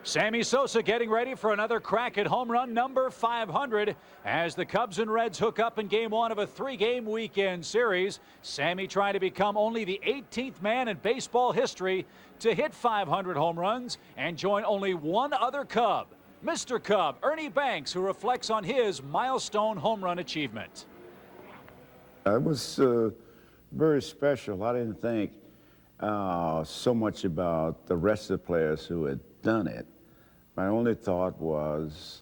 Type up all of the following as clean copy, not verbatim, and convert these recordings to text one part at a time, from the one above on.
Sammy Sosa getting ready for another crack at home run number 500 as the Cubs and Reds hook up in game one of a three-game weekend series. Sammy trying to become only the 18th man in baseball history to hit 500 home runs and join only one other Cub, Mr. Cub, Ernie Banks, who reflects on his milestone home run achievement. It was very special. I didn't think so much about the rest of the players who had done it. My only thought was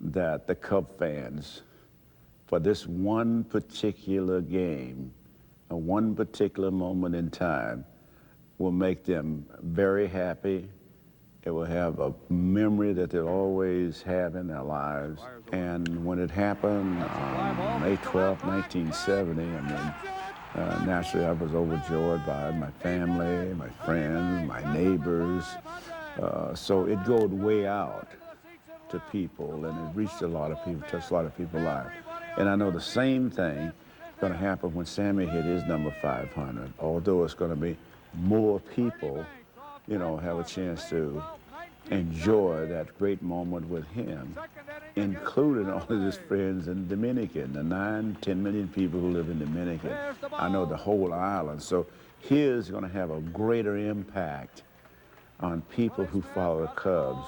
that the Cub fans, for this one particular game, one particular moment in time, will make them very happy. It will have a memory that they'll always have in their lives. And when it happened on May 12, 1970, I mean, naturally I was overjoyed by my family, my friends, my neighbors. So it goes way out to people, and it reached a lot of people, touched a lot of people's lives. And I know the same thing is going to happen when Sammy hit his number 500, although it's going to be more people, you know, have a chance to enjoy that great moment with him, including all of his friends in Dominican, the 9-10 million people who live in Dominican. I know the whole island. So his going to have a greater impact on people who follow the Cubs,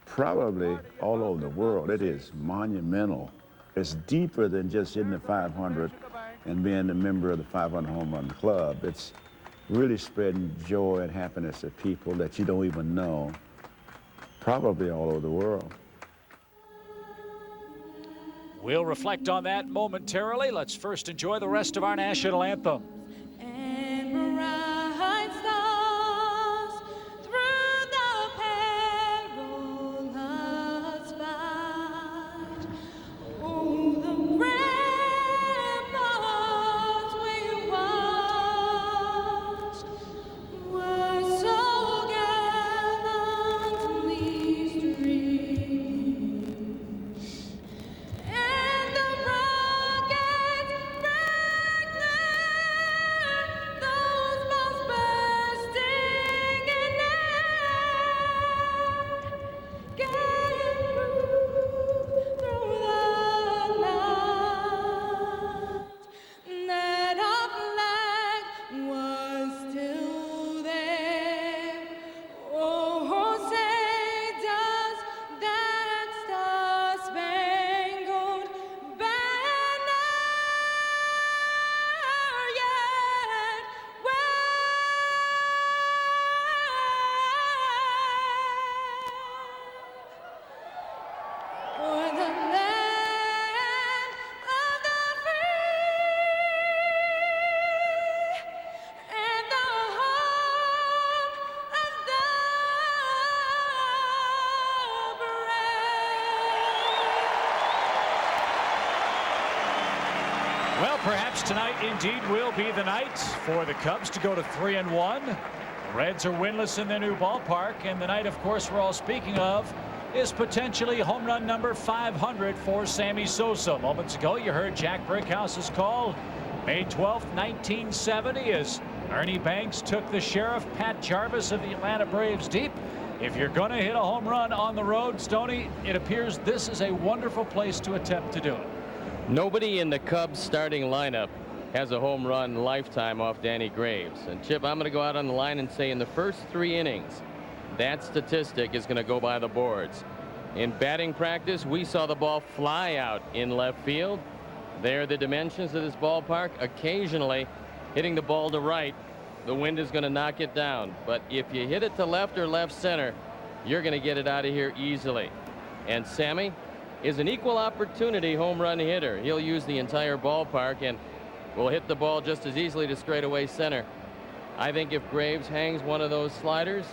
probably all over the world. It is monumental. It's deeper than just hitting the 500 and being a member of the 500 Home Run Club. It's really spreading joy and happiness to people that you don't even know, probably all over the world. We'll reflect on that momentarily. Let's first enjoy the rest of our national anthem. Well, perhaps tonight indeed will be the night for the Cubs to go to 3-1. The Reds are winless in their new ballpark, and the night, of course, we're all speaking of is potentially home run number 500 for Sammy Sosa. Moments ago, you heard Jack Brickhouse's call, May 12th, 1970, as Ernie Banks took the sheriff, Pat Jarvis of the Atlanta Braves, deep. If you're going to hit a home run on the road, Stoney, it appears this is a wonderful place to attempt to do it. Nobody in the Cubs starting lineup has a home run lifetime off Danny Graves. And Chip, I'm going to go out on the line and say in the first 3 innings, that statistic is going to go by the boards. In batting practice, we saw the ball fly out in left field. There are the dimensions of this ballpark. Occasionally, hitting the ball to right, the wind is going to knock it down. But if you hit it to left or left center, you're going to get it out of here easily. And Sammy is an equal opportunity home run hitter. He'll use the entire ballpark and will hit the ball just as easily to straightaway center. I think if Graves hangs one of those sliders,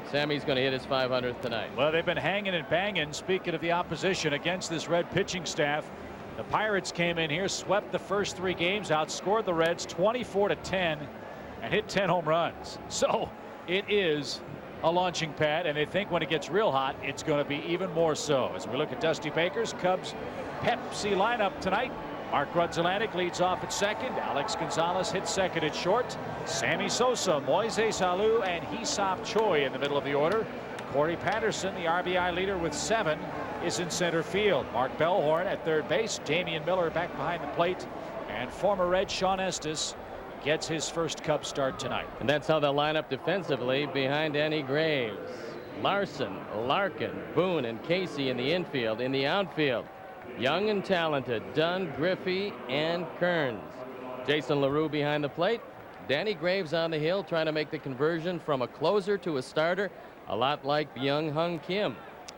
Sammy's going to hit his 500th tonight. Well, they've been hanging and banging. Speaking of the opposition against this Red pitching staff, the Pirates came in here, swept the first 3 games, outscored the Reds 24-10, and hit 10 home runs. So it is a launching pad, and they think when it gets real hot, it's going to be even more so. As we look at Dusty Baker's Cubs Pepsi lineup tonight, Mark Grudzielanek leads off at second. Alex Gonzalez hits second at short. Sammy Sosa, Moises Alou, and Hee-Seop Choi in the middle of the order. Corey Patterson, the RBI leader with 7, is in center field. Mark Bellhorn at third base. Damian Miller back behind the plate. And former Red Shawn Estes gets his first Cub start tonight. And that's how they'll line up defensively behind Danny Graves. Larson, Larkin, Boone, and Casey in the infield. In the outfield, young and talented Dunn, Griffey, and Kearns. Jason LaRue behind the plate. Danny Graves on the hill trying to make the conversion from a closer to a starter, a lot like Young Hung Kim,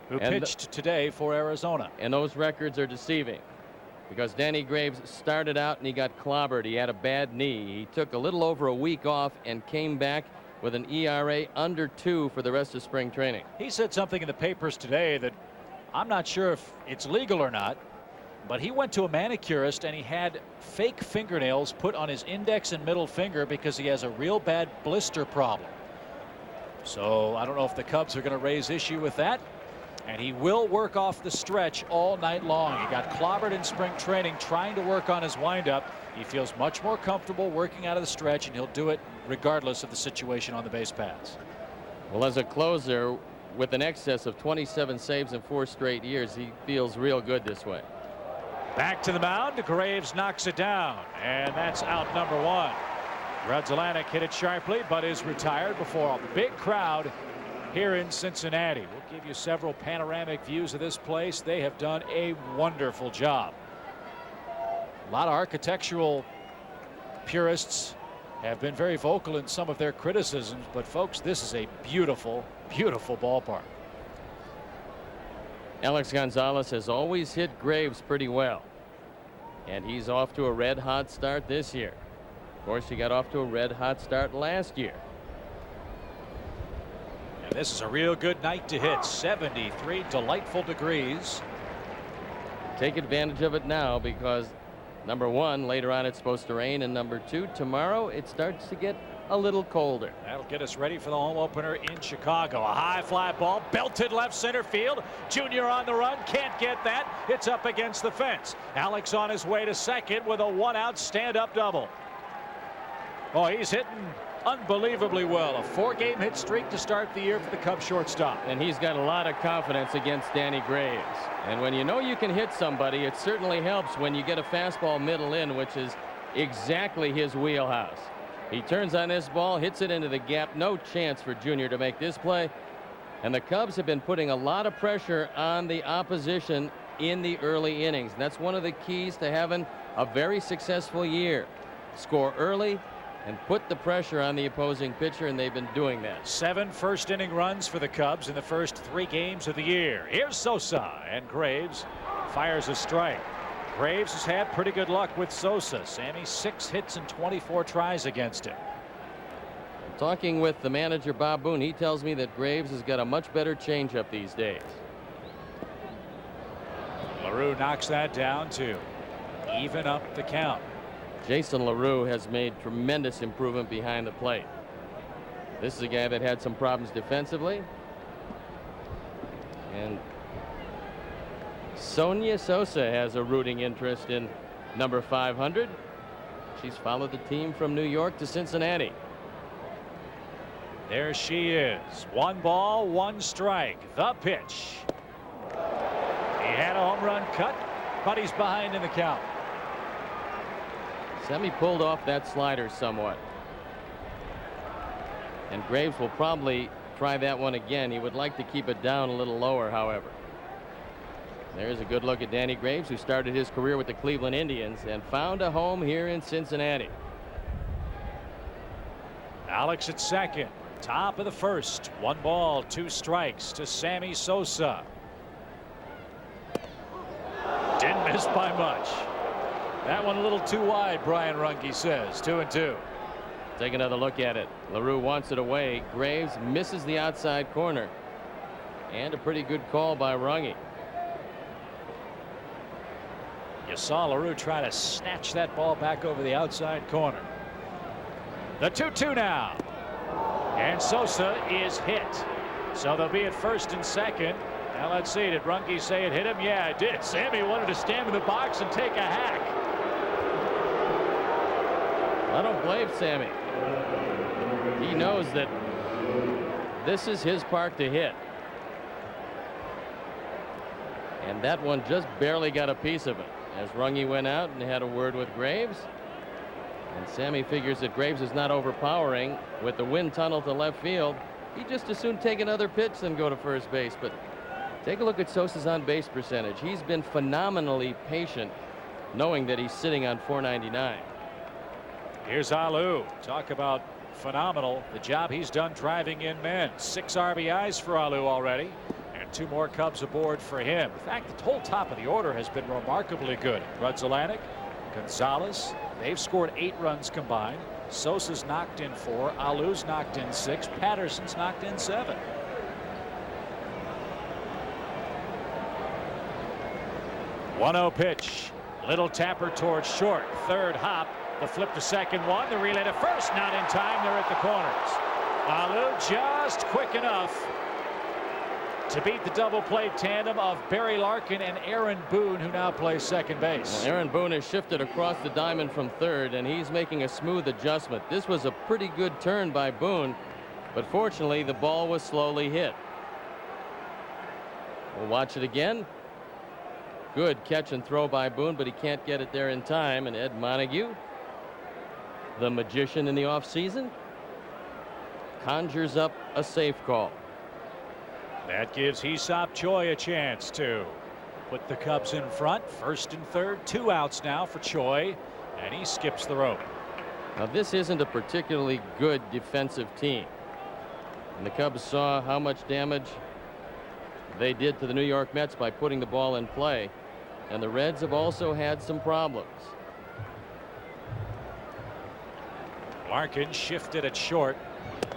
who pitched today for Arizona. And those records are deceiving, because Danny Graves started out and he got clobbered. He had a bad knee. He took a little over a week off and came back with an ERA under 2 for the rest of spring training. He said something in the papers today that I'm not sure if it's legal or not, but he went to a manicurist and he had fake fingernails put on his index and middle finger because he has a real bad blister problem. So I don't know if the Cubs are going to raise issue with that. And he will work off the stretch all night long. He got clobbered in spring training trying to work on his windup. He feels much more comfortable working out of the stretch, and he'll do it regardless of the situation on the base paths. Well, as a closer with an excess of 27 saves in 4 straight years, he feels real good this way. Back to the mound. Graves knocks it down, and that's out number 1. Grudzielanek hit it sharply, but is retired before a big crowd here in Cincinnati. We'll give you several panoramic views of this place. They have done a wonderful job. A lot of architectural purists have been very vocal in some of their criticisms, but folks, this is a beautiful, beautiful ballpark. Alex Gonzalez has always hit Graves pretty well, and he's off to a red hot start this year. Of course, he got off to a red hot start last year. And this is a real good night to hit. 73 delightful degrees. Take advantage of it now, because number 1, later on it's supposed to rain, and number 2, tomorrow it starts to get a little colder. That'll get us ready for the home opener in Chicago. A high fly ball belted left center field. Junior on the run, can't get that. It's up against the fence. Alex on his way to second with a 1-out stand-up double. Oh, he's hitting unbelievably well. A 4-game hit streak to start the year for the Cubs shortstop. And he's got a lot of confidence against Danny Graves. And when you know you can hit somebody, it certainly helps when you get a fastball middle in, which is exactly his wheelhouse. He turns on this ball, hits it into the gap. No chance for Junior to make this play. And the Cubs have been putting a lot of pressure on the opposition in the early innings. And that's one of the keys to having a very successful year. Score early and put the pressure on the opposing pitcher, and they've been doing that. 7 first-inning runs for the Cubs in the first 3 games of the year. Here's Sosa, and Graves fires a strike. Graves has had pretty good luck with Sosa. Sammy, 6 hits and 24 tries against him. Talking with the manager, Bob Boone, he tells me that Graves has got a much better changeup these days. LaRue knocks that down to even up the count. Jason LaRue has made tremendous improvement behind the plate. This is a guy that had some problems defensively. And Sonia Sosa has a rooting interest in number 500. She's followed the team from New York to Cincinnati. There she is. 1 ball, 1 strike. The pitch. He had a home run cut, but he's behind in the count. Sammy pulled off that slider somewhat. And Graves will probably try that one again. He would like to keep it down a little lower, however. There's a good look at Danny Graves, who started his career with the Cleveland Indians and found a home here in Cincinnati. Alex at second. Top of the first. 1 ball, 2 strikes to Sammy Sosa. Didn't miss by much. That one a little too wide, Brian Runge says. 2-2. Take another look at it. LaRue wants it away. Graves misses the outside corner. And a pretty good call by Runge. You saw LaRue try to snatch that ball back over the outside corner. The 2-2 now. And Sosa is hit. So they'll be at first and second. Now let's see. Did Runge say it hit him? Yeah, it did. Sammy wanted to stand in the box and take a hack. I don't blame Sammy. He knows that this is his park to hit. And that one just barely got a piece of it as Runge went out and had a word with Graves. And Sammy figures that Graves is not overpowering with the wind tunnel to left field. He just as soon take another pitch than go to first base. But take a look at Sosa's on base percentage. He's been phenomenally patient, knowing that he's sitting on 499. Here's Alou. Talk about phenomenal. The job he's done driving in men. 6 RBIs for Alou already. And 2 more Cubs aboard for him. In fact, the whole top of the order has been remarkably good. Rudzelanic, Gonzalez. They've scored 8 runs combined. Sosa's knocked in 4. Alou's knocked in 6. Patterson's knocked in 7. One-oh pitch. Little tapper towards short. Third hop. The flip to second one. The relay to first. Not in time. They're at the corners. Alou just quick enough to beat the double play tandem of Barry Larkin and Aaron Boone, who now plays second base. Well, Aaron Boone has shifted across the diamond from third, and he's making a smooth adjustment. This was a pretty good turn by Boone, but fortunately the ball was slowly hit. We'll watch it again. Good catch and throw by Boone, but he can't get it there in time. And Ed Montague, the magician in the offseason, conjures up a safe call. That gives Hee-Seop Choi a chance to put the Cubs in front. First and third, 2 outs now for Choi, and he skips the rope. Now this isn't a particularly good defensive team, and the Cubs saw how much damage they did to the New York Mets by putting the ball in play, and the Reds have also had some problems. Larkin shifted at short,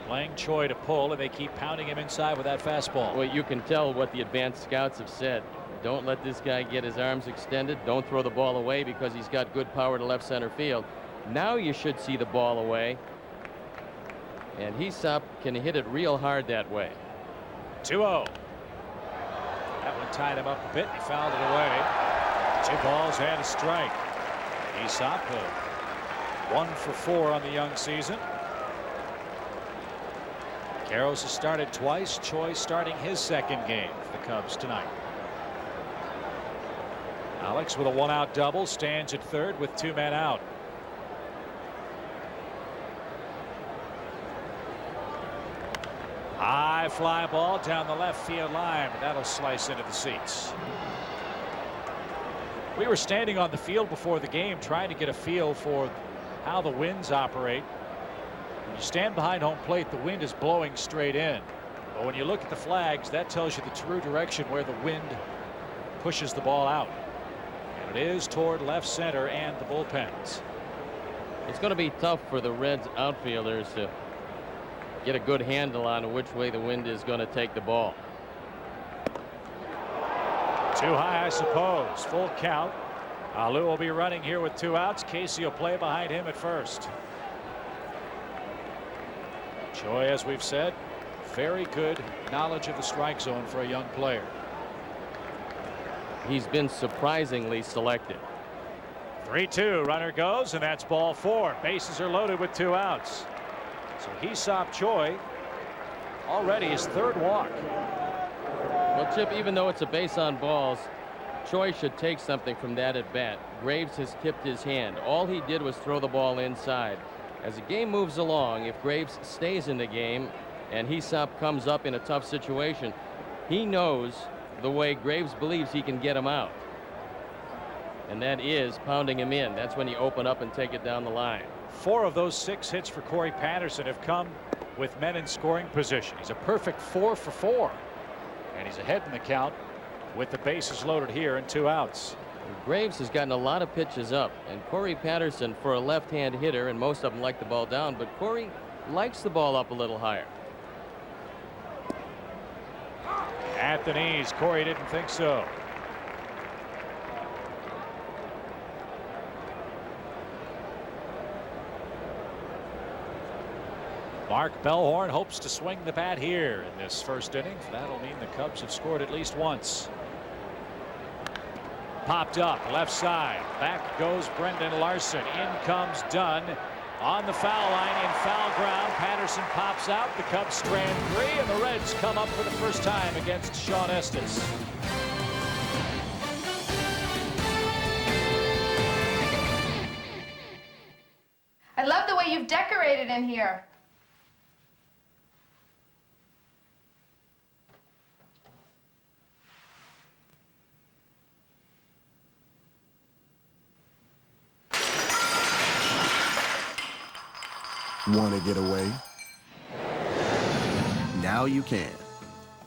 playing Choi to pull, and they keep pounding him inside with that fastball. Well, you can tell what the advanced scouts have said. Don't let this guy get his arms extended. Don't throw the ball away because he's got good power to left center field. Now you should see the ball away, and Hee-Seop can hit it real hard that way. 2-0. That one tied him up a bit. He fouled it away. 2 balls and a strike. Hee-Seop 1 for 4 on the young season. Karros has started twice. Choi starting his second game for the Cubs tonight. Alex with a 1-out double stands at third with 2 men out. High fly ball down the left field line, but that'll slice into the seats. We were standing on the field before the game trying to get a feel for how the winds operate. When you stand behind home plate, the wind is blowing straight in. But when you look at the flags, that tells you the true direction where the wind pushes the ball out. And it is toward left center and the bullpens. It's going to be tough for the Reds outfielders to get a good handle on which way the wind is going to take the ball. Too high, I suppose. Full count. Alou will be running here with 2 outs. Casey will play behind him at first. Choi, as we've said, very good knowledge of the strike zone for a young player. He's been surprisingly selective. 3-2, runner goes, and that's ball 4. Bases are loaded with 2 outs. So Hee-Seop Choi already his 3rd walk. Well, Chip, even though it's a base on balls, Choi should take something from that at bat. Graves has tipped his hand. All he did was throw the ball inside. As the game moves along, if Graves stays in the game and Hee-Seop comes up in a tough situation, he knows the way Graves believes he can get him out. And that is pounding him in. That's when you open up and take it down the line. 4 of those 6 hits for Corey Patterson have come with men in scoring position. He's a perfect 4 for 4. And he's ahead in the count with the bases loaded here and 2 outs. Graves has gotten a lot of pitches up, and Corey Patterson, for a left-hand hitter, and most of them like the ball down, but Corey likes the ball up a little higher. At the knees. Corey didn't think so. Mark Bellhorn hopes to swing the bat here in this first inning. That'll mean the Cubs have scored at least once. Popped up left side. Back goes Brendan Larson. In comes Dunn on the foul line in foul ground. Patterson pops out. The Cubs strand 3, and the Reds come up for the first time against Shawn Estes. in here. Want to get away? Now you can.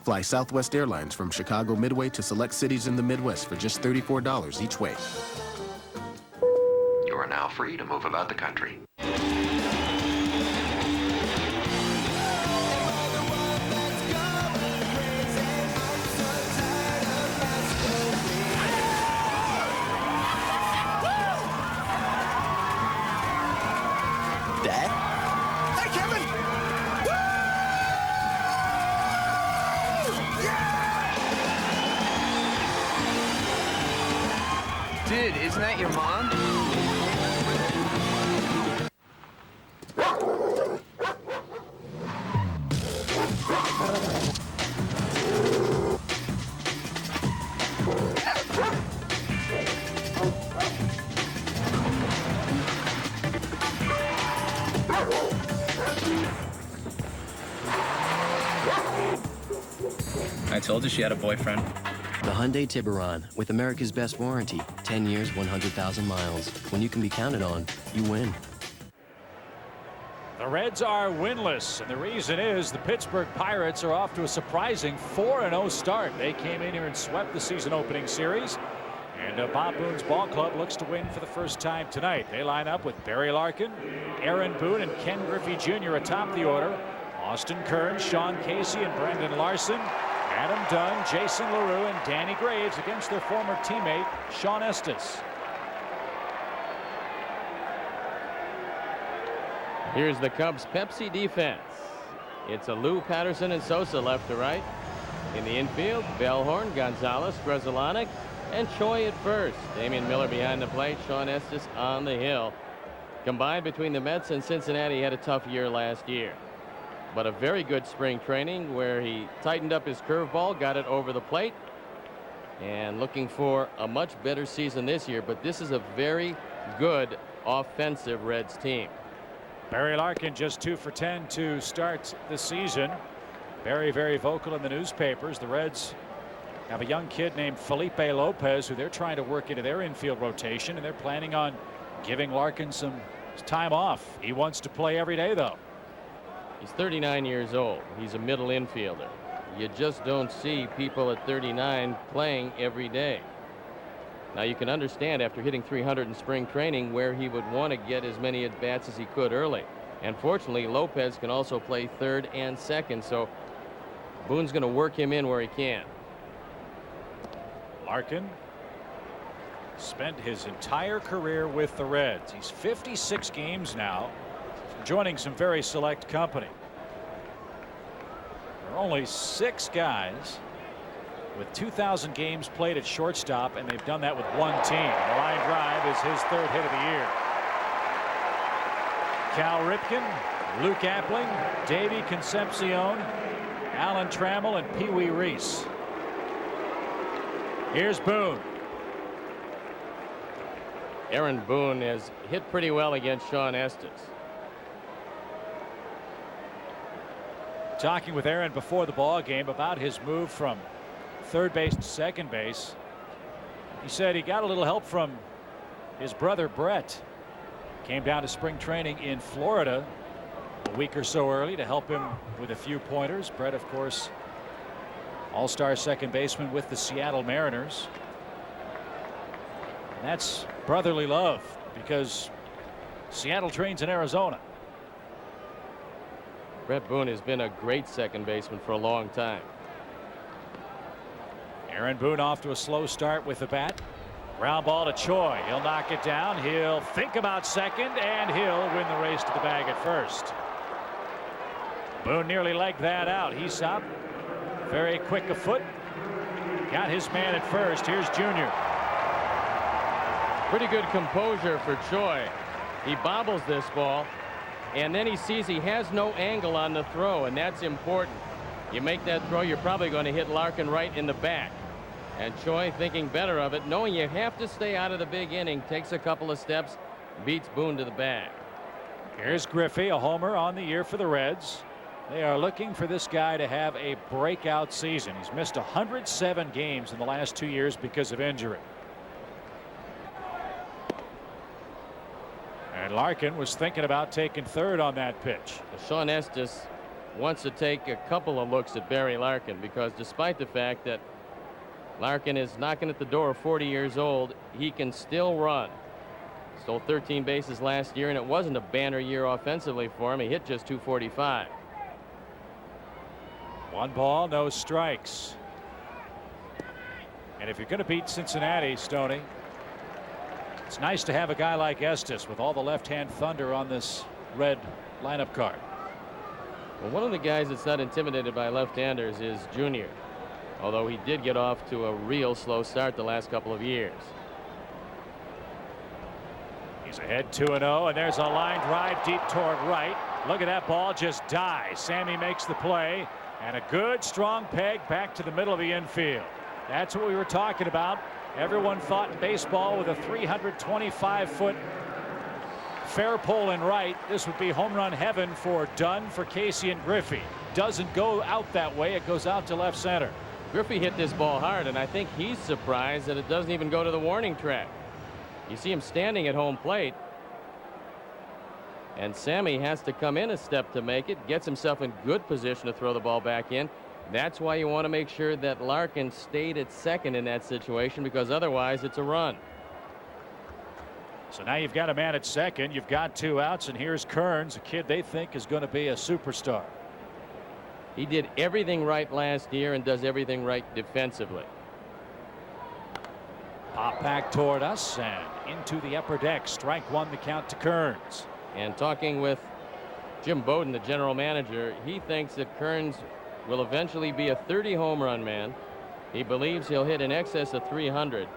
Fly Southwest Airlines from Chicago Midway to select cities in the Midwest for just $34 each way. You are now free to move about the country. Dad? Hey, Kevin! Dude, isn't that your mom? I told you she had a boyfriend. The Hyundai Tiburon, with America's best warranty, 10 years, 100,000 miles. When you can be counted on, you win. The Reds are winless, and the reason is the Pittsburgh Pirates are off to a surprising 4-0 start. They came in here and swept the season opening series, and Bob Boone's ball club looks to win for the first time tonight. They line up with Barry Larkin, Aaron Boone, and Ken Griffey Jr. atop the order. Austin Kearns, Sean Casey, and Brendan Larson. Adam Dunn, Jason LaRue, and Danny Graves against their former teammate, Shawn Estes. Here's the Cubs Pepsi defense. It's a Lou, Patterson, and Sosa left to right. In the infield, Bellhorn, Gonzalez, Grzelcyk, and Choi at first. Damian Miller behind the plate, Shawn Estes on the hill. Combined between the Mets and Cincinnati, had a tough year last year. But a very good spring training where he tightened up his curveball, got it over the plate, and looking for a much better season this year. But this is a very good offensive Reds team. Barry Larkin just 2 for 10 to start the season. Very vocal in the newspapers. The Reds have a young kid named Felipe Lopez who they're trying to work into their infield rotation, and they're planning on giving Larkin some time off. He wants to play every day, though. He's 39 years old. He's a middle infielder. You just don't see people at 39 playing every day. Now you can understand after hitting 300 in spring training where he would want to get as many at bats as he could early. And fortunately, Lopez can also play third and second, so Boone's going to work him in where he can. Larkin spent his entire career with the Reds. He's 56 games now, joining some very select company. There are only 6 guys with 2,000 games played at shortstop, and they've done that with one team. The line drive is his 3rd hit of the year. Cal Ripken, Luke Appling, Davey Concepcion, Alan Trammell, and Pee Wee Reese. Here's Boone. Aaron Boone has hit pretty well against Shawn Estes. Talking with Aaron before the ball game about his move from third base to second base. He said he got a little help from his brother Brett. Came down to spring training in Florida a week or so early to help him with a few pointers. Brett, of course, all-star second baseman with the Seattle Mariners. And that's brotherly love, because Seattle trains in Arizona. Brett Boone has been a great second baseman for a long time. Aaron Boone off to a slow start with the bat. Ground ball to Choi. He'll knock it down. He'll think about second, and he'll win the race to the bag at first. Boone nearly legged that out. Hee-Seop, very quick of foot. Got his man at first. Here's Junior. Pretty good composure for Choi. He bobbles this ball, and then he sees he has no angle on the throw, and that's important. You make that throw, you're probably going to hit Larkin right in the back. And Choi, thinking better of it, knowing you have to stay out of the big inning, takes a couple of steps, beats Boone to the bag. Here's Griffey, a homer on the year for the Reds. They are looking for this guy to have a breakout season. He's missed 107 games in the last 2 years because of injury. And Larkin was thinking about taking third on that pitch. Shawn Estes wants to take a couple of looks at Barry Larkin, because despite the fact that Larkin is knocking at the door of 40 years old, he can still run. Stole 13 bases last year, and it wasn't a banner year offensively for him. He hit just 245. 1 ball, no strikes. And if you're going to beat Cincinnati, Stoney, it's nice to have a guy like Estes with all the left-hand thunder on this Red lineup card. Well, one of the guys that's not intimidated by left-handers is Junior, although he did get off to a real slow start the last couple of years. He's ahead 2-0, and there's a line drive deep toward right. Look at that ball just die. Sammy makes the play, and a good strong peg back to the middle of the infield. That's what we were talking about. Everyone thought in baseball with a 325-foot fair pole in right, this would be home run heaven for Dunn, for Casey, and Griffey. Doesn't go out that way. It goes out to left center. Griffey hit this ball hard, and I think he's surprised that it doesn't even go to the warning track. You see him standing at home plate, and Sammy has to come in a step to make it. Gets himself in good position to throw the ball back in. That's why you want to make sure that Larkin stayed at second in that situation, because otherwise it's a run. So now you've got a man at second. You've got 2 outs, and here's Kearns, a kid they think is going to be a superstar. He did everything right last year and does everything right defensively. Pop back toward us and into the upper deck. Strike 1, the count to Kearns. And talking with Jim Bowden, the general manager, he thinks that Kearns will eventually be a 30 home run man. He believes he'll hit in excess of 300.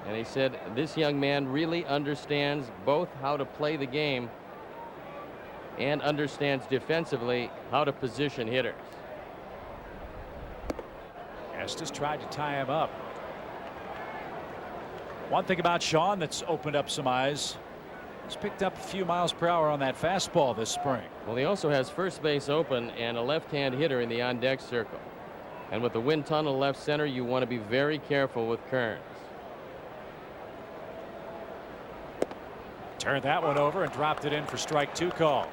And he said this young man really understands both how to play the game and understands defensively how to position hitters. Estes tried to tie him up. One thing about Shawn that's opened up some eyes, he's picked up a few miles per hour on that fastball this spring. Well, he also has first base open and a left-hand hitter in the on-deck circle. And with the wind tunnel left center, you want to be very careful with Kearns. Turned that one over and dropped it in for strike 2 call.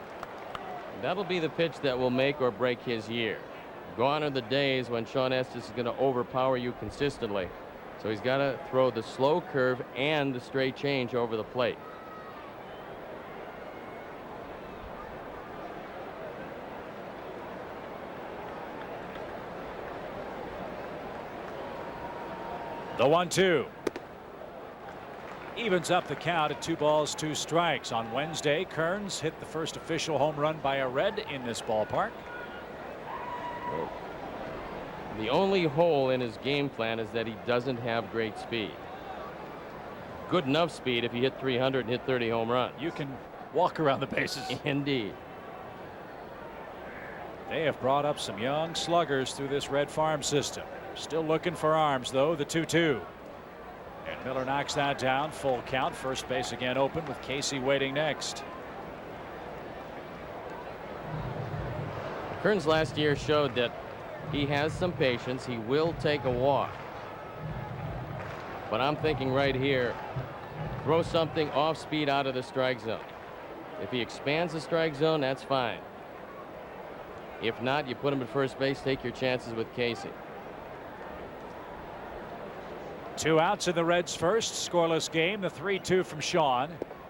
That'll be the pitch that will make or break his year. Gone are the days when Shawn Estes is going to overpower you consistently. So he's got to throw the slow curve and the straight change over the plate. The 1-2. Evens up the count at 2 balls, 2 strikes. On Wednesday, Kearns hit the first official home run by a Red in this ballpark. The only hole in his game plan is that he doesn't have great speed. Good enough speed if you hit 300 and hit 30 home runs. You can walk around the bases. Indeed. They have brought up some young sluggers through this Red farm system. Still looking for arms, though. The 2-2. And Miller knocks that down. Full count. First base again open with Casey waiting next. Kearns last year showed that he has some patience. He will take a walk. But I'm thinking right here, throw something off speed out of the strike zone. If he expands the strike zone, that's fine. If not, you put him at first base, take your chances with Casey. 2 outs in the Reds' first scoreless game. The 3-2 from Shawn.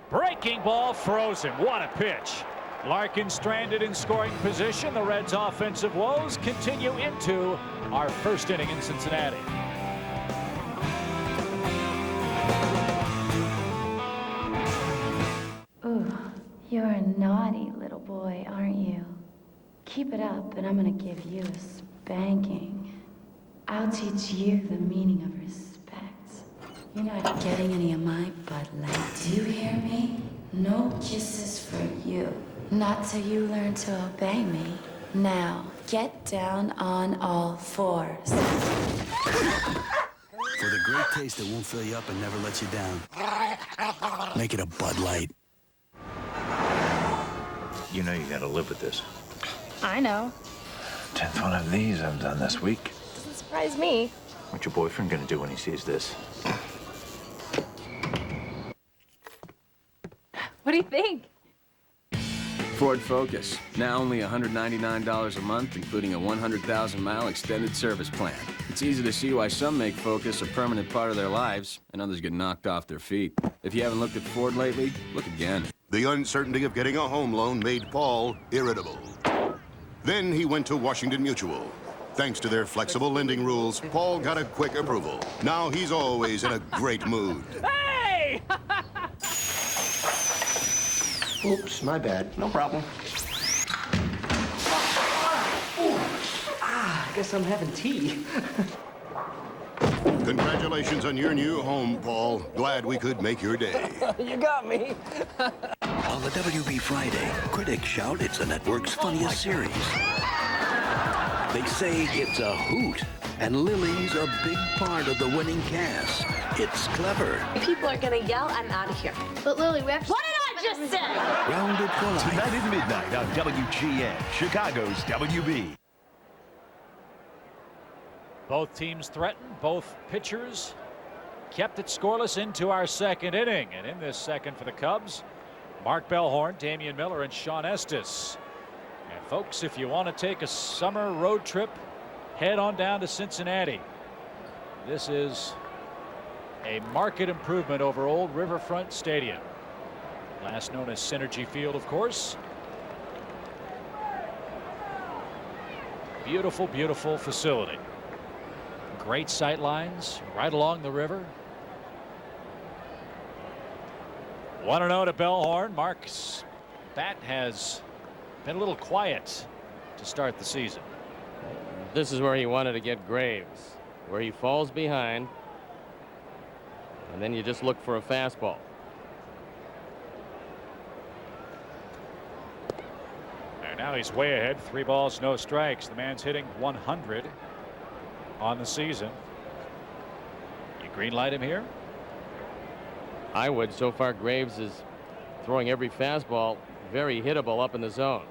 Breaking ball frozen. What a pitch. Larkin stranded in scoring position. The Reds' offensive woes continue into our first inning in Cincinnati. Ooh, you're a naughty little boy, aren't you? Keep it up, and I'm gonna give you a spanking. I'll teach you the meaning of respect. You're not getting any of my Bud Light. Do you hear me? No kisses for you. Not till you learn to obey me. Now, get down on all fours. For the great taste that won't fill you up and never lets you down. Make it a Bud Light. You know you gotta live with this. I know. 10th one of these I've done this week. Doesn't surprise me. What's your boyfriend gonna do when he sees this? What do you think? Ford Focus, now only $199 a month, including a 100,000-mile extended service plan. It's easy to see why some make Focus a permanent part of their lives, and others get knocked off their feet. If you haven't looked at Ford lately, look again. The uncertainty of getting a home loan made Paul irritable. Then he went to Washington Mutual. Thanks to their flexible lending rules, Paul got a quick approval. Now he's always in a great mood. Hey! Oops, my bad. No problem. I guess I'm having tea. Congratulations on your new home, Paul. Glad we could make your day. You got me. On the WB Friday, critics shout it's the network's funniest series. They say it's a hoot, and Lily's a big part of the winning cast. It's clever. If people are gonna yell, I'm out of here. But Lily, we actually... What did I just say? Grounded for life. Tonight at midnight on WGN, Chicago's WB. Both teams threatened, both pitchers kept it scoreless into our second inning. And in this second for the Cubs, Mark Bellhorn, Damian Miller, and Shawn Estes. And folks, if you want to take a summer road trip, head on down to Cincinnati. This is a marked improvement over old Riverfront Stadium, last known as Synergy Field, of course. Beautiful, beautiful facility. Great sight lines right along the river. 1-0 to Bellhorn. Mark's bat has been a little quiet to start the season. This is where he wanted to get Graves, where he falls behind, and then you just look for a fastball. And now he's way ahead. 3 balls, no strikes. The man's hitting 100 on the season. You green light him here? I would. So far, Graves is throwing every fastball very hittable up in the zone.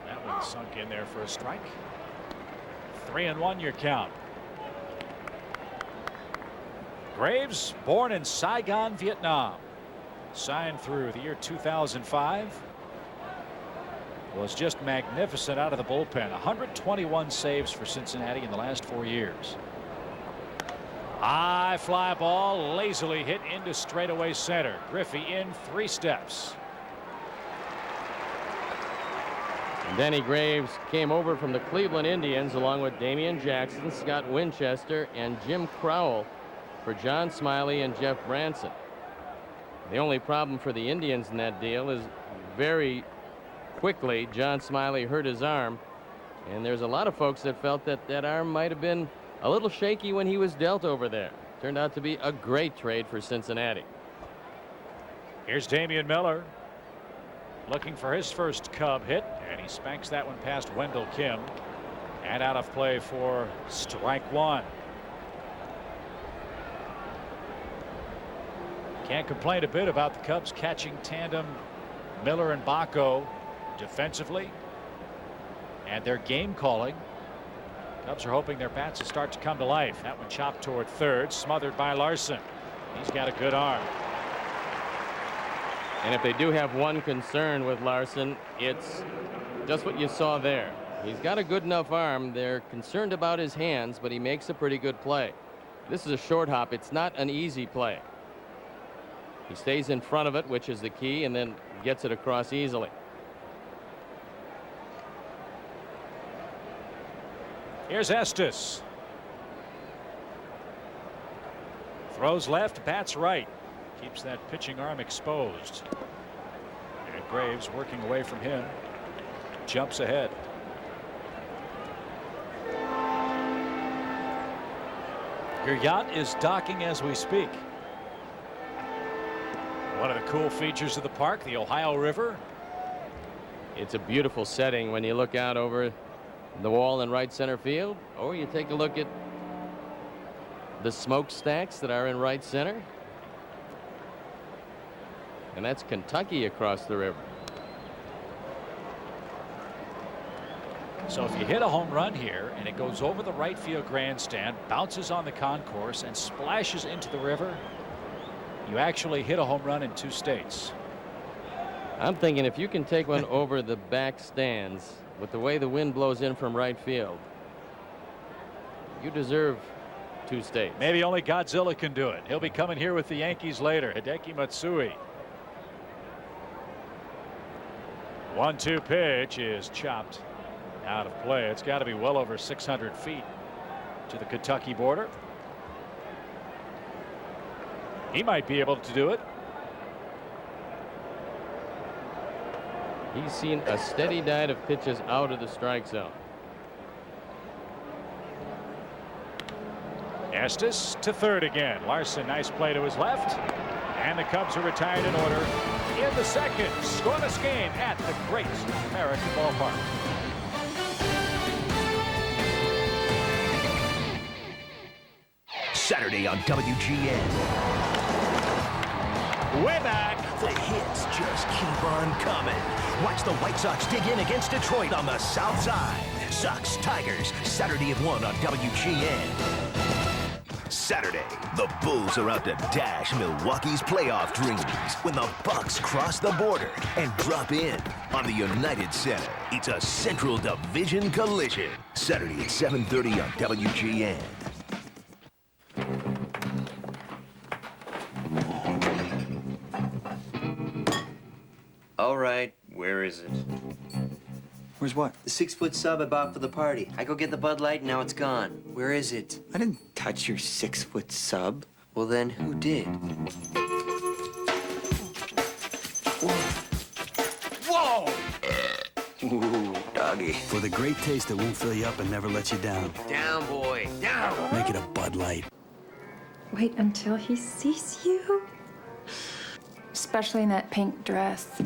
That one sunk in there for a strike. 3-1 your count. Graves, born in Saigon, Vietnam, signed through the year 2005. Was just magnificent out of the bullpen. 121 saves for Cincinnati in the last 4 years. High fly ball lazily hit into straightaway center. Griffey in 3 steps. And Danny Graves came over from the Cleveland Indians along with Damian Jackson, Scott Winchester, and Jim Crowell for John Smiley and Jeff Branson. The only problem for the Indians in that deal is very quickly John Smiley hurt his arm, and there's a lot of folks that felt that that arm might have been a little shaky when he was dealt over there. Turned out to be a great trade for Cincinnati. Here's Damian Miller looking for his first Cub hit, and he spanks that one past Wendell Kim and out of play for strike 1. Can't complain a bit about the Cubs catching tandem Miller and Bacco defensively, and their game calling. Cubs are hoping their bats will start to come to life. That one chopped toward third, smothered by Larson. He's got a good arm. And if they do have one concern with Larson, it's just what you saw there. He's got a good enough arm. They're concerned about his hands, but he makes a pretty good play. This is a short hop. It's not an easy play. He stays in front of it, which is the key, and then gets it across easily. Here's Estes. Throws left, bats right. Keeps that pitching arm exposed. And Graves working away from him. Jumps ahead. Your yacht is docking as we speak. One of the cool features of the park, the Ohio River. It's a beautiful setting when you look out over the wall in right center field, or you take a look at the smokestacks that are in right center. And that's Kentucky across the river. So if you hit a home run here and it goes over the right field grandstand, bounces on the concourse, and splashes into the river, you actually hit a home run in 2 states. I'm thinking if you can take one over the back stands with the way the wind blows in from right field, you deserve 2 states. Maybe only Godzilla can do it. He'll be coming here with the Yankees later. Hideki Matsui. 1-2 pitch is chopped out of play. It's got to be well over 600 feet to the Kentucky border. He might be able to do it. He's seen a steady diet of pitches out of the strike zone. Estes to third again. Larson, nice play to his left. And the Cubs are retired in order in the second scoreless game at the Great American Ballpark. Saturday on WGN. Way back. The hits just keep on coming. Watch the White Sox dig in against Detroit on the South Side. Sox Tigers, Saturday at 1 on WGN. Saturday, the Bulls are out to dash Milwaukee's playoff dreams when the Bucks cross the border and drop in on the United Center. It's a Central Division collision. Saturday at 7:30 on WGN. All right, where is it? Where's what? The 6-foot sub I bought for the party. I go get the Bud Light and now it's gone. Where is it? I didn't touch your 6-foot sub. Well then, who did? Whoa! Ooh, doggy. For the great taste that won't fill you up and never let you down. Down, boy, down! Make it a Bud Light. Wait until he sees you. Especially in that pink dress.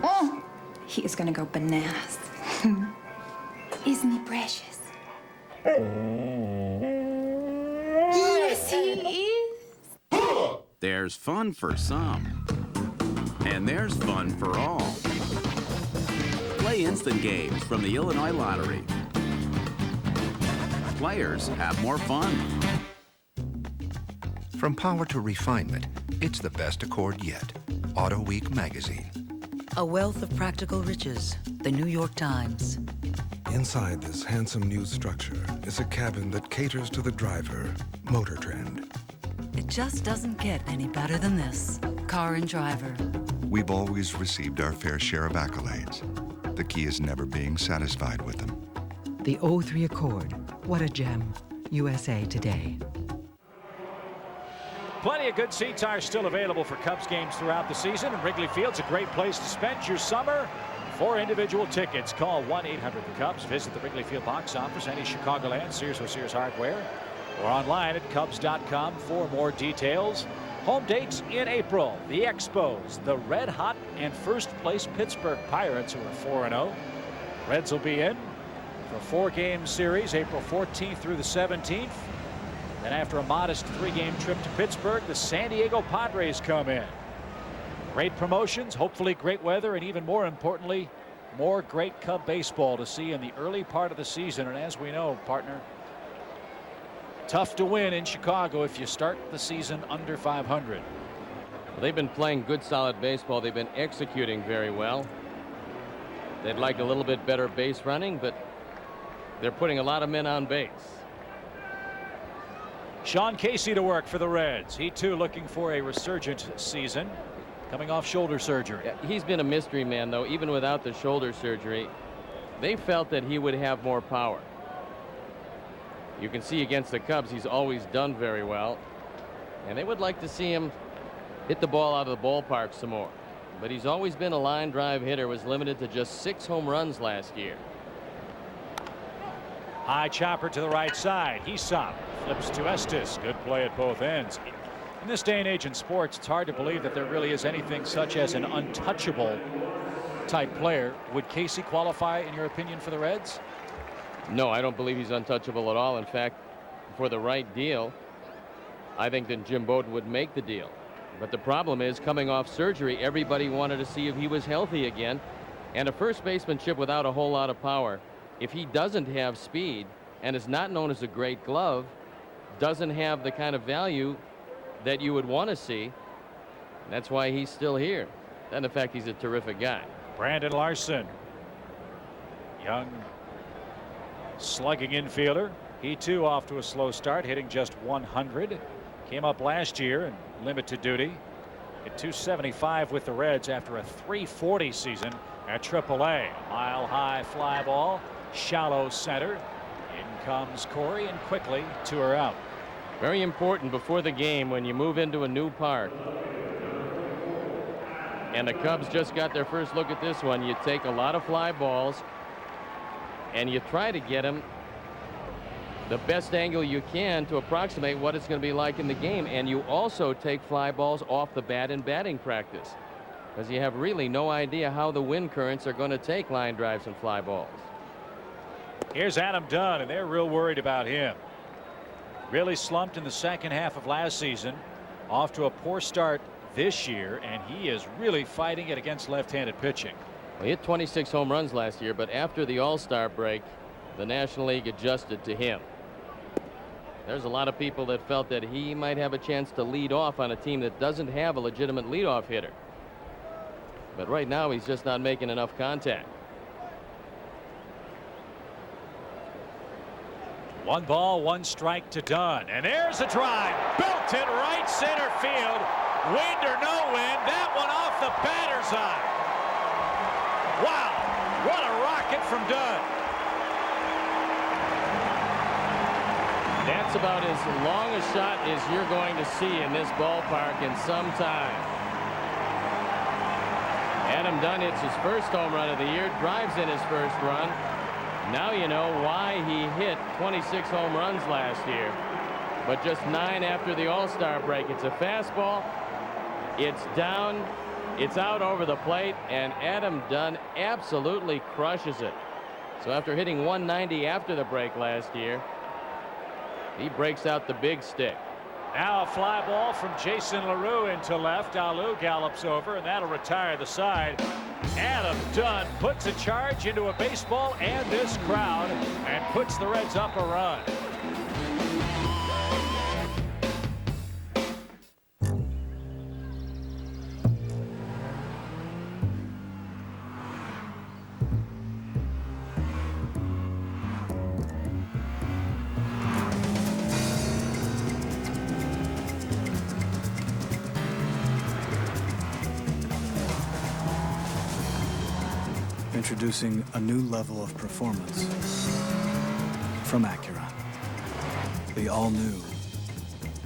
Oh, he is gonna go bananas. Isn't he precious? Yes, he is. There's fun for some, and there's fun for all. Play instant games from the Illinois Lottery. Players have more fun. From power to refinement, it's the best Accord yet. Auto Week magazine. A wealth of practical riches. The New York Times. Inside this handsome new structure is a cabin that caters to the driver, motor trend. It just doesn't get any better than this. Car and Driver. We've always received our fair share of accolades. The key is never being satisfied with them. The 03 Accord. What a gem. USA Today. Plenty of good seats are still available for Cubs games throughout the season, and Wrigley Field's a great place to spend your summer. For individual tickets, call 1-800-CUBS. Visit the Wrigley Field box office, any Chicagoland, Sears or Sears Hardware, or online at Cubs.com for more details. Home dates in April. The Expos, the red hot and first place Pittsburgh Pirates, who are 4-0. Reds will be in for a 4-game series, April 14th through the 17th. Then after a modest 3-game trip to Pittsburgh, the San Diego Padres come in. Great promotions, hopefully great weather, and even more importantly, more great Cub baseball to see in the early part of the season. And as we know, partner, tough to win in Chicago if you start the season under 500. Well, they've been playing good, solid baseball. They've been executing very well. They'd like a little bit better base running, but they're putting a lot of men on base. Sean Casey to work for the Reds. He too looking for a resurgent season, coming off shoulder surgery. Yeah, he's been a mystery man, though. Even without the shoulder surgery, they felt that he would have more power. You can see against the Cubs, he's always done very well, and they would like to see him hit the ball out of the ballpark some more. But he's always been a line drive hitter, was limited to just 6 home runs last year. High chopper to the right side. Hee-Seop flips to Estes. Good play at both ends. In this day and age in sports, it's hard to believe that there really is anything such as an untouchable type player. Would Casey qualify, in your opinion, for the Reds? No, I don't believe he's untouchable at all. In fact, for the right deal, I think that Jim Bowden would make the deal. But the problem is, coming off surgery, everybody wanted to see if he was healthy again. And a first basemanship without a whole lot of power if he doesn't have speed and is not known as a great glove, doesn't have the kind of value that you would want to see. That's why he's still here. And the fact he's a terrific guy. Brandon Larson, young slugging infielder. He too off to a slow start, hitting just 100. Came up last year in limited duty. Hit 275 with the Reds after a 340 season at AAA. Mile high fly ball, shallow center. In comes Corey, and quickly 2 are out. Very important before the game when you move into a new park. And the Cubs just got their first look at this one. You take a lot of fly balls and you try to get them the best angle you can to approximate what it's going to be like in the game. And you also take fly balls off the bat in batting practice, because you have really no idea how the wind currents are going to take line drives and fly balls. Here's Adam Dunn, and they're real worried about him. Really slumped in the second half of last season, off to a poor start this year, and he is really fighting it against left-handed pitching. Well, he hit 26 home runs last year, but after the All-Star break, the National League adjusted to him. There's a lot of people that felt that he might have a chance to lead off on a team that doesn't have a legitimate leadoff hitter. But right now he's just not making enough contact. 1 ball, 1 strike to Dunn, and there's a drive, belted right center field. Wind or no wind, that one off the batter's eye. Wow, what a rocket from Dunn. That's about as long a shot as you're going to see in this ballpark in some time. Adam Dunn hits his first home run of the year, drives in his first run. Now you know why he hit 26 home runs last year, but just 9 after the All-Star break. It's a fastball, it's down, it's out over the plate, and Adam Dunn absolutely crushes it. So after hitting 190 after the break last year, he breaks out the big stick. Now a fly ball from Jason LaRue into left. Alou gallops over, and that'll retire the side. Adam Dunn puts a charge into a baseball and this crowd and puts the Reds up a run. Introducing a new level of performance from Acura. The all-new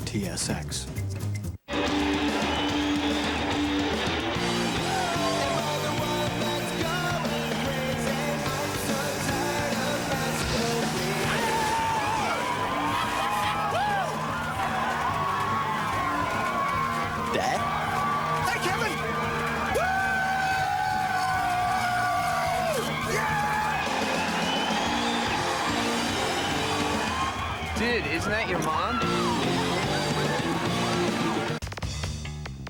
TSX. Dad? Hey, Kevin! Dude, isn't that your mom?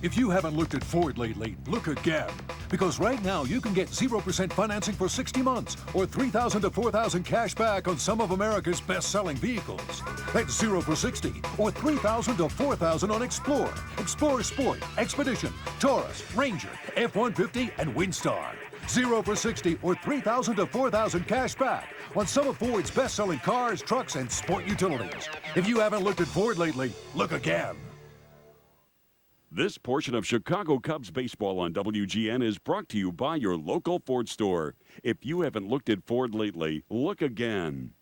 If you haven't looked at Ford lately, look again. Because right now you can get 0% financing for 60 months or $3,000 to $4,000 cash back on some of America's best-selling vehicles. That's 0 for 60 or $3,000 to $4,000 on Explorer, Explorer Sport, Expedition, Taurus, Ranger, F-150, and Windstar. 0 for 60 or $3,000 to $4,000 cash back on some of Ford's best-selling cars, trucks, and sport utilities. If you haven't looked at Ford lately, look again. This portion of Chicago Cubs baseball on WGN is brought to you by your local Ford store. If you haven't looked at Ford lately, look again.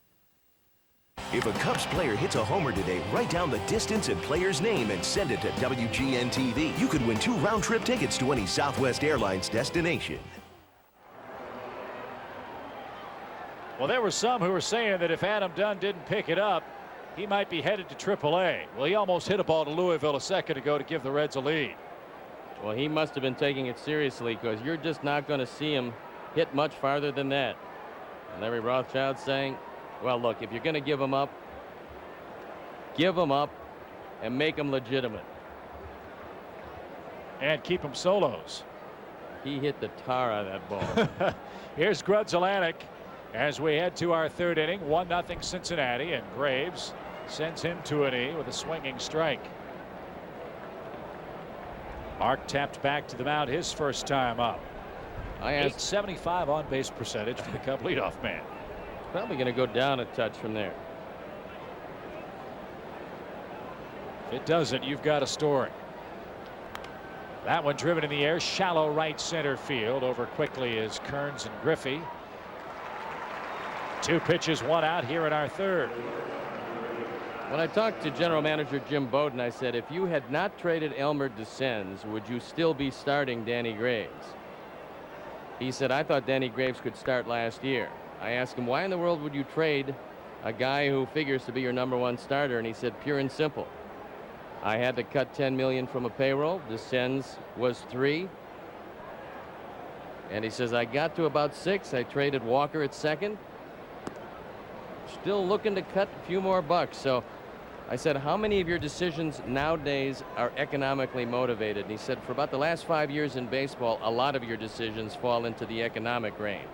If a Cubs player hits a homer today, write down the distance and player's name and send it to WGN TV. You could win 2 round-trip tickets to any Southwest Airlines destination. Well, there were some who were saying that if Adam Dunn didn't pick it up, he might be headed to AAA. Well, he almost hit a ball to Louisville a second ago to give the Reds a lead. Well, he must have been taking it seriously, because you're just not going to see him hit much farther than that. And Larry Rothschild saying, well, look, if you're going to give him up and make him legitimate. And keep him solos. He hit the tar out of that ball. Here's Grudzelanek. As we head to our third inning, 1-0 Cincinnati, and Graves sends him to an E with a swinging strike. Mark tapped back to the mound his first time up. .875 on base percentage for the Cub leadoff man. Probably going to go down a touch from there. If it doesn't, you've got a story. That one driven in the air, shallow right center field. Over quickly is Kearns and Griffey. 2 pitches, 1 out here in our third. When I talked to general manager Jim Bowden, I said, if you had not traded Elmer DeSenz, would you still be starting Danny Graves? He said, I thought Danny Graves could start last year. I asked him, why in the world would you trade a guy who figures to be your #1 starter? And he said, pure and simple. I had to cut $10 million from a payroll. DeSenz was $3. And he says, I got to about $6. I traded Walker at second. Still looking to cut a few more bucks. So I said, how many of your decisions nowadays are economically motivated? And he said, for about the last 5 years in baseball, a lot of your decisions fall into the economic range.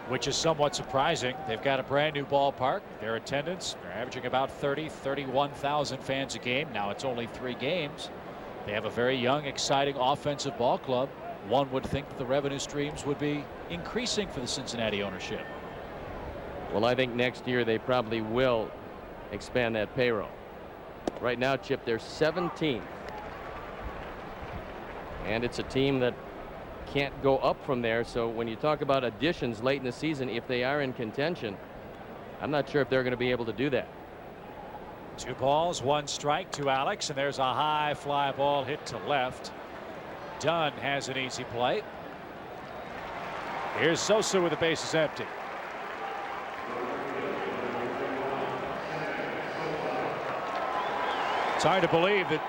Which is somewhat surprising. They've got a brand new ballpark. Their attendance, they're averaging about 31,000 fans a game. Now it's only 3 games. They have a very young, exciting offensive ball club. One would think that the revenue streams would be increasing for the Cincinnati ownership. Well, I think next year they probably will expand that payroll. Right now, Chip, they're 17th. And it's a team that can't go up from there. So when you talk about additions late in the season, if they are in contention, I'm not sure if they're going to be able to do that. 2 balls, 1 strike to Alex, and there's a high fly ball hit to left. Dunn has an easy play. Here's Sosa with the bases empty. It's hard to believe that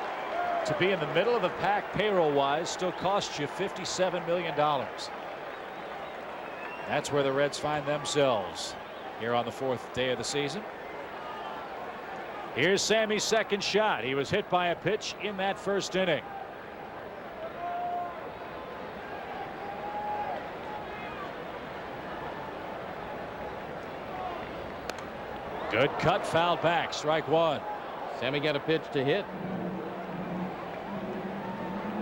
to be in the middle of the pack payroll-wise still costs you $57 million. That's where the Reds find themselves here on the 4th day of the season. Here's Sammy's second shot. He was hit by a pitch in that first inning. Good cut, fouled back, strike 1. Sammy got a pitch to hit.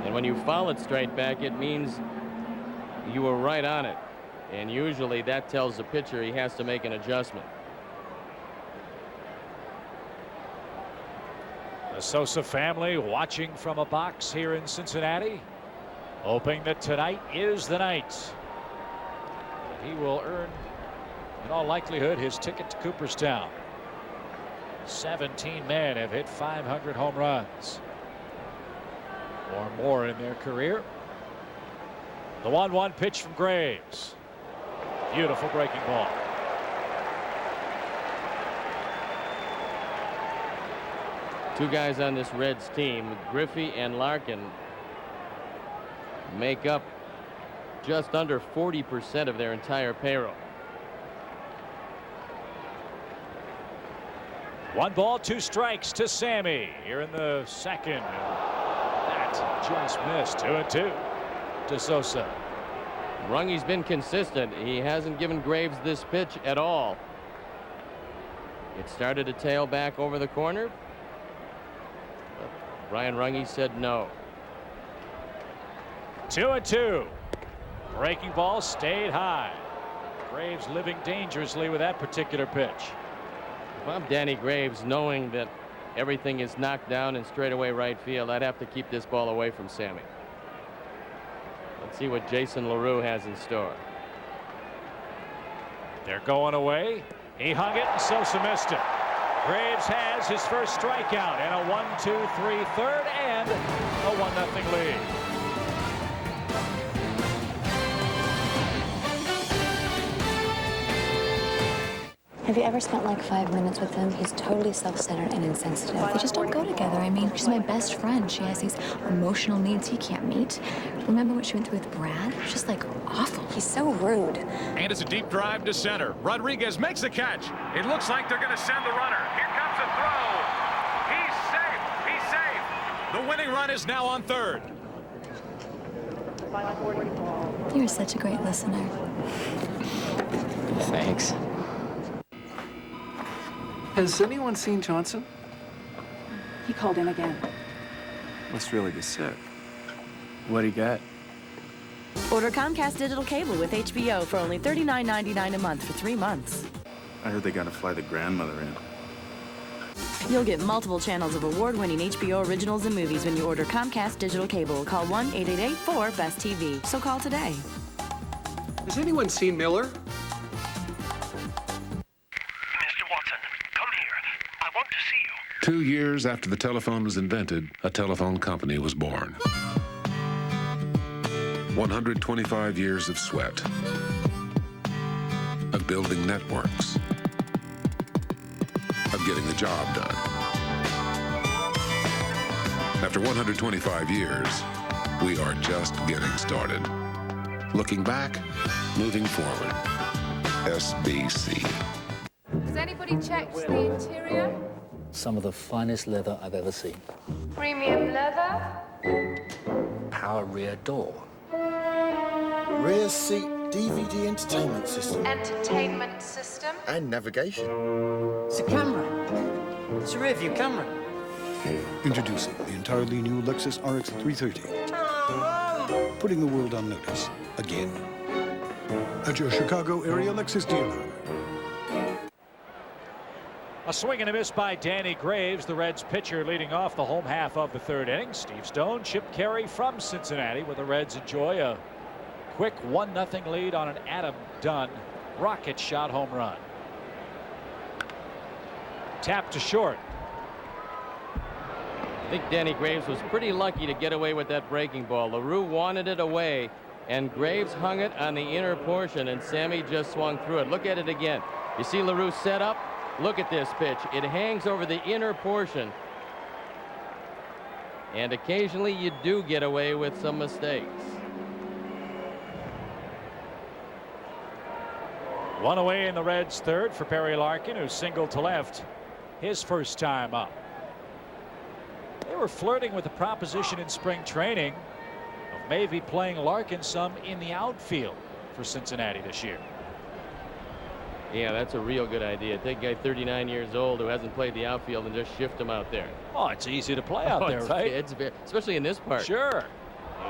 And when you foul it straight back, it means you were right on it. And usually that tells the pitcher he has to make an adjustment. The Sosa family watching from a box here in Cincinnati, hoping that tonight is the night. He will earn, in all likelihood, his ticket to Cooperstown. 17 men have hit 500 home runs or more in their career. The 1-1 pitch from Graves. Beautiful breaking ball. Two guys on this Reds team, Griffey and Larkin, make up just under 40% of their entire payroll. 1 ball, 2 strikes to Sammy here in the second. That just missed. 2-2 to Sosa. Runge's been consistent. He hasn't given Graves this pitch at all. It started to tail back over the corner. But Brian Runge said no. 2-2. Breaking ball stayed high. Graves living dangerously with that particular pitch. If I'm Danny Graves, knowing that everything is knocked down in straightaway right field, I'd have to keep this ball away from Sammy. Let's see what Jason LaRue has in store. They're going away. He hung it and Sosa missed it. Graves has his first strikeout and a 1-2-3 third and a 1-0 lead. Have you ever spent like 5 minutes with him? He's totally self-centered and insensitive. They just don't go together. I mean, she's my best friend. She has these emotional needs he can't meet. Remember what she went through with Brad? It's just like awful. He's so rude. And it's a deep drive to center. Rodriguez makes the catch. It looks like they're going to send the runner. Here comes a throw. He's safe. He's safe. The winning run is now on third. You're such a great listener. Thanks. Has anyone seen Johnson? He called in again. Must really be sick. What'd he get? Order Comcast digital cable with HBO for only $39.99 a month for 3 months. I heard they gotta fly the grandmother in. You'll get multiple channels of award-winning HBO originals and movies when you order Comcast digital cable. Call 1-888-4-BEST-TV. So call today. Has anyone seen Miller? Mr. Watson, come here. I want to see you. 2 years after the telephone was invented, a telephone company was born. 125 years of sweat, of building networks, of getting the job done. After 125 years, we are just getting started. Looking back, moving forward. SBC. Has anybody checked the interior? Some of the finest leather I've ever seen. Premium leather? Power rear door. Rear seat DVD entertainment system. Entertainment system? And navigation. It's a camera. It's a rear view camera. Introducing the entirely new Lexus RX 330. Putting the world on notice again. At your Chicago area Lexus dealer. A swing and a miss by Danny Graves, the Reds pitcher leading off the home half of the 3rd inning. Steve Stone, Chip Carey from Cincinnati, where the Reds enjoy a quick 1-0 lead on an Adam Dunn rocket shot home run. Tap to short. I think Danny Graves was pretty lucky to get away with that breaking ball. LaRue wanted it away, and Graves hung it on the inner portion, and Sammy just swung through it. Look at it again. You see LaRue set up? Look at this pitch. It hangs over the inner portion. And occasionally you do get away with some mistakes. One away in the Reds' 3rd for Perry Larkin, who singled to left his first time up. They were flirting with the proposition in spring training of maybe playing Larkin some in the outfield for Cincinnati this year. Yeah, that's a real good idea. Take a guy 39 years old who hasn't played the outfield and just shift him out there. Oh, it's easy to play out there, right? It's especially in this part. Sure.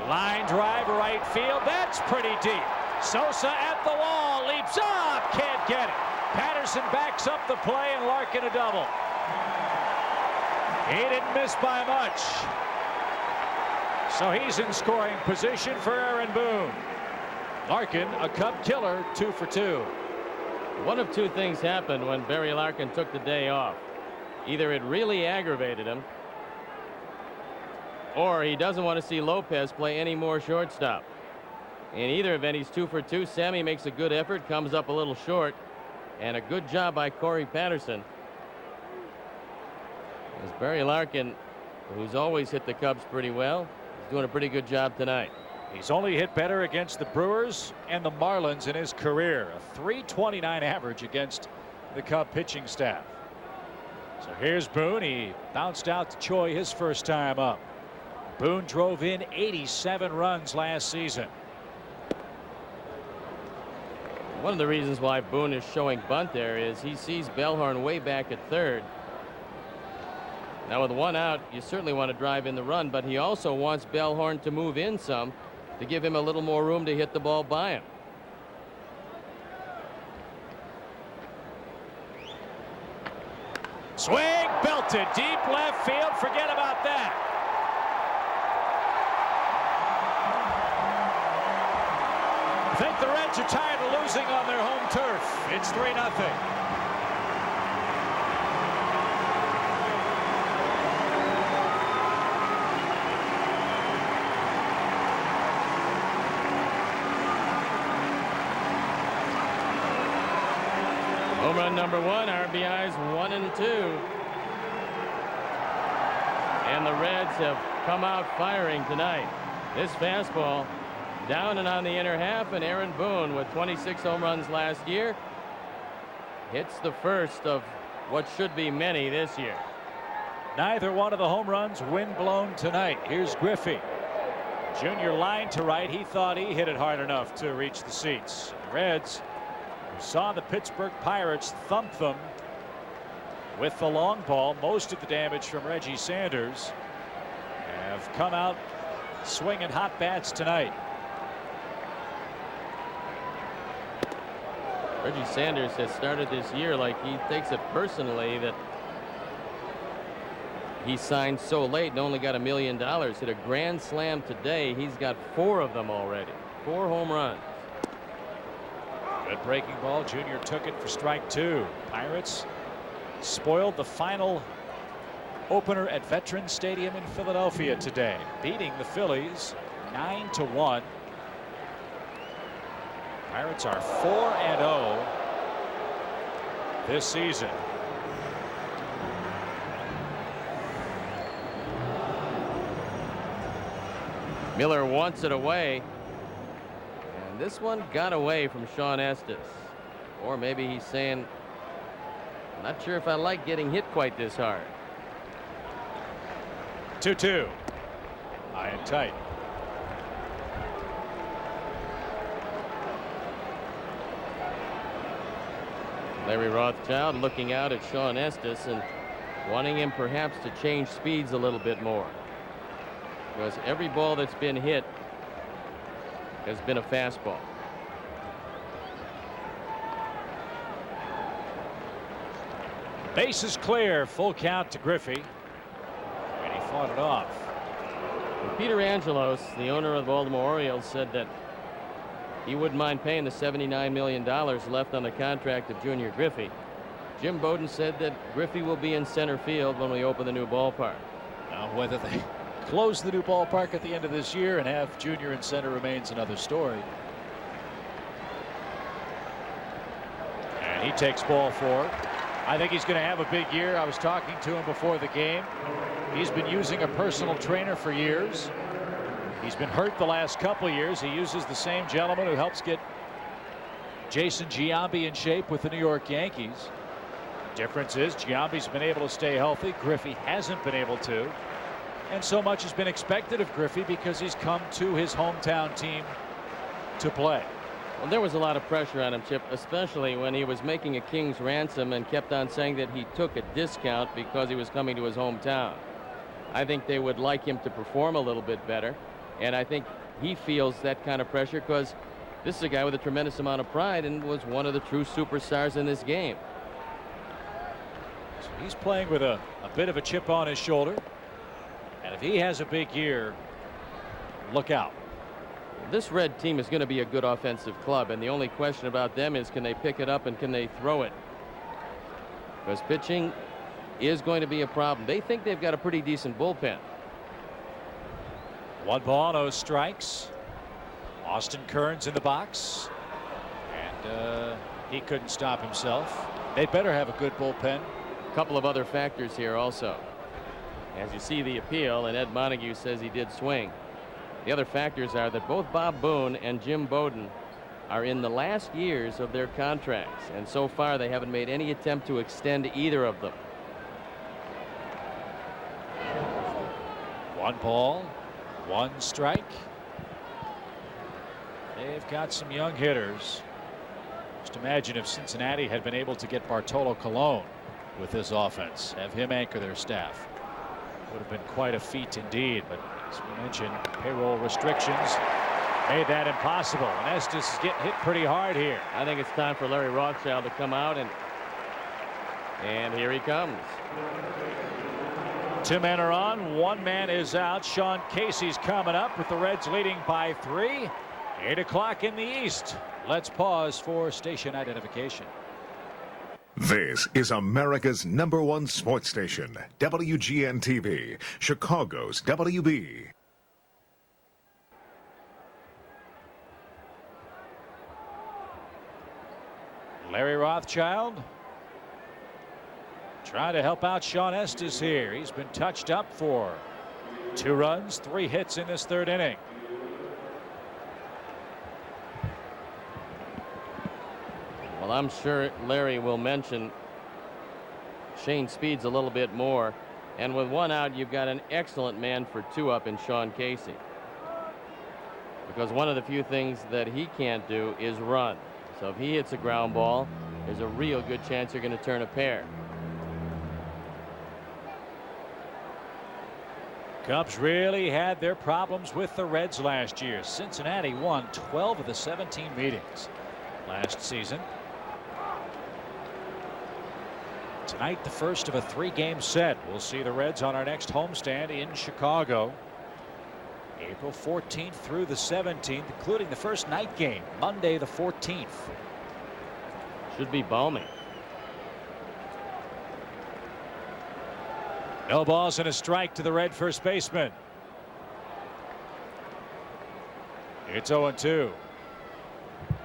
Line drive right field. That's pretty deep. Sosa at the wall, leaps up, can't get it. Patterson backs up the play, and Larkin a double. He didn't miss by much. So he's in scoring position for Aaron Boone. Larkin, a Cub killer, 2 for 2. One of two things happened when Barry Larkin took the day off. Either it really aggravated him, or he doesn't want to see Lopez play any more shortstop. In either event, he's 2 for 2. Sammy makes a good effort, comes up a little short, and a good job by Corey Patterson. As Barry Larkin, who's always hit the Cubs pretty well, is doing a pretty good job tonight. He's only hit better against the Brewers and the Marlins in his career. A .329 average against the Cub pitching staff. So here's Boone. He bounced out to Choi his first time up. Boone drove in 87 runs last season. One of the reasons why Boone is showing bunt there is he sees Bellhorn way back at 3rd. Now with 1 out, you certainly want to drive in the run, but he also wants Bellhorn to move in some to give him a little more room to hit the ball by him. Swing, belted, deep left field. Forget about that. I think the Reds are tired of losing on their home turf. It's 3-0. Home run number 1, RBIs 1 and 2. And the Reds have come out firing tonight. This fastball down and on the inner half, and Aaron Boone, with 26 home runs last year, hits the first of what should be many this year. Neither one of the home runs wind-blown tonight. Here's Griffey. Junior line to right. He thought he hit it hard enough to reach the seats. The Reds We saw the Pittsburgh Pirates thump them with the long ball. Most of the damage from Reggie Sanders have come out swinging hot bats tonight. Reggie Sanders has started this year like he takes it personally that he signed so late and only got $1 million. Hit a grand slam today. He's got 4 of them already. 4 home runs. Good breaking ball. Junior took it for strike 2. Pirates spoiled the final opener at Veterans Stadium in Philadelphia today, beating the Phillies 9-1. Pirates are 4-0 this season. Miller wants it away. And this one got away from Shawn Estes. Or maybe he's saying, I'm not sure if I like getting hit quite this hard. 2-2. High and tight. Larry Rothschild looking out at Shawn Estes and wanting him perhaps to change speeds a little bit more. Because every ball that's been hit has been a fastball. Base is clear. Full count to Griffey. And he fought it off. And Peter Angelos, the owner of the Baltimore Orioles, said that he wouldn't mind paying the $79 million left on the contract of Junior Griffey. Jim Bowden said that Griffey will be in center field when we open the new ballpark. Now, whether they close the new ballpark at the end of this year and have Junior in center remains another story. And he takes ball 4. I think he's going to have a big year. I was talking to him before the game. He's been using a personal trainer for years. He's been hurt the last couple of years. He uses the same gentleman who helps get Jason Giambi in shape with the New York Yankees. Difference is Giambi's been able to stay healthy. Griffey hasn't been able to. And so much has been expected of Griffey because he's come to his hometown team to play. Well, there was a lot of pressure on him, Chip, especially when he was making a king's ransom and kept on saying that he took a discount because he was coming to his hometown. I think they would like him to perform a little bit better. And I think he feels that kind of pressure because this is a guy with a tremendous amount of pride and was one of the true superstars in this game. So he's playing with a bit of a chip on his shoulder. And if he has a big year, look out. This Red team is going to be a good offensive club, and the only question about them is can they pick it up and can they throw it? Because pitching is going to be a problem. They think they've got a pretty decent bullpen. 1 ball, no strikes. Austin Kearns in the box. And he couldn't stop himself. They'd better have a good bullpen. A couple of other factors here also. As you see the appeal, and Ed Montague says he did swing. The other factors are that both Bob Boone and Jim Bowden are in the last years of their contracts. And so far they haven't made any attempt to extend either of them. 1 ball, 1 strike. They've got some young hitters. Just imagine if Cincinnati had been able to get Bartolo Colon with this offense, have him anchor their staff. Would have been quite a feat indeed, but as we mentioned, payroll restrictions made that impossible. And Estes is getting hit pretty hard here. I think it's time for Larry Rothschild to come out, and here he comes. 2 men are on, 1 man is out. Sean Casey's coming up with the Reds leading by 3. 8 o'clock in the East. Let's pause for station identification. This is America's #1 sports station, WGN-TV, Chicago's WB. Larry Rothschild trying to help out Shawn Estes here. He's been touched up for 2 runs, 3 hits in this 3rd inning. Well, I'm sure Larry will mention Shane Speeds a little bit more. And with 1 out, you've got an excellent man for 2 up in Sean Casey. Because one of the few things that he can't do is run. So if he hits a ground ball, there's a real good chance you're going to turn a pair. Cubs really had their problems with the Reds last year. Cincinnati won 12 of the 17 meetings last season. Tonight, the first of a 3-game set. We'll see the Reds on our next homestand in Chicago. April 14th through the 17th, including the first night game, Monday the 14th. Should be balmy. No balls and a strike to the Red first baseman. It's 0-2.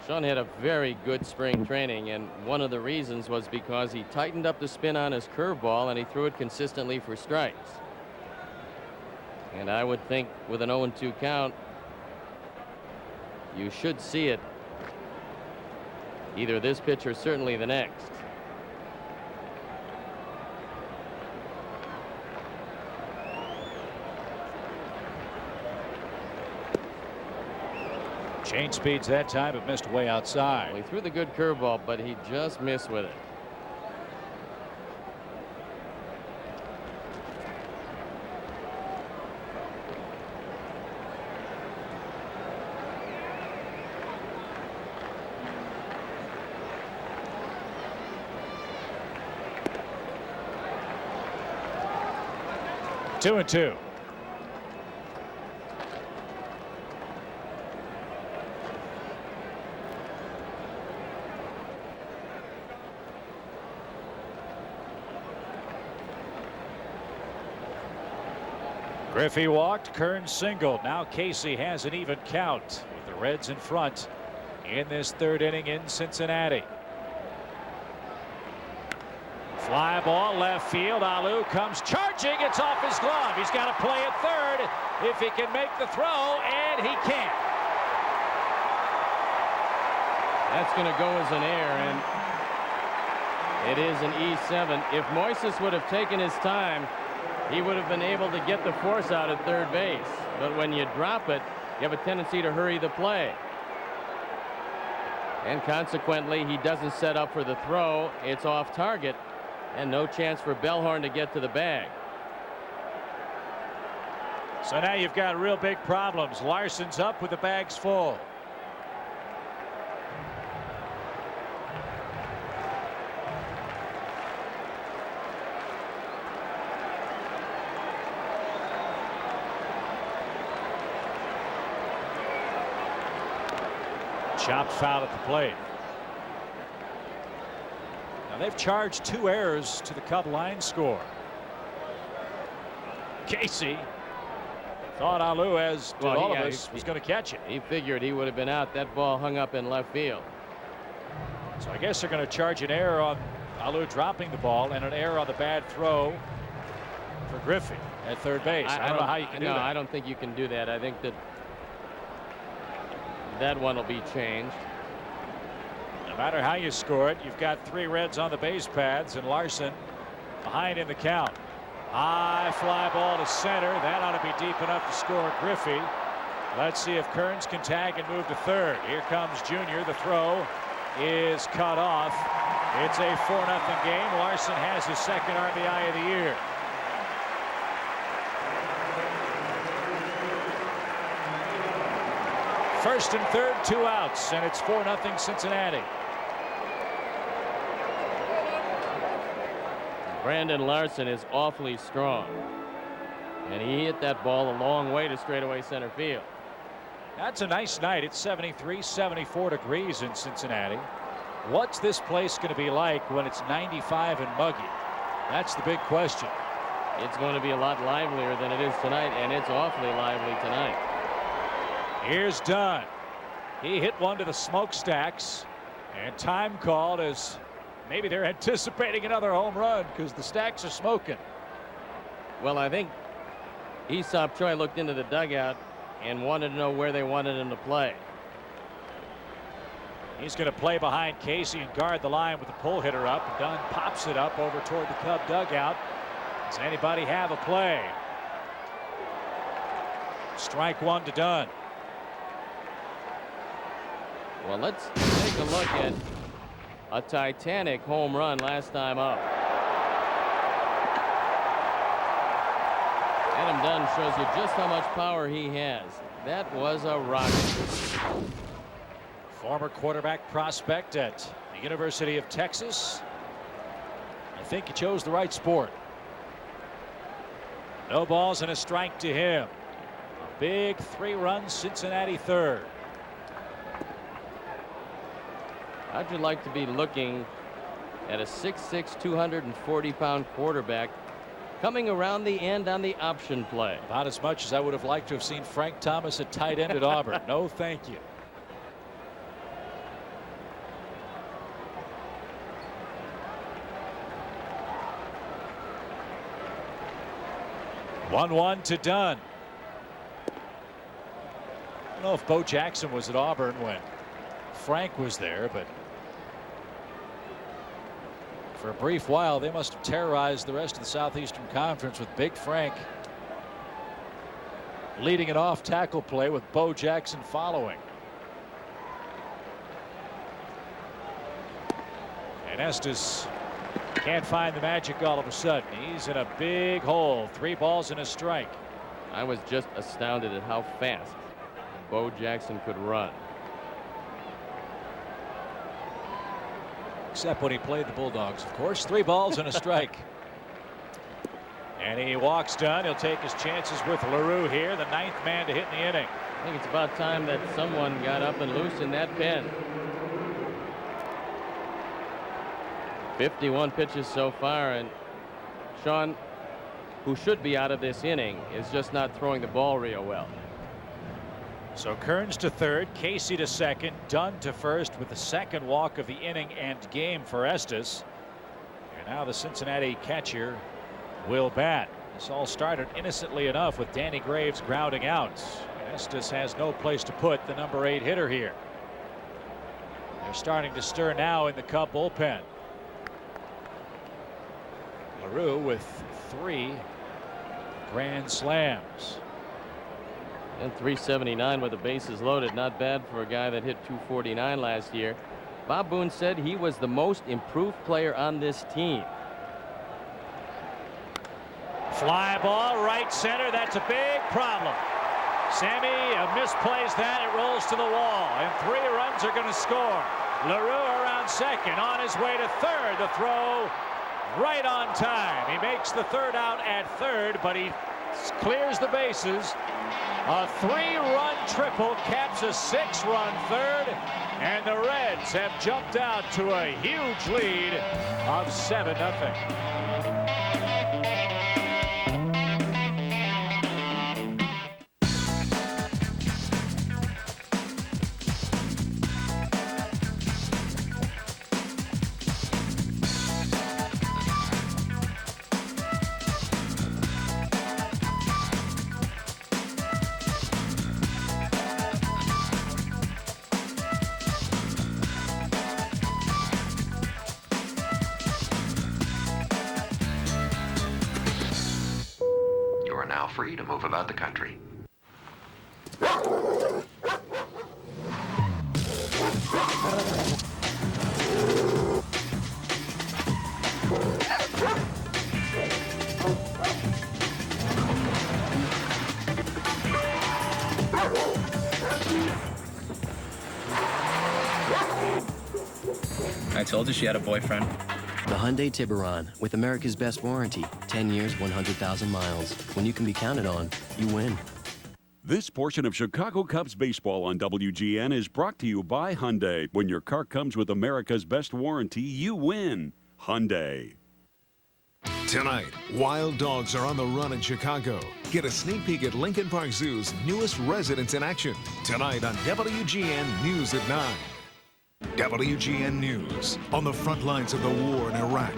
Shawn had a very good spring training, and one of the reasons was because he tightened up the spin on his curveball and he threw it consistently for strikes. And I would think with an 0-2 count, you should see it either this pitch or certainly the next. Change speeds that time, but missed way outside. Well, he threw the good curveball, but he just missed with it. Two and two. Griffey walked, Kearns singled. Now Casey has an even count with the Reds in front in this third inning in Cincinnati. Fly ball left field. Alou comes charging. It's off his glove. He's got to play at third if he can make the throw, and he can't. That's going to go as an error, and it is an E7. If Moises would have taken his time, he would have been able to get the force out at third base. But when you drop it, you have a tendency to hurry the play. And consequently, he doesn't set up for the throw. It's off target, and no chance for Bellhorn to get to the bag. So now you've got real big problems. Larson's up with the bags full. Chopped foul at the plate. Now they've charged 2 errors to the Cub line score. Casey thought Alou, as did all of us, was going to catch it. He figured he would have been out. That ball hung up in left field. So I guess they're going to charge an error on Alou dropping the ball and an error on the bad throw for Griffey at third base. I don't know how you can do that. No, I don't think you can do that. I think that one will be changed. No matter how you score it, you've got 3 Reds on the base paths and Larson behind in the count. High fly ball to center. That ought to be deep enough to score Griffey. Let's see if Kearns can tag and move to third. Here comes Junior. The throw is cut off. It's a 4-0 game. Larson has his second RBI of the year. First and third, 2 outs, and it's 4-0 Cincinnati. Brandon Larson is awfully strong, and he hit that ball a long way to straightaway center field. That's a nice night. It's 73, 74 degrees in Cincinnati. What's this place going to be like when it's 95 and muggy? That's the big question. It's going to be a lot livelier than it is tonight, and it's awfully lively tonight. Here's Dunn. He hit one to the smokestacks, and time called as maybe they're anticipating another home run because the stacks are smoking. Well, I think Hee-Seop Choi looked into the dugout and wanted to know where they wanted him to play. He's going to play behind Casey and guard the line with the pull hitter up. Dunn pops it up over toward the Cub dugout. Does anybody have a play? Strike 1 to Dunn. Well, let's take a look at a Titanic home run last time up. Adam Dunn shows you just how much power he has. That was a rocket. Former quarterback prospect at the University of Texas. I think he chose the right sport. No balls and a strike to him. A big 3-run Cincinnati third. How'd you like to be looking at a 6'6", 240-pound quarterback coming around the end on the option play? About as much as I would have liked to have seen Frank Thomas at tight end at Auburn. No, thank you. One to Dunn. I don't know if Bo Jackson was at Auburn when Frank was there, but for a brief while they must have terrorized the rest of the Southeastern Conference with Big Frank leading an off tackle play with Bo Jackson following. And Estes can't find the magic all of a sudden. He's in a big hole. 3 balls and a strike. I was just astounded at how fast Bo Jackson could run. Except when he played the Bulldogs, of course. 3 balls and a strike. And he walks Dunn. He'll take his chances with LaRue here, the 9th man to hit in the inning. I think it's about time that someone got up and loose in that pen. 51 pitches so far, and Shawn, who should be out of this inning, is just not throwing the ball real well. So Kearns to third, Casey to second, Dunn to first with the second walk of the inning and game for Estes. And now the Cincinnati catcher will bat. This all started innocently enough with Danny Graves grounding out. Estes has no place to put the number 8 hitter here. They're starting to stir now in the Cub bullpen. LaRue with 3 grand slams. And 379 with the bases loaded. Not bad for a guy that hit 249 last year. Bob Boone said he was the most improved player on this team. Fly ball right center. That's a big problem. Sammy misplays that. It rolls to the wall, and 3 runs are going to score. LaRue around second, on his way to third. The throw right on time. He makes the third out at third, but he clears the bases. A 3-run triple caps a 6-run third, and the Reds have jumped out to a huge lead of 7-0. Free to move about the country. I told you she had a boyfriend. The Hyundai Tiburon, with America's best warranty, 10 years, 100,000 miles. When you can be counted on, you win. This portion of Chicago Cubs baseball on WGN is brought to you by Hyundai. When your car comes with America's best warranty, you win. Hyundai. Tonight, wild dogs are on the run in Chicago. Get a sneak peek at Lincoln Park Zoo's newest residents in action. Tonight on WGN News at 9. WGN News, on the front lines of the war in Iraq,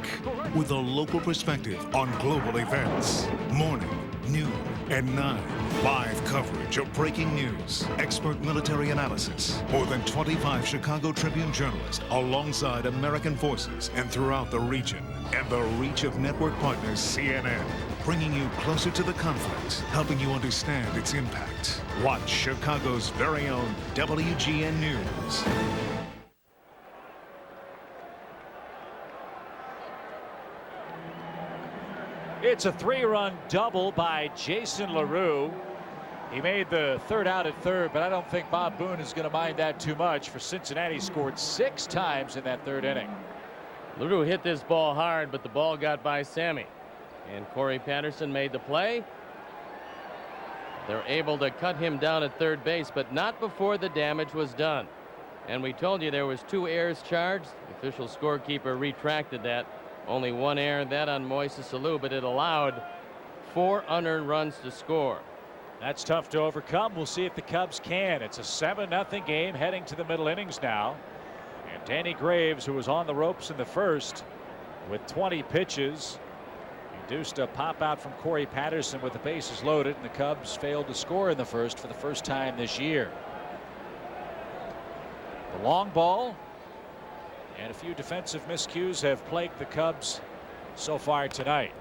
with a local perspective on global events. Morning, noon, and 9. Live coverage of breaking news, expert military analysis. More than 25 Chicago Tribune journalists alongside American forces and throughout the region. And the reach of network partners CNN, bringing you closer to the conflict, helping you understand its impact. Watch Chicago's very own WGN News. It's a 3-run double by Jason LaRue. He made the third out at third, but I don't think Bob Boone is going to mind that too much, for Cincinnati scored 6 times in that third inning. LaRue hit this ball hard, but the ball got by Sammy. And Corey Patterson made the play. They're able to cut him down at third base, but not before the damage was done. And we told you there was 2 errors charged. The official scorekeeper retracted that. Only 1 error, that on Moises Alou, but it allowed 4 unearned runs to score. That's tough to overcome. We'll see if the Cubs can. It's a 7-0 game heading to the middle innings now. And Danny Graves, who was on the ropes in the first with 20 pitches, induced a pop out from Corey Patterson with the bases loaded, and the Cubs failed to score in the first for the first time this year. The long ball and a few defensive miscues have plagued the Cubs so far tonight.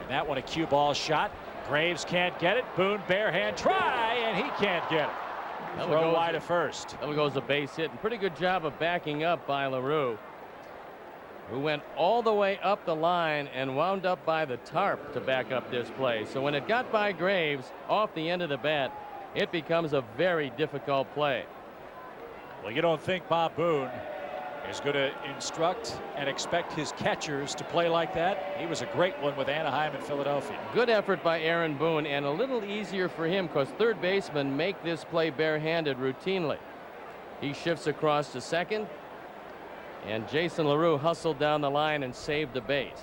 And that one, a cue ball shot. Graves can't get it. Boone bare hand try, and he can't get it. Throw wide to first. That goes a base hit, and pretty good job of backing up by LaRue, who went all the way up the line and wound up by the tarp to back up this play. So when it got by Graves off the end of the bat, it becomes a very difficult play. Well, you don't think Bob Boone is going to instruct and expect his catchers to play like that? He was a great one with Anaheim and Philadelphia. Good effort by Aaron Boone, and a little easier for him because third basemen make this play barehanded routinely. He shifts across to second, and Jason LaRue hustled down the line and saved the base.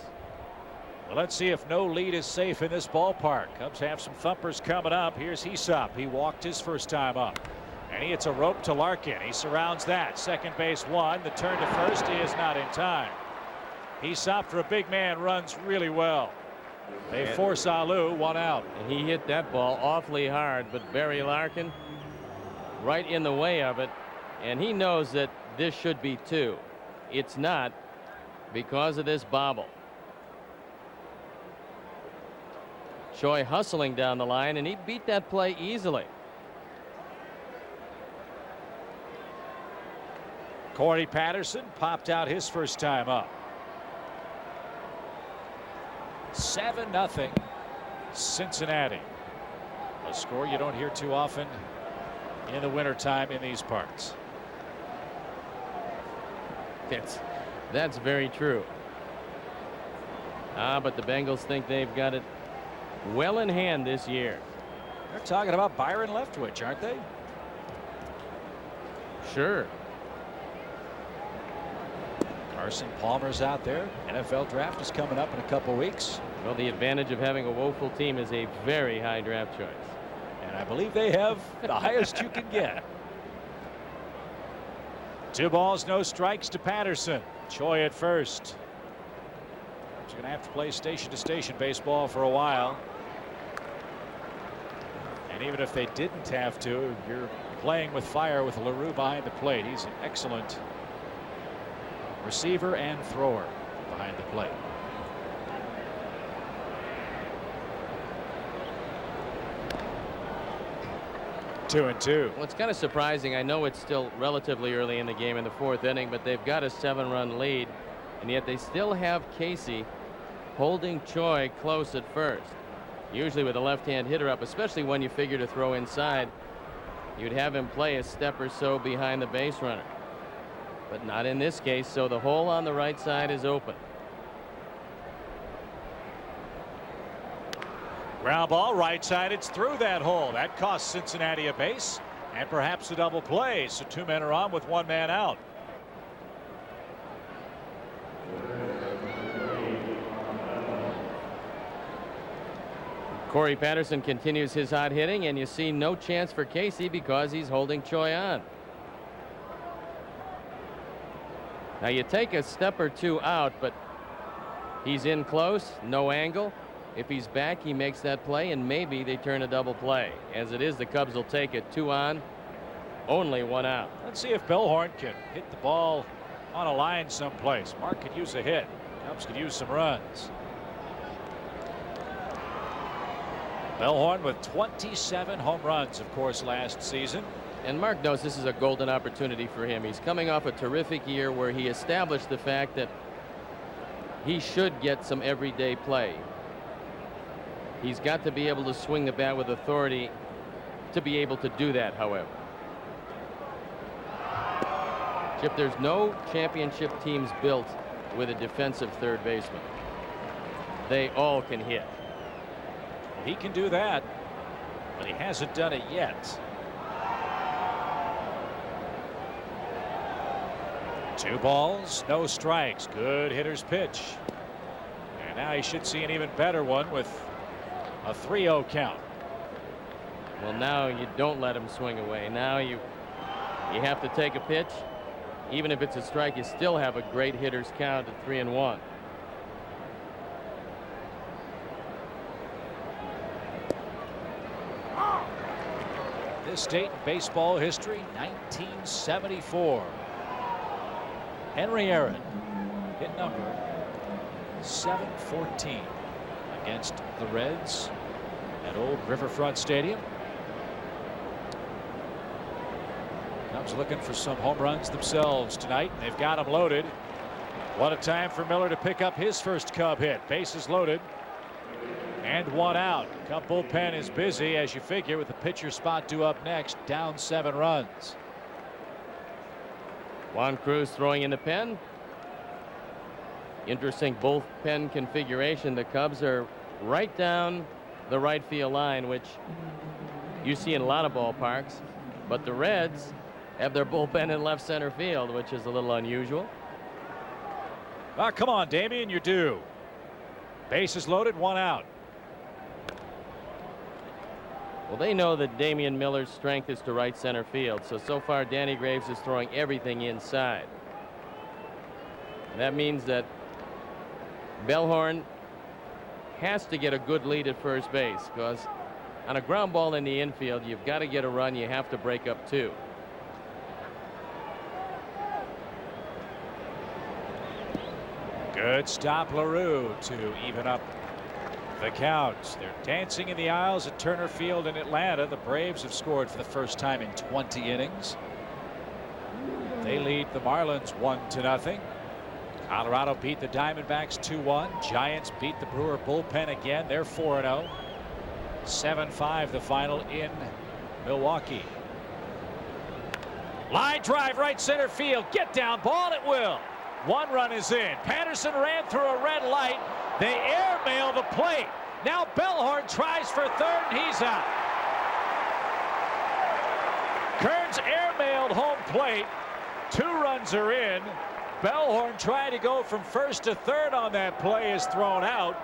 Well, let's see if no lead is safe in this ballpark. Cubs have some thumpers coming up. Here's Hee-Seop. He walked his first time up. And he hits a rope to Larkin. He surrounds that. Second base one. The turn to first is not in time. Hee-Seop, for a big man, runs really well. They force Alou 1 out. And he hit that ball awfully hard, but Barry Larkin right in the way of it. And he knows that this should be 2. It's not because of this bobble. Choi hustling down the line, and he beat that play easily. Corey Patterson popped out his first time up. 7-0 Cincinnati. A score you don't hear too often in the wintertime in these parts. That's very true. But the Bengals think they've got it well in hand this year. They're talking about Byron Leftwich, aren't they? Sure. Carson Palmer's out there. NFL draft is coming up in a couple weeks. Well, the advantage of having a woeful team is a very high draft choice. And I believe they have the highest you can get. 2 balls, no strikes to Patterson. Choi at first. He's going to have to play station to station baseball for a while. And even if they didn't have to, you're playing with fire with LaRue behind the plate. He's an excellent receiver and thrower behind the plate. Two and two. Well, it's kind of surprising. I know it's still relatively early in the game in the 4th inning, but they've got a 7-run lead, and yet they still have Casey holding Choi close at first. Usually with a left-hand hitter up, especially when you figure to throw inside, you'd have him play a step or so behind the base runner. But not in this case, so the hole on the right side is open. Ground ball right side. It's through that hole. That cost Cincinnati a base and perhaps a double play. So 2 men are on with 1 man out. Corey Patterson continues his hot hitting, and you see no chance for Casey because he's holding Choi on. Now you take a step or 2 out, but he's in close, no angle. If he's back, he makes that play, and maybe they turn a double play. As it is, the Cubs will take it. 2 on, only 1 out. Let's see if Bellhorn can hit the ball on a line someplace. Mark could use a hit. Cubs could use some runs. Bellhorn with 27 home runs, of course, last season. And Mark knows this is a golden opportunity for him. He's coming off a terrific year where he established the fact that he should get some everyday play. He's got to be able to swing the bat with authority to be able to do that, however. Chip, there's no championship teams built with a defensive third baseman. They all can hit. He can do that, but he hasn't done it yet. 2 balls, no strikes. Good hitter's pitch. And now he should see an even better one with a 3-0 count. Well, now you don't let him swing away. Now you have to take a pitch. Even if it's a strike, you still have a great hitter's count at 3-1. This date in baseball history, 1974. Henry Aaron hit number 714 against the Reds at Old Riverfront Stadium. Cubs looking for some home runs themselves tonight. They've got them loaded. What a time for Miller to pick up his first Cub hit. Bases loaded and 1 out. Cub bullpen is busy, as you figure, with the pitcher spot due up next, down 7 runs. Juan Cruz throwing in the pen. Interesting bullpen configuration. The Cubs are right down the right field line, which you see in a lot of ballparks, but the Reds have their bullpen in left center field, which is a little unusual. Ah, come on, Damian, you're due. Bases loaded, 1 out. Well, they know that Damian Miller's strength is to right center field, so far Danny Graves is throwing everything inside. That means that Bellhorn has to get a good lead at first base, because on a ground ball in the infield, you've got to get a run. You have to break up 2. Good stop, LaRue, to even up the count. They're dancing in the aisles at Turner Field in Atlanta. The Braves have scored for the first time in 20 innings. They lead the Marlins 1-0. Colorado beat the Diamondbacks 2-1. Giants beat the Brewer bullpen again. They're 4-0. 7-5 the final in Milwaukee. Line drive, right center field. Get down, ball, it will. 1 run is in. Patterson ran through a red light. They airmail the plate. Now Bellhorn tries for third, and he's out. Kearns airmailed home plate. 2 runs are in. Bellhorn trying to go from first to third on that play is thrown out.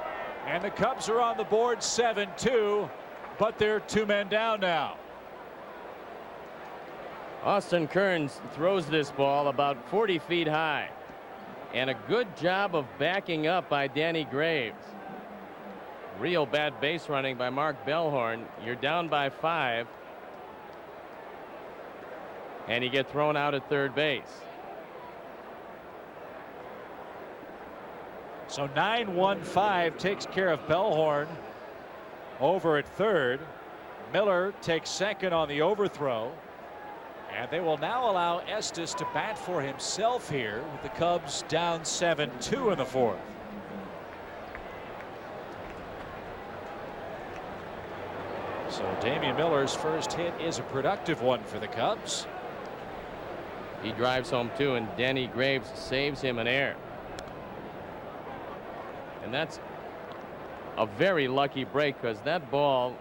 And the Cubs are on the board 7-2, but they're 2 men down now. Austin Kearns throws this ball about 40 feet high. And a good job of backing up by Danny Graves. Real bad base running by Mark Bellhorn. You're down by 5. And you get thrown out at third base. So 9-1-5 takes care of Bellhorn over at third. Miller takes second on the overthrow. And they will now allow Estes to bat for himself here, with the Cubs down 7-2 in the 4th. So Damian Miller's first hit is a productive one for the Cubs. He drives home 2, and Danny Graves saves him an error. And that's a very lucky break, because that ball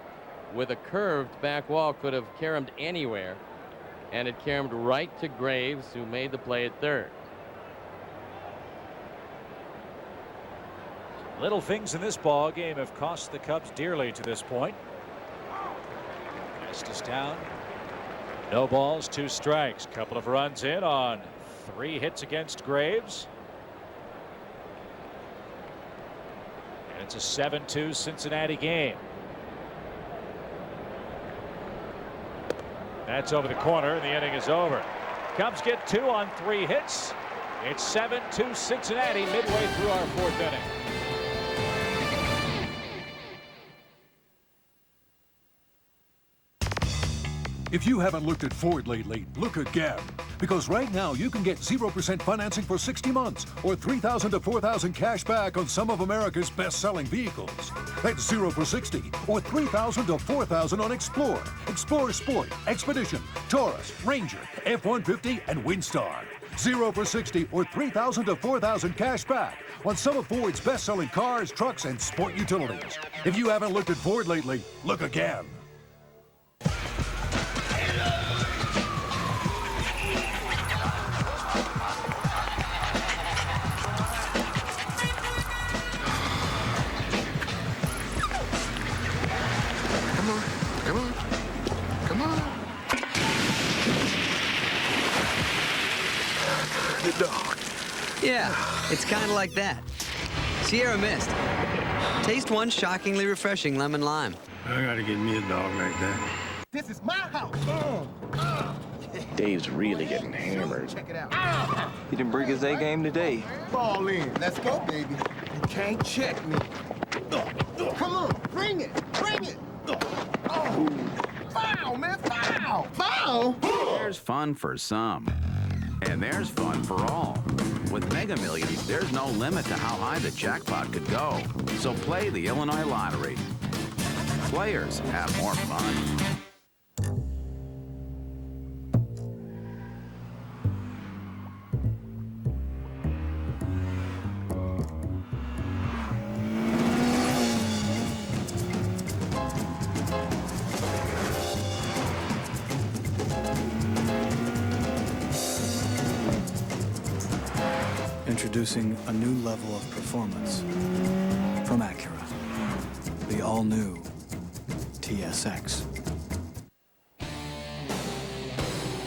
with a curved back wall could have caromed anywhere. And it caromed right to Graves, who made the play at third. Little things in this ball game have cost the Cubs dearly to this point. Estes down. No balls, 2 strikes. Couple of runs in on 3 hits against Graves. And it's a 7-2 Cincinnati game. That's over the corner, and the inning is over. Cubs get 2 on 3 hits. It's 7-2 Cincinnati midway through our 4th inning. If you haven't looked at Ford lately, look again. Because right now you can get 0% financing for 60 months or $3,000 to $4,000 cash back on some of America's best-selling vehicles. That's 0 for 60 or $3,000 to $4,000 on Explorer, Explorer Sport, Expedition, Taurus, Ranger, F-150, and Windstar. 0 for 60 or $3,000 to $4,000 cash back on some of Ford's best-selling cars, trucks, and sport utilities. If you haven't looked at Ford lately, look again. Yeah, it's kind of like that. Sierra Mist. Taste one shockingly refreshing lemon lime. I gotta get me a dog like that. This is my house. Dave's really getting hammered. Check it out. He didn't bring his A game today. Ball in. Let's go, baby. You can't check me. Come on, bring it. Bring it. Oh. Foul, man, foul. Foul. There's fun for some, and there's fun for all. With Mega Millions, there's no limit to how high the jackpot could go. So play the Illinois Lottery. Players have more fun. Introducing a new level of performance from Acura. The all-new TSX.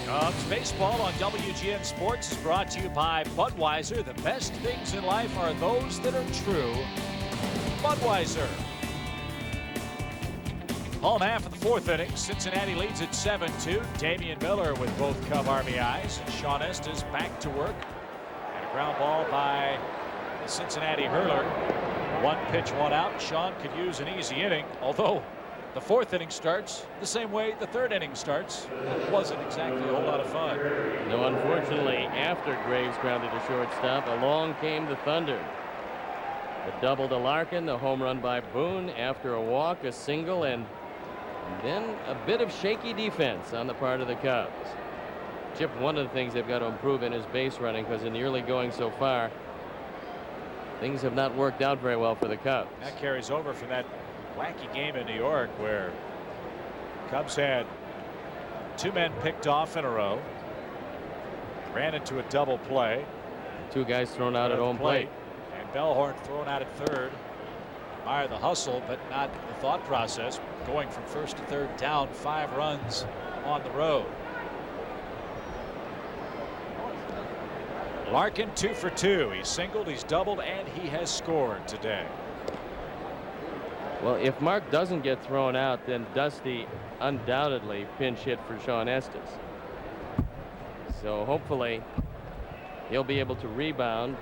Cubs baseball on WGN Sports is brought to you by Budweiser. The best things in life are those that are true. Budweiser. Home half of the fourth inning. Cincinnati leads at 7-2. Damian Miller with both Cub RBIs. Shawn Estes back to work. Ground ball by the Cincinnati hurler. One pitch, one out. Shawn could use an easy inning, although the fourth inning starts the same way the third inning starts. It wasn't exactly a whole lot of fun. No, unfortunately, after Graves grounded to shortstop, along came the thunder. The double to Larkin, the home run by Boone after a walk, a single, and then a bit of shaky defense on the part of the Cubs. Chip, one of the things they've got to improve in is base running, because in the early going so far, things have not worked out very well for the Cubs. That carries over from that wacky game in New York where Cubs had two men picked off in a row, ran into a double play. Two guys thrown out at home plate. And Bellhorn thrown out at third. Admire the hustle, but not the thought process. Going from first to third, down 5 runs on the road. Larkin 2 for 2. He's singled, he's doubled, and he has scored today. Well, if Mark doesn't get thrown out, then Dusty undoubtedly pinch hit for Shawn Estes. So hopefully he'll be able to rebound,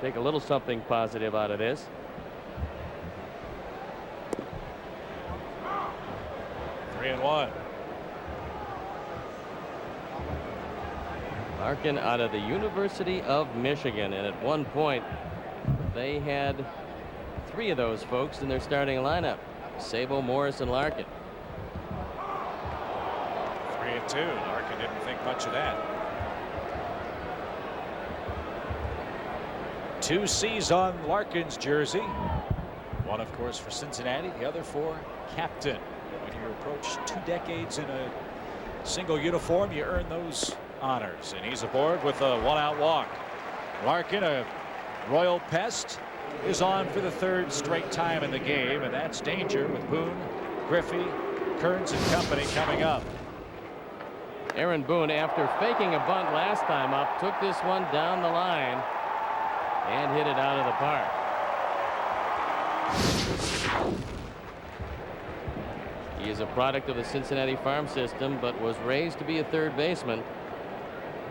take a little something positive out of this. Three and one. Larkin out of the University of Michigan, and at one point they had 3 of those folks in their starting lineup: Sabo, Morris, and Larkin. 3 and 2. Larkin didn't think much of that. 2 C's on Larkin's jersey. One, of course, for Cincinnati, the other for captain. When you approach 2 decades in a single uniform, you earn those honors. And he's aboard with a 1-out walk. Larkin, a royal pest, is on for the 3rd straight time in the game, and that's danger with Boone, Griffey, Kearns, and company coming up. Aaron Boone, after faking a bunt last time up, took this one down the line and hit it out of the park. He is a product of the Cincinnati farm system, but was raised to be a third baseman.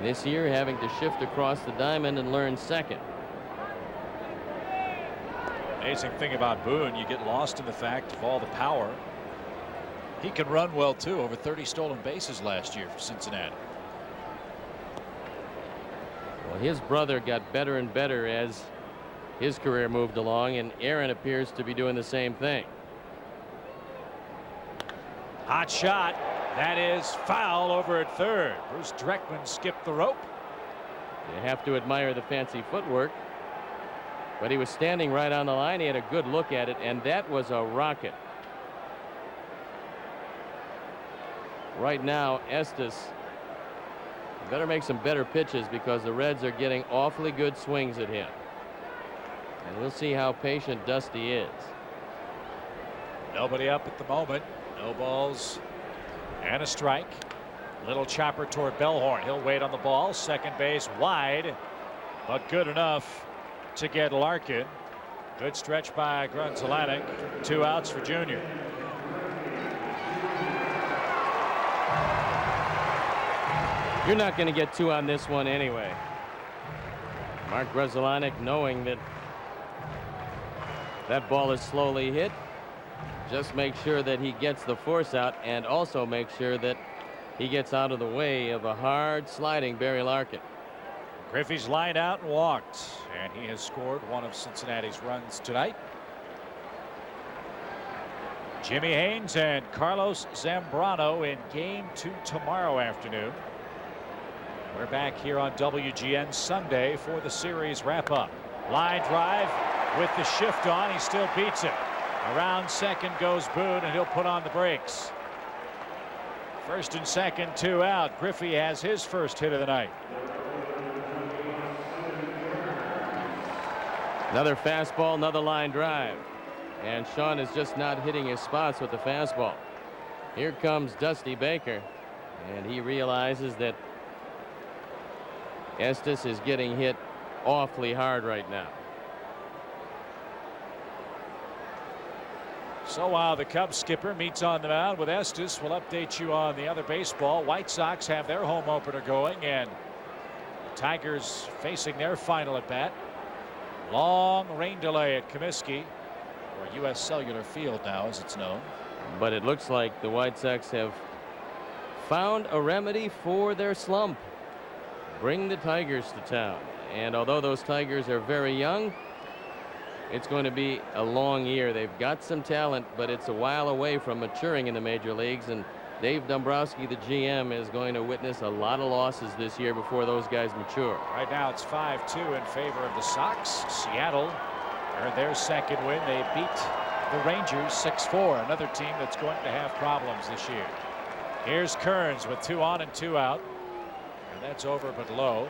This year having to shift across the diamond and learn second. Amazing thing about Boone, you get lost in the fact of all the power. He can run well, too. Over 30 stolen bases last year for Cincinnati. Well, his brother got better and better as his career moved along, and Aaron appears to be doing the same thing. Hot shot. That is foul over at third. Bruce Dreckman skipped the rope. You have to admire the fancy footwork. But he was standing right on the line. He had a good look at it, and that was a rocket. Right now, Estes better make some better pitches because the Reds are getting awfully good swings at him. And we'll see how patient Dusty is. Nobody up at the moment. No balls and a strike. Little chopper toward Bellhorn. He'll wait on the ball. Second base wide, but good enough to get Larkin. Good stretch by Grunzelanek. 2 outs for Junior. You're not going to get 2 on this one anyway. Mark Grunzelanek, knowing that that ball is slowly hit, just make sure that he gets the force out and also make sure that he gets out of the way of a hard sliding Barry Larkin. Griffey's lined out and walked, and he has scored one of Cincinnati's runs tonight. Jimmy Haynes and Carlos Zambrano in Game 2 tomorrow afternoon. We're back here on WGN Sunday for the series wrap-up. Line drive with the shift on. He still beats it. Around second goes Boone, and he'll put on the brakes. First and second, 2 out. Griffey has his first hit of the night. Another fastball, another line drive. And Shawn is just not hitting his spots with the fastball. Here comes Dusty Baker, and he realizes that Estes is getting hit awfully hard right now. So while the Cubs skipper meets on the mound with Estes, we'll update you on the other baseball. White Sox have their home opener going, and the Tigers facing their final at bat. Long rain delay at Comiskey, or U.S. Cellular Field now as it's known. But it looks like the White Sox have found a remedy for their slump. Bring the Tigers to town. And although those Tigers are very young, it's going to be a long year. They've got some talent, but it's a while away from maturing in the major leagues. And Dave Dombrowski, the GM, is going to witness a lot of losses this year before those guys mature. Right now it's 5-2 in favor of the Sox. Seattle earned their second win. They beat the Rangers 6-4. Another team that's going to have problems this year. Here's Kearns with 2 on and 2 out. And that's over but low.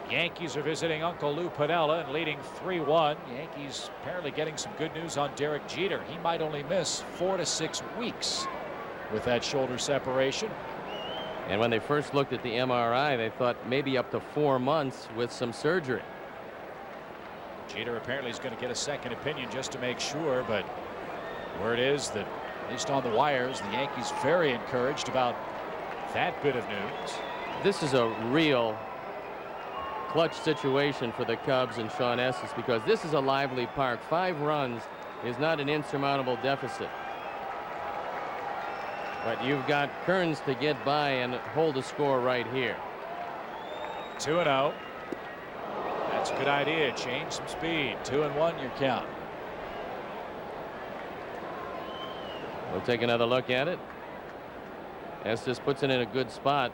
Yankees are visiting Uncle Lou Piniella and leading 3-1. Yankees apparently getting some good news on Derek Jeter. He might only miss 4 to 6 weeks with that shoulder separation. And when they first looked at the MRI, they thought maybe up to 4 months with some surgery. Jeter apparently is going to get a second opinion just to make sure, but word is that, at least on the wires, the Yankees very encouraged about that bit of news. This is a real clutch situation for the Cubs and Shawn Estes, because this is a lively park. 5 runs is not an insurmountable deficit. But you've got Kearns to get by and hold a score right here. 2-0. That's a good idea. Change some speed. 2-1 your count. We'll take another look at it. Estes puts it in a good spot,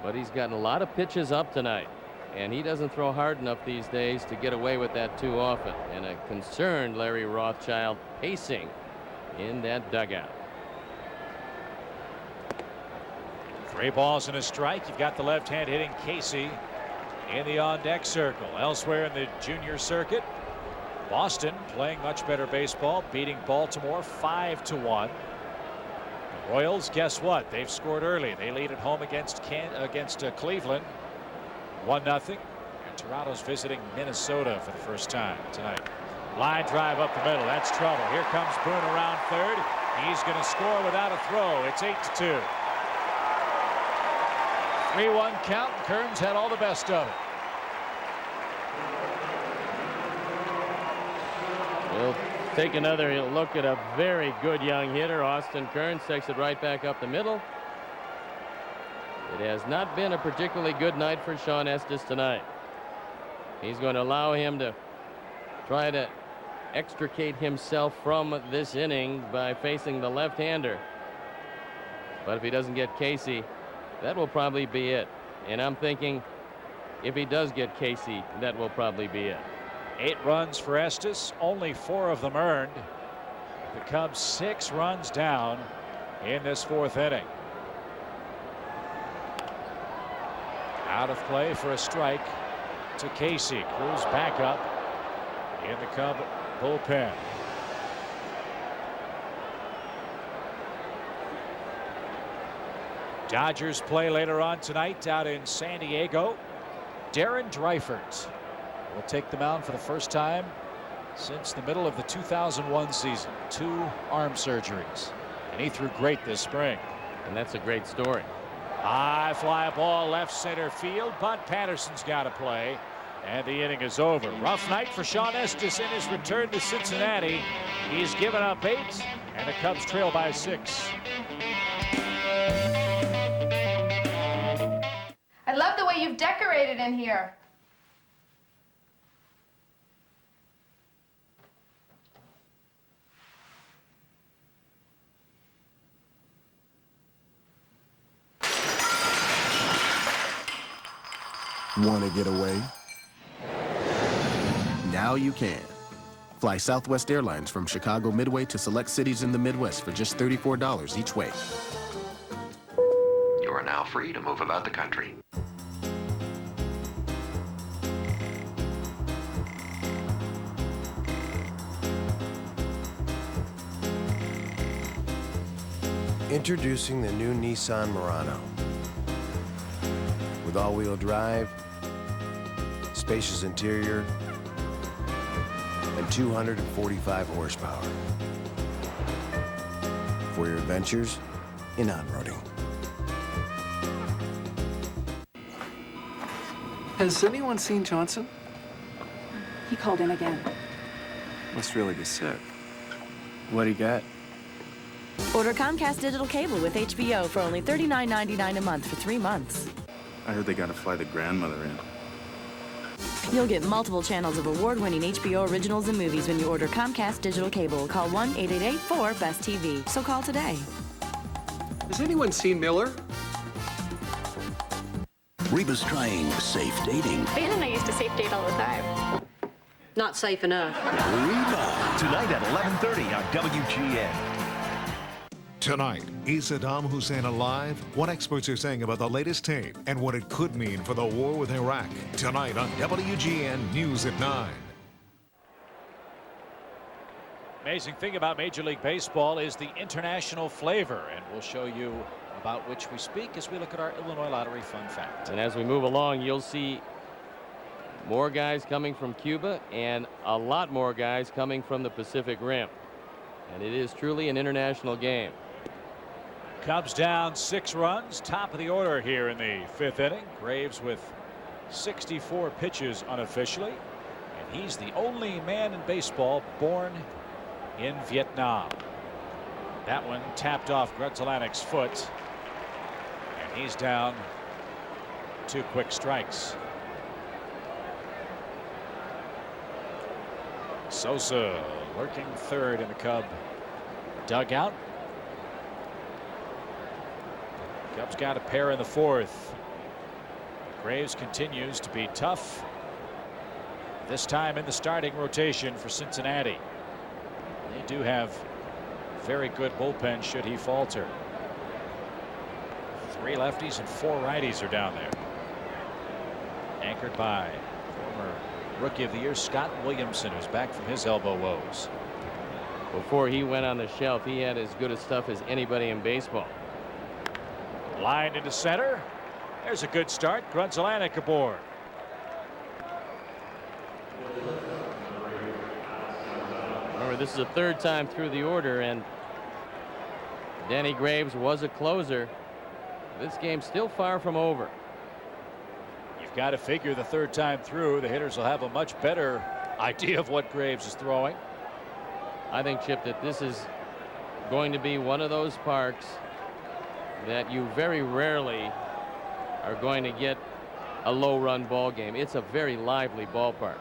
but he's gotten a lot of pitches up tonight, and he doesn't throw hard enough these days to get away with that too often. And a concerned Larry Rothschild pacing in that dugout. 3 balls and a strike. You've got the left-hand hitting Casey in the on-deck circle. Elsewhere in the junior circuit, Boston playing much better baseball, beating Baltimore 5-1. The Royals, guess what? They've scored early. They lead at home against Cleveland 1-0. And Toronto's visiting Minnesota for the first time tonight. Line drive up the middle. That's trouble. Here comes Boone around third. He's going to score without a throw. It's 8-2. 3-1 count. Kearns had all the best of it. We'll Take another look at a very good young hitter. Austin Kearns takes it right back up the middle. It has not been a particularly good night for Shawn Estes tonight. He's going to allow him to try to extricate himself from this inning by facing the left-hander. But if he doesn't get Casey, that will probably be it. And I'm thinking if he does get Casey, that will probably be it. 8 runs for Estes, only 4 of them earned. The Cubs 6 runs down in this 4th inning. Out of play for a strike to Casey. Cruz back up in the Cub bullpen. Dodgers play later on tonight out in San Diego. Darren Dreifert will take the mound for the first time since the middle of the 2001 season. 2 arm surgeries, and he threw great this spring. And that's a great story. High fly ball left center field, but Patterson's got to play, and the inning is over. Rough night for Shawn Estes in his return to Cincinnati. He's given up 8, and the Cubs trail by 6. I love the way you've decorated in here. Want to get away? Now you can. Fly Southwest Airlines from Chicago Midway to select cities in the Midwest for just $34 each way. You are now free to move about the country. Introducing the new Nissan Murano. With all-wheel drive, spacious interior, and 245 horsepower. For your adventures in on-roading. Has anyone seen Johnson? He called in again. Must really be sick. What'd he get? Order Comcast digital cable with HBO for only $39.99 a month for 3 months. I heard they gotta fly the grandmother in. You'll get multiple channels of award-winning HBO originals and movies when you order Comcast digital cable. Call 1-888-4-BEST-TV. So call today. Has anyone seen Miller? Reba's trying safe dating. Ben and I used to safe date all the time. Not safe enough. Reba. Tonight at 11:30 on WGN. Tonight, is Saddam Hussein alive? What experts are saying about the latest tape and what it could mean for the war with Iraq. Tonight on WGN News at 9. Amazing thing about Major League Baseball is the international flavor, and we'll show you about which we speak as we look at our Illinois Lottery fun fact. And as we move along, you'll see more guys coming from Cuba and a lot more guys coming from the Pacific Rim. And it is truly an international game. Cubs down 6 runs, top of the order here in the 5th inning. Graves with 64 pitches unofficially, and he's the only man in baseball born in Vietnam. That one tapped off Grunzelanic's foot, and he's down 2 quick strikes. Sosa lurking third in the Cub dugout. Cubs got a pair in the 4th. Graves continues to be tough, this time in the starting rotation for Cincinnati. They do have very good bullpen should he falter. 3 lefties and 4 righties are down there, anchored by former Rookie of the Year Scott Williamson, who's back from his elbow woes. Before he went on the shelf, he had as good a stuff as anybody in baseball. Line into center. There's a good start. Grunzelanic aboard. Remember, this is the 3rd time through the order, and Danny Graves was a closer. This game's still far from over. You've got to figure the 3rd time through, the hitters will have a much better idea of what Graves is throwing. I think, Chip, that this is going to be one of those parks that you very rarely are going to get a low-run ball game. It's a very lively ballpark.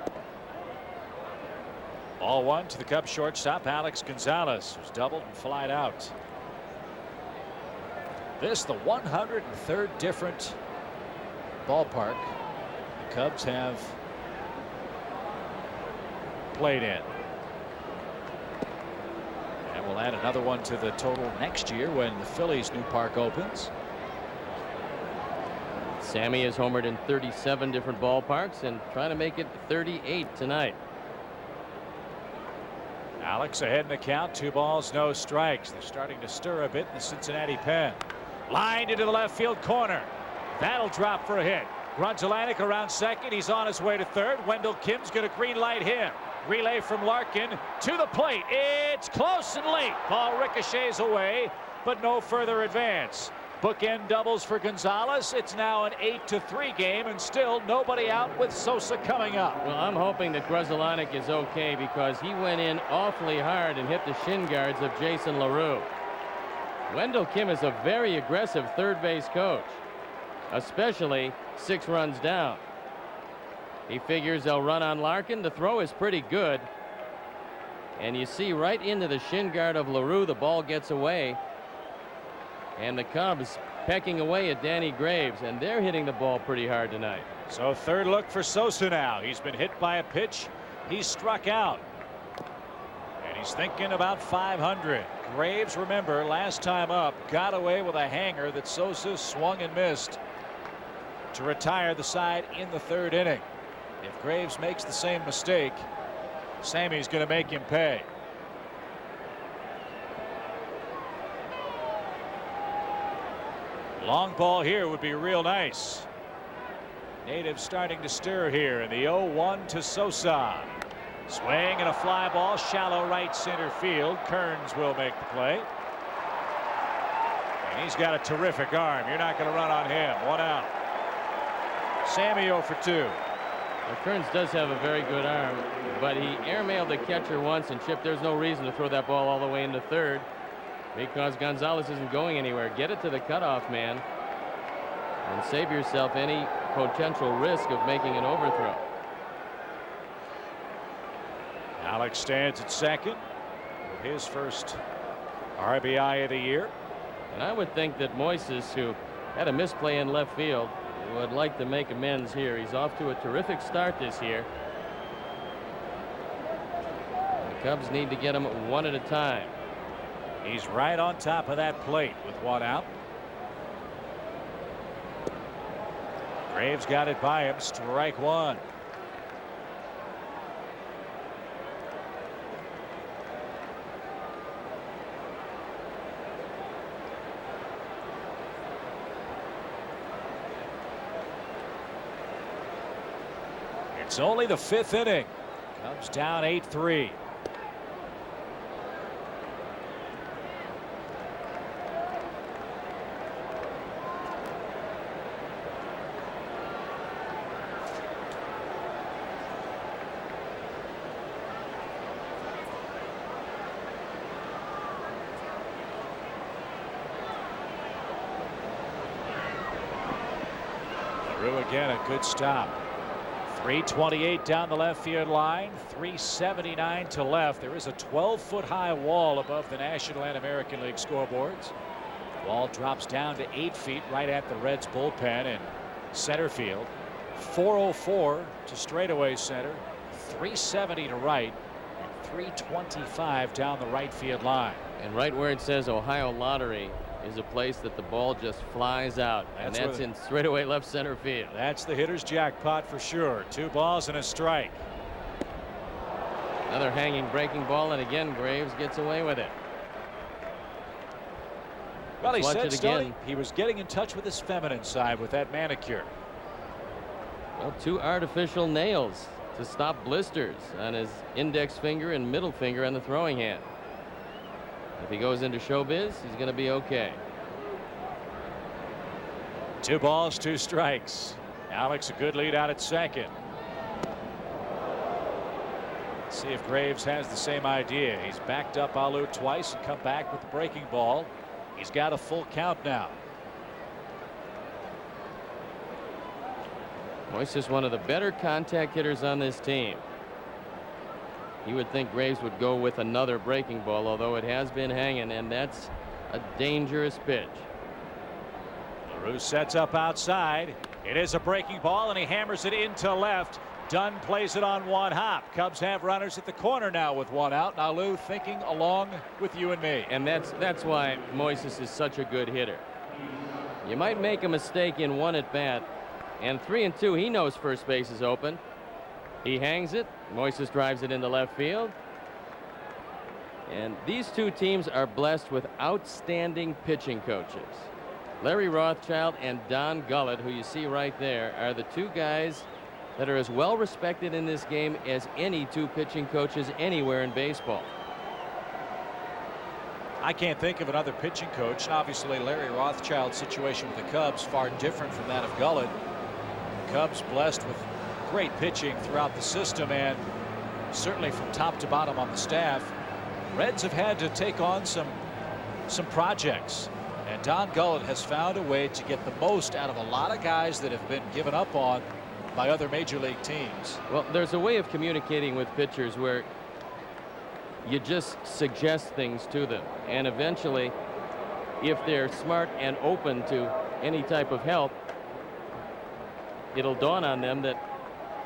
Ball one to the Cubs shortstop, Alex Gonzalez, who's doubled and flied out. This, the 103rd different ballpark the Cubs have played in. And we'll add another one to the total next year when the Phillies' new park opens. Sammy has homered in 37 different ballparks and trying to make it 38 tonight. Alex ahead in the count, 2 balls, no strikes. They're starting to stir a bit in the Cincinnati pen. Lined into the left field corner. That'll drop for a hit. Grunzelanek around second. He's on his way to third. Wendell Kim's going to green light him. Relay from Larkin to the plate. It's close and late. Ball ricochets away, but no further advance. Bookend doubles for Gonzalez. It's now an 8-3 game, and still nobody out with Sosa coming up. Well, I'm hoping that Grunzelanek is okay because he went in awfully hard and hit the shin guards of Jason LaRue. Wendell Kim is a very aggressive third base coach, especially 6 runs down. He figures they'll run on Larkin. The throw is pretty good, and you see right into the shin guard of LaRue. The ball gets away. And the Cubs pecking away at Danny Graves, and they're hitting the ball pretty hard tonight. So third look for Sosa now. He's been hit by a pitch. He's struck out. And he's thinking about 500. Graves, remember, last time up, got away with a hanger that Sosa swung and missed to retire the side in the 3rd inning. If Graves makes the same mistake, Sammy's going to make him pay. Long ball here would be real nice. Natives starting to stir here in the 0-1 to Sosa. Swing and a fly ball, shallow right center field. Kearns will make the play. And he's got a terrific arm. You're not going to run on him. 1 out. Sammy 0 for 2. Well, Kearns does have a very good arm, but he airmailed the catcher once, and Chip, there's no reason to throw that ball all the way into third, because Gonzalez isn't going anywhere. Get it to the cutoff man and save yourself any potential risk of making an overthrow. Alex stands at second with his first RBI of the year. And I would think that Moises, who had a misplay in left field, would like to make amends here. He's off to a terrific start this year. The Cubs need to get him one at a time. He's right on top of that plate with 1 out. Graves got it by him. Strike 1. It's only the 5th inning. Cubs down 8-3. Again, a good stop. 328 down the left field line, 379 to left. There is a 12-foot high wall above the National and American League scoreboards. Wall drops down to 8 feet right at the Reds bullpen in center field. 404 to straightaway center, 370 to right, and 325 down the right field line. And right where it says Ohio Lottery is a place that the ball just flies out, and that's in straightaway left center field. That's the hitter's jackpot for sure. 2 balls and a strike. Another hanging breaking ball, and again Graves gets away with it. Well, he said, Stoney, he was getting in touch with his feminine side with that manicure. Well, 2 artificial nails to stop blisters on his index finger and middle finger on the throwing hand. If he goes into showbiz, he's going to be okay. 2 balls, 2 strikes. Alex, a good lead out at second. See if Graves has the same idea. He's backed up Alou twice and come back with the breaking ball. He's got a full count now. Moise is one of the better contact hitters on this team. You would think Graves would go with another breaking ball, although it has been hanging, and that's a dangerous pitch. LaRue sets up outside. It is a breaking ball, and he hammers it into left. Dunn plays it on one hop. Cubs have runners at the corner now with one out. Now Lou thinking along with you and me. And that's why Moises is such a good hitter. You might make a mistake in one at bat, and 3-2, he knows first base is open. He hangs it. Moises drives it into left field. And these two teams are blessed with outstanding pitching coaches. Larry Rothschild and Don Gullett, who you see right there, are the two guys that are as well respected in this game as any two pitching coaches anywhere in baseball. I can't think of another pitching coach. Obviously, Larry Rothschild's situation with the Cubs far different from that of Gullett. The Cubs blessed with great pitching throughout the system and certainly from top to bottom on the staff. Reds have had to take on some projects, and Don Gullett has found a way to get the most out of a lot of guys that have been given up on by other major league teams. Well, there's a way of communicating with pitchers where you just suggest things to them, and eventually, if they're smart and open to any type of help, it'll dawn on them that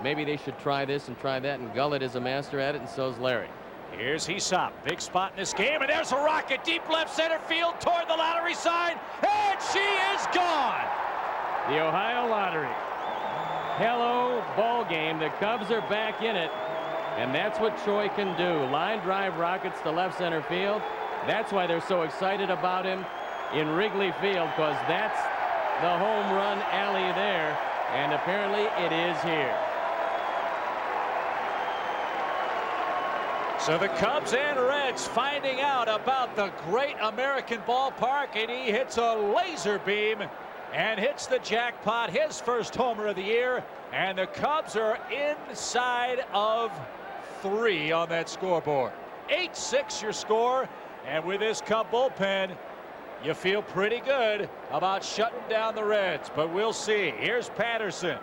maybe they should try this and try that, and Gullett is a master at it, and so is Larry. Here's Hee-Seop, big spot in this game, and there's a rocket deep left center field toward the lottery sign, and she is gone. The Ohio Lottery. Hello, ball game. The Cubs are back in it, and that's what Choi can do. Line drive rockets to left center field. That's why they're so excited about him in Wrigley Field, because that's the home run alley there, and apparently it is here. So the Cubs and Reds finding out about the great American ballpark, and he hits a laser beam and hits the jackpot, his first homer of the year, and the Cubs are inside of 3 on that scoreboard. 8-6 your score, and with this Cub bullpen, you feel pretty good about shutting down the Reds, but we'll see. Here's Patterson,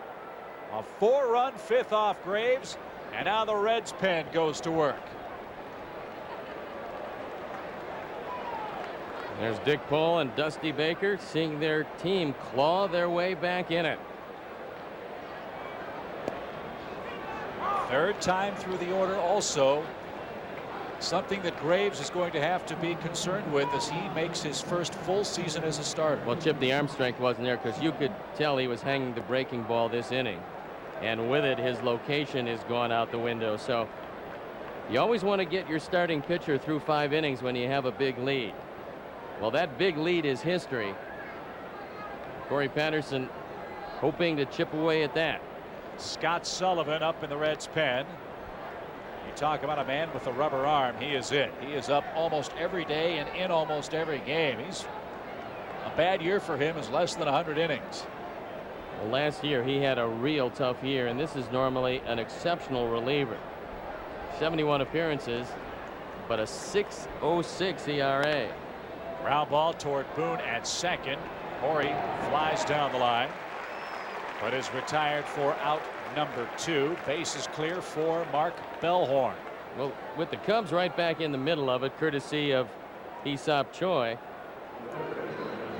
a 4-run 5th off Graves, and now the Reds pen goes to work. There's Dick Pohl and Dusty Baker seeing their team claw their way back in it. Third time through the order also. Something that Graves is going to have to be concerned with as he makes his first full season as a starter. Well, Chip, the arm strength wasn't there because you could tell he was hanging the breaking ball this inning. And with it, his location is gone out the window. So you always want to get your starting pitcher through 5 innings when you have a big lead. Well, that big lead is history. Corey Patterson hoping to chip away at that. Scott Sullivan up in the Reds pen. You talk about a man with a rubber arm. He is it. He is up almost every day and in almost every game. He's a bad year for him is less than 100 innings. Well, last year he had a real tough year, and this is normally an exceptional reliever. 71 appearances, but a 6.06 ERA. Ground ball toward Boone at second. Horry flies down the line, but is retired for out number 2. Base is clear for Mark Bellhorn. Well, with the Cubs right back in the middle of it, courtesy of Hee-Seop Choi,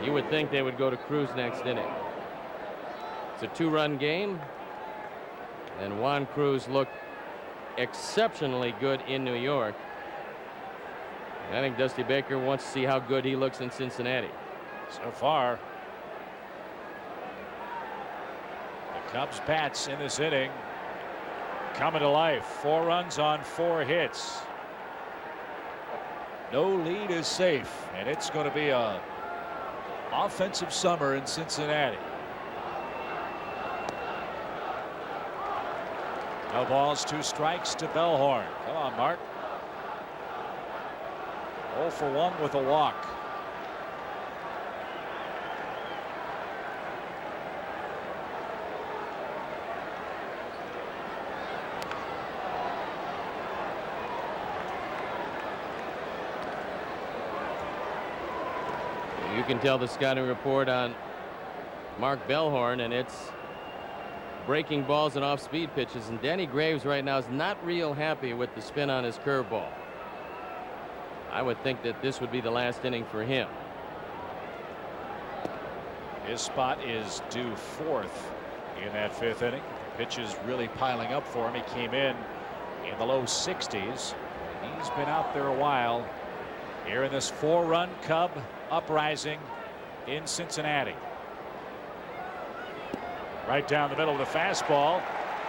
you would think they would go to Cruz next inning. It's a 2-run game, and Juan Cruz looked exceptionally good in New York. I think Dusty Baker wants to see how good he looks in Cincinnati. So far, the Cubs bats in this inning coming to life. 4 runs on 4 hits. No lead is safe, and it's going to be a offensive summer in Cincinnati. No balls, 2 strikes to Bellhorn. Come on, Mark. 0 for 1 with a walk. You can tell the scouting report on Mark Bellhorn, and it's breaking balls and off-speed pitches. And Danny Graves right now is not real happy with the spin on his curveball. I would think that this would be the last inning for him. His spot is due fourth in that fifth inning. Pitches really piling up for him. He came in the low 60s. He's been out there a while here in this 4-run Cub uprising in Cincinnati. Right down the middle of the fastball,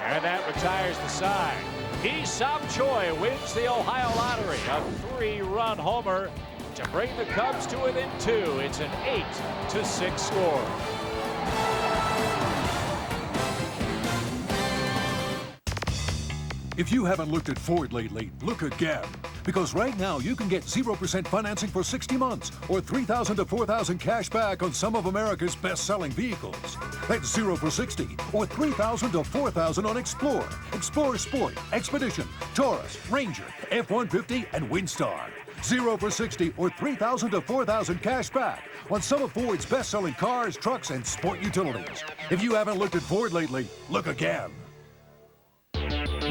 and that retires the side. Hee-Seop Choi wins the Ohio Lottery, a 3-run homer to bring the Cubs to within 2. It's an 8-6 score. If you haven't looked at Ford lately, look again. Because right now you can get 0% financing for 60 months or $3,000 to $4,000 cash back on some of America's best-selling vehicles. That's 0 for 60 or $3,000 to $4,000 on Explorer, Explorer Sport, Expedition, Taurus, Ranger, F-150, and Windstar. 0 for 60 or $3,000 to $4,000 cash back on some of Ford's best-selling cars, trucks, and sport utilities. If you haven't looked at Ford lately, look again.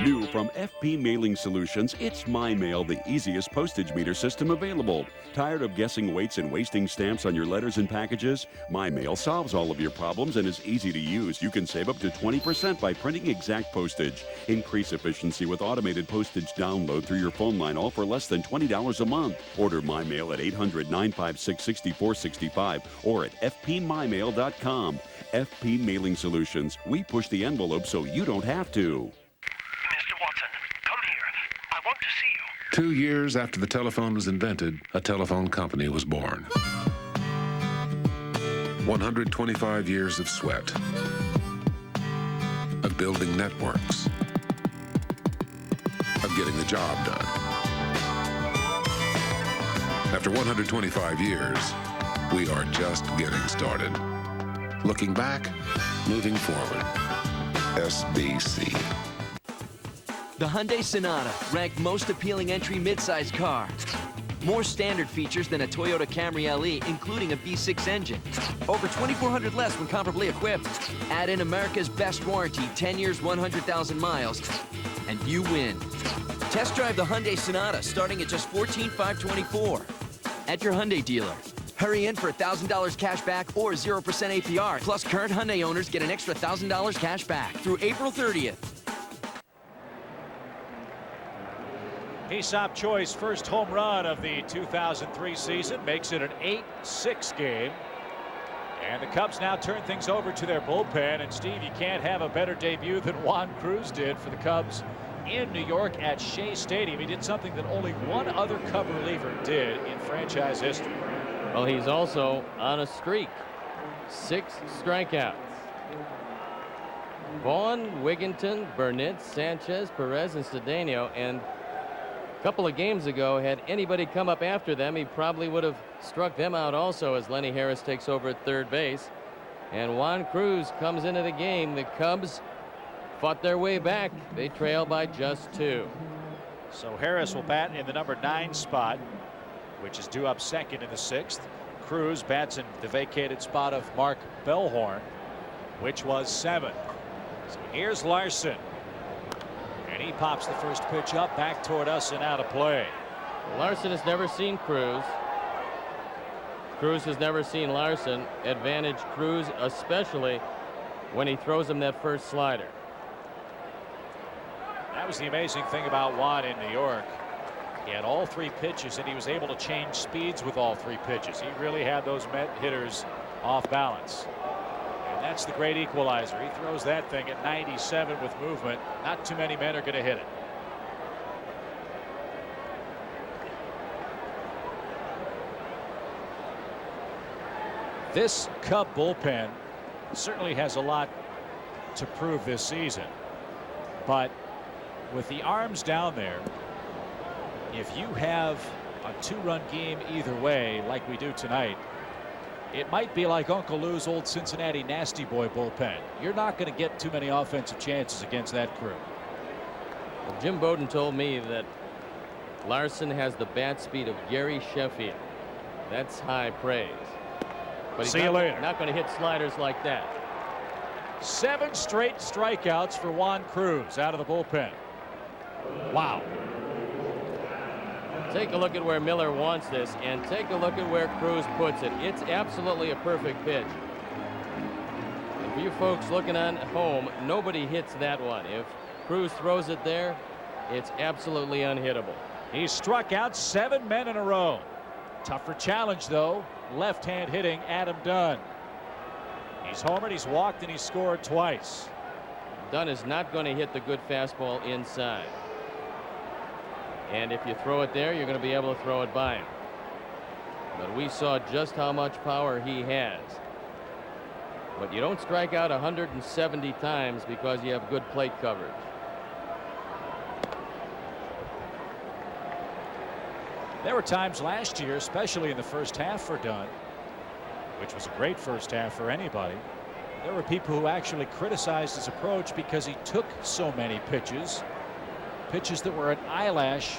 New from FP Mailing Solutions, it's MyMail, the easiest postage meter system available. Tired of guessing weights and wasting stamps on your letters and packages? MyMail solves all of your problems and is easy to use. You can save up to 20% by printing exact postage. Increase efficiency with automated postage download through your phone line, all for less than $20 a month. Order MyMail at 800-956-6465 or at fpmymail.com. FP Mailing Solutions. We push the envelope so you don't have to. 2 years after the telephone was invented, a telephone company was born. 125 years of sweat, of building networks, of getting the job done. After 125 years, we are just getting started. Looking back, moving forward. SBC. The Hyundai Sonata, ranked most appealing entry midsize car. More standard features than a Toyota Camry LE, including a V6 engine. Over 2,400 less when comparably equipped. Add in America's best warranty, 10 years, 100,000 miles, and you win. Test drive the Hyundai Sonata, starting at just $14,524 at your Hyundai dealer. Hurry in for $1,000 cash back or 0% APR. Plus, current Hyundai owners get an extra $1,000 cash back through April 30th. Hee-Seop Choi's first home run of the 2003 season makes it an 8-6 game. And the Cubs now turn things over to their bullpen. And Steve, you can't have a better debut than Juan Cruz did for the Cubs in New York at Shea Stadium. He did something that only one other Cub reliever did in franchise history. Well, he's also on a streak. 6 strikeouts. Vaughn, Wigginton, Burnett, Sanchez, Perez, and Cedeno. And a couple of games ago, had anybody come up after them, he probably would have struck them out also, as Lenny Harris takes over at third base. And Juan Cruz comes into the game. The Cubs fought their way back. They trail by just 2. So Harris will bat in the number 9 spot, which is due up second in the 6th. Cruz bats in the vacated spot of Mark Bellhorn, which was 7th. So here's Larson. And he pops the first pitch up back toward us and out of play. Larson has never seen Cruz. Cruz has never seen Larson. Advantage Cruz, especially when he throws him that first slider. That was the amazing thing about Juan in New York. He had all 3 pitches and he was able to change speeds with all 3 pitches. He really had those Met hitters off balance. And that's the great equalizer. He throws that thing at 97 with movement. Not too many men are going to hit it. This Cub bullpen certainly has a lot to prove this season. But with the arms down there, if you have a 2-run game either way, like we do tonight, it might be like Uncle Lou's old Cincinnati nasty boy bullpen. You're not going to get too many offensive chances against that crew. Well, Jim Bowden told me that Larson has the bat speed of Gary Sheffield. That's high praise. But he's See you later. Not going to hit sliders like that. 7 straight strikeouts for Juan Cruz out of the bullpen. Wow. Take a look at where Miller wants this, and take a look at where Cruz puts it. It's absolutely a perfect pitch. And for you folks looking on home, nobody hits that one. If Cruz throws it there, it's absolutely unhittable. He struck out 7 men in a row. Tougher challenge, though. Left-hand hitting Adam Dunn. He's homered, he's walked, and he's scored twice. Dunn is not going to hit the good fastball inside. And if you throw it there, you're going to be able to throw it by him. But we saw just how much power he has. But you don't strike out 170 times because you have good plate coverage. There were times last year, especially in the first half for Dunn, which was a great first half for anybody. There were people who actually criticized his approach because he took so many pitches that were an eyelash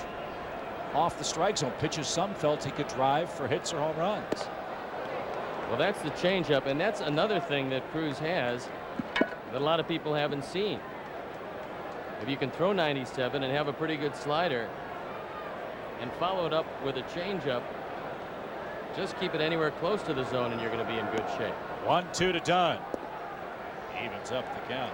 off the strike zone, pitches some felt he could drive for hits or home runs. Well, that's the changeup, and that's another thing that Cruz has that a lot of people haven't seen. If you can throw 97 and have a pretty good slider and follow it up with a changeup, just keep it anywhere close to the zone and you're going to be in good shape. 1-2 to Dunn. Evens up the count.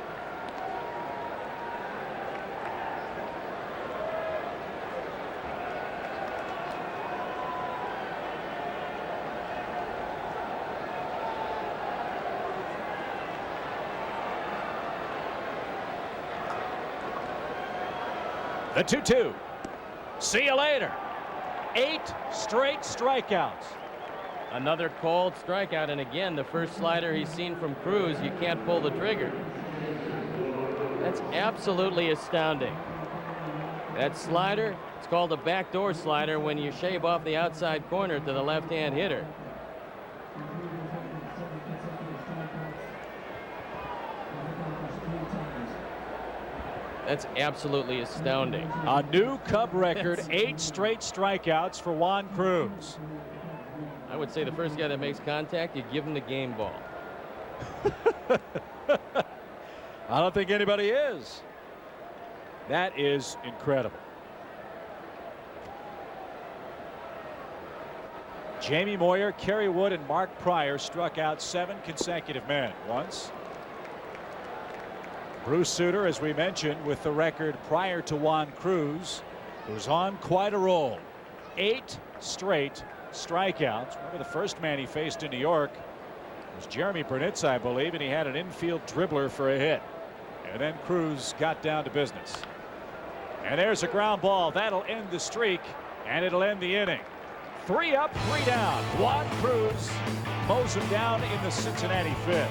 The 2-2. See you later. 8 straight strikeouts. Another cold strikeout, and again, the first slider he's seen from Cruz, you can't pull the trigger. That's absolutely astounding. That slider, it's called a backdoor slider when you shave off the outside corner to the left-hand hitter. That's absolutely astounding. A new Cub record, 8 straight strikeouts for Juan Cruz. I would say the first guy that makes contact, you give him the game ball. I don't think anybody is. That is incredible. Jamie Moyer, Kerry Wood, and Mark Pryor struck out 7 consecutive men once. Bruce Sutter, as we mentioned, with the record prior to Juan Cruz, who's on quite a roll. 8 straight strikeouts. Remember, the first man he faced in New York was Jeremy Burnitz, I believe, and he had an infield dribbler for a hit. And then Cruz got down to business. And there's a ground ball. That'll end the streak, and it'll end the inning. 3 up, 3 down. Juan Cruz mows him down in the Cincinnati 5th.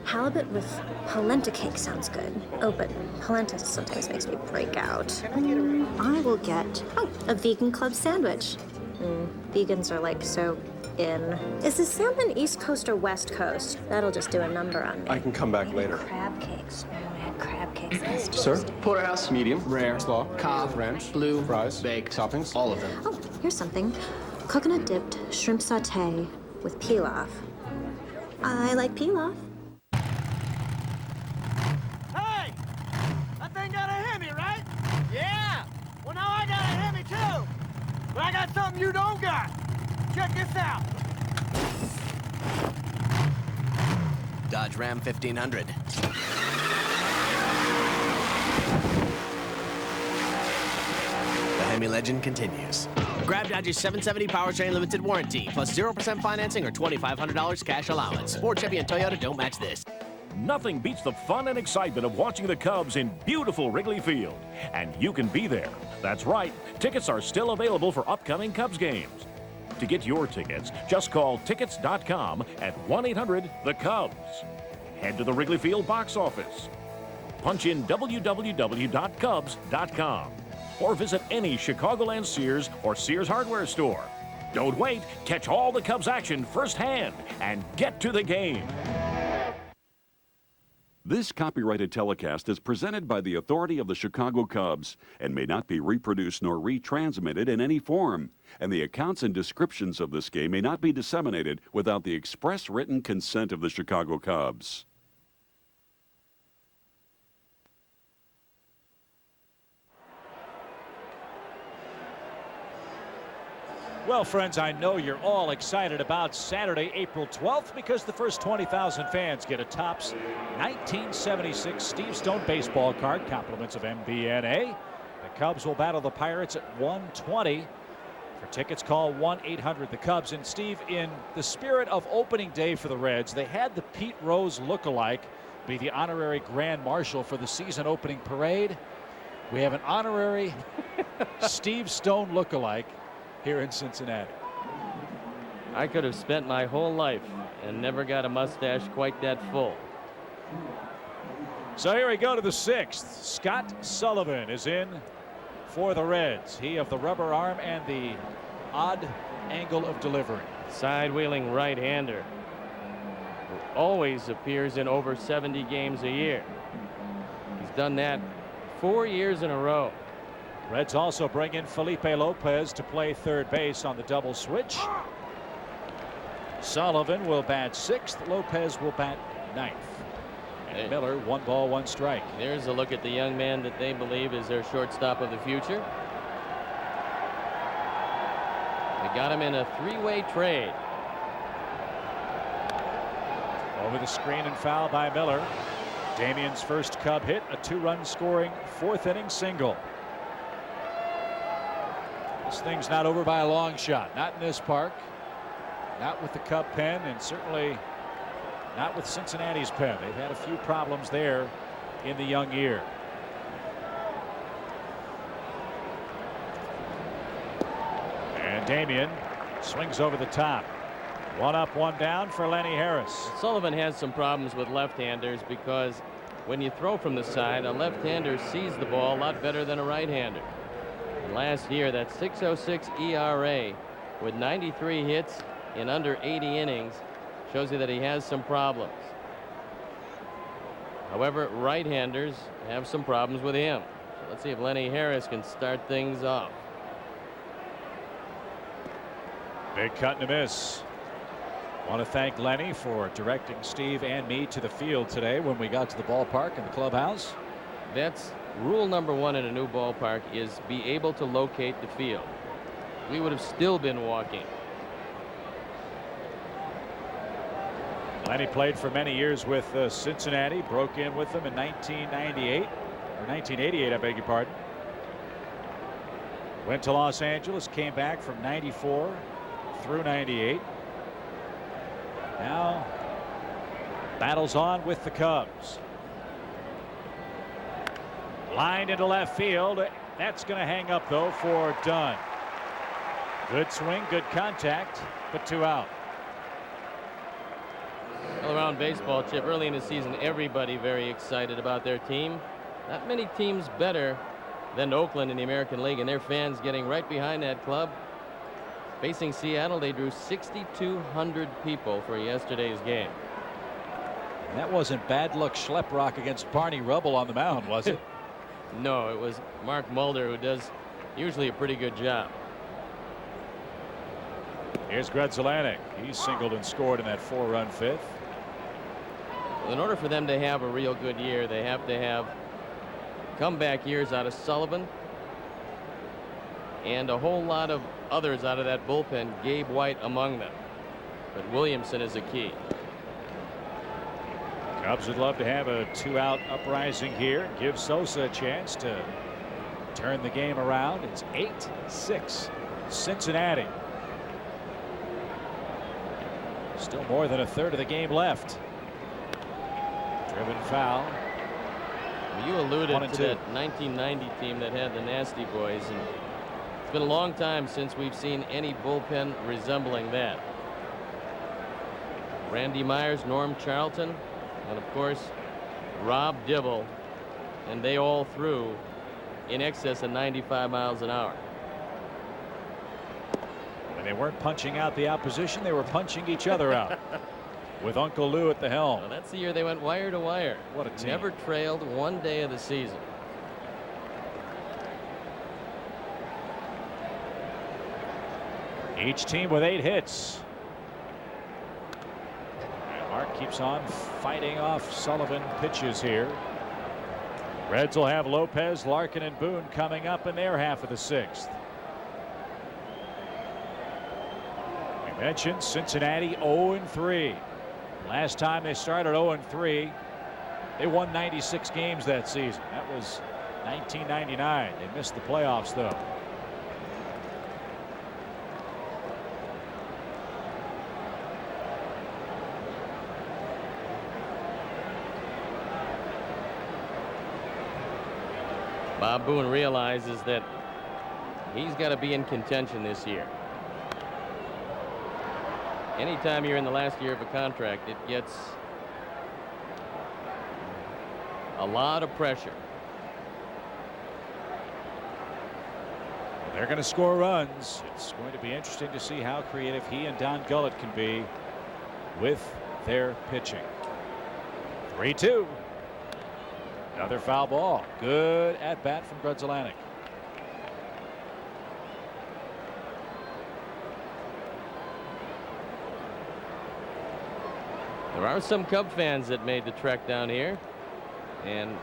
Halibut with polenta cake sounds good. Oh, but polenta sometimes makes me break out. I will get, a vegan club sandwich. Vegans are like so in. Is the salmon East Coast or West Coast? That'll just do a number on me. I can come back later. Crab cakes. I had crab cakes last Sir? Tuesday. Porterhouse, medium, rare, slaw, Cobb, ranch, blue, fries, baked, toppings, all of them. Oh, here's something. Coconut dipped shrimp sauté with pilaf. I like pilaf. Hey! That thing got a Hemi, right? Yeah! Well, now I got a Hemi, too! But I got something you don't got! Check this out! Dodge Ram 1500. The Hemi legend continues. Grab Dodge's 770 Powertrain Limited Warranty, plus 0% financing or $2,500 cash allowance. Ford, Chevy, and Toyota don't match this. Nothing beats the fun and excitement of watching the Cubs in beautiful Wrigley Field. And you can be there. That's right. Tickets are still available for upcoming Cubs games. To get your tickets, just call tickets.com at 1-800-THE-CUBS. Head to the Wrigley Field box office. Punch in www.cubs.com. Or visit any Chicagoland Sears or Sears hardware store. Don't wait. Catch all the Cubs action firsthand and get to the game. This copyrighted telecast is presented by the authority of the Chicago Cubs and may not be reproduced nor retransmitted in any form. And the accounts and descriptions of this game may not be disseminated without the express written consent of the Chicago Cubs. Well, friends, I know you're all excited about Saturday, April 12th, because the first 20,000 fans get a Topps 1976 Steve Stone baseball card, compliments of MBNA. The Cubs will battle the Pirates at 1:20. For tickets, call 1-800-THE-CUBS. And Steve, in the spirit of opening day for the Reds, they had the Pete Rose lookalike be the honorary Grand Marshal for the season opening parade. We have an honorary Steve Stone lookalike here in Cincinnati. I could have spent my whole life and never got a mustache quite that full. So here we go to the 6th. Scott Sullivan is in for the Reds. He of the rubber arm and the odd angle of delivery. Side-wheeling right-hander who always appears in over 70 games a year. He's done that 4 years in a row. Reds also bring in Felipe Lopez to play third base on the double switch. Sullivan will bat 6th. Lopez will bat 9th. And Miller, 1 ball, 1 strike. There's a look at the young man that they believe is their shortstop of the future. They got him in a 3-way trade. Over the screen and foul by Miller. Damian's first Cub hit, a 2-run scoring 4th inning single. This thing's not over by a long shot. Not in this park. Not with the Cub pen, and certainly not with Cincinnati's pen. They've had a few problems there in the young year. And Damian swings over the top. 1 up, 1 down for Lenny Harris. Sullivan has some problems with left-handers because when you throw from the side, a left-hander sees the ball a lot better than a right-hander. Last year, that .606 ERA with 93 hits in under 80 innings shows you that he has some problems. However, right-handers have some problems with him. So let's see if Lenny Harris can start things off. Big cut and a miss. Want to thank Lenny for directing Steve and me to the field today when we got to the ballpark and the clubhouse. That's rule number 1 in a new ballpark, is be able to locate the field. We would have still been walking. Lenny played for many years with Cincinnati, broke in with them in 1998 or 1988, I beg your pardon. Went to Los Angeles, came back from 94 through 98. Now battles on with the Cubs. Lined into left field. That's going to hang up, though, for Dunn. Good swing, good contact, but 2 out. All around baseball, Chip, early in the season, everybody very excited about their team. Not many teams better than Oakland in the American League, and their fans getting right behind that club. Facing Seattle, they drew 6,200 people for yesterday's game. And that wasn't bad luck schleprock against Barney Rubble on the mound, was it? No, it was Mark Mulder, who does usually a pretty good job. Here's Grzelcyk. He singled and scored in that 4-run 5th. In order for them to have a real good year, they have to have comeback years out of Sullivan and a whole lot of others out of that bullpen, Gabe White among them. But Williamson is a key. Cubs would love to have a 2-out uprising here. Give Sosa a chance to turn the game around. It's 8-6 Cincinnati. Still more than a third of the game left. Driven foul. Well, you alluded to that 1990 team that had the Nasty Boys, and it's been a long time since we've seen any bullpen resembling that. Randy Myers, Norm Charlton, and of course Rob Dibble, and they all threw in excess of 95 miles an hour. When they weren't punching out the opposition, they were punching each other out. with Uncle Lou at the helm. Well, that's the year they went wire to wire. What a team. Never trailed one day of the season. Each team with 8 hits. And Mark keeps on fighting off Sullivan pitches here. Reds will have Lopez, Larkin, and Boone coming up in their half of the 6th. We mentioned Cincinnati 0-3. Last time they started 0-3, they won 96 games that season. That was 1999. They missed the playoffs, though. Bob Boone realizes that he's got to be in contention this year. Anytime you're in the last year of a contract, it gets a lot of pressure. They're going to score runs. It's going to be interesting to see how creative he and Don Gullett can be with their pitching. 3-2. Another foul ball. Good at bat from Grudzelanek. There are some Cub fans that made the trek down here, and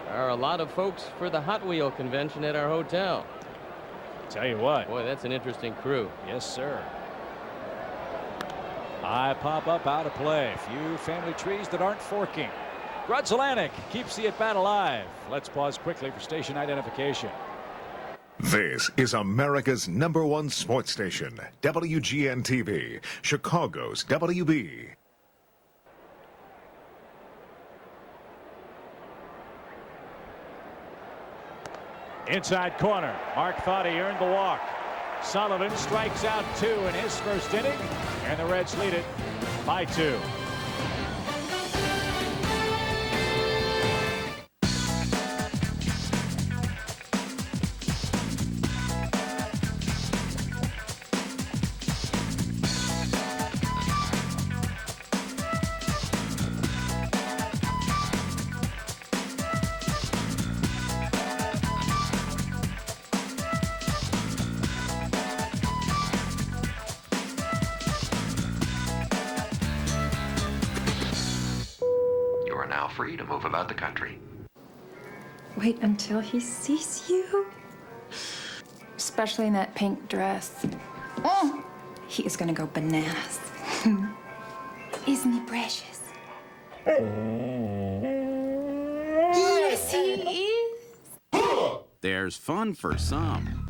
there are a lot of folks for the Hot Wheel convention at our hotel. Tell you what. Boy, that's an interesting crew. Yes, sir. High pop up, out of play. Few family trees that aren't forking. Grudzelanek keeps the at-bat alive. Let's pause quickly for station identification. This is America's #1 sports station, WGN-TV, Chicago's WB. Inside corner. Mark thought he earned the walk. Sullivan strikes out 2 in his first inning, and the Reds lead it by 2. Free to move about the country. Wait until he sees you. Especially in that pink dress. Oh, he is gonna go bananas. Isn't he precious? Yes, he is. There's fun for some,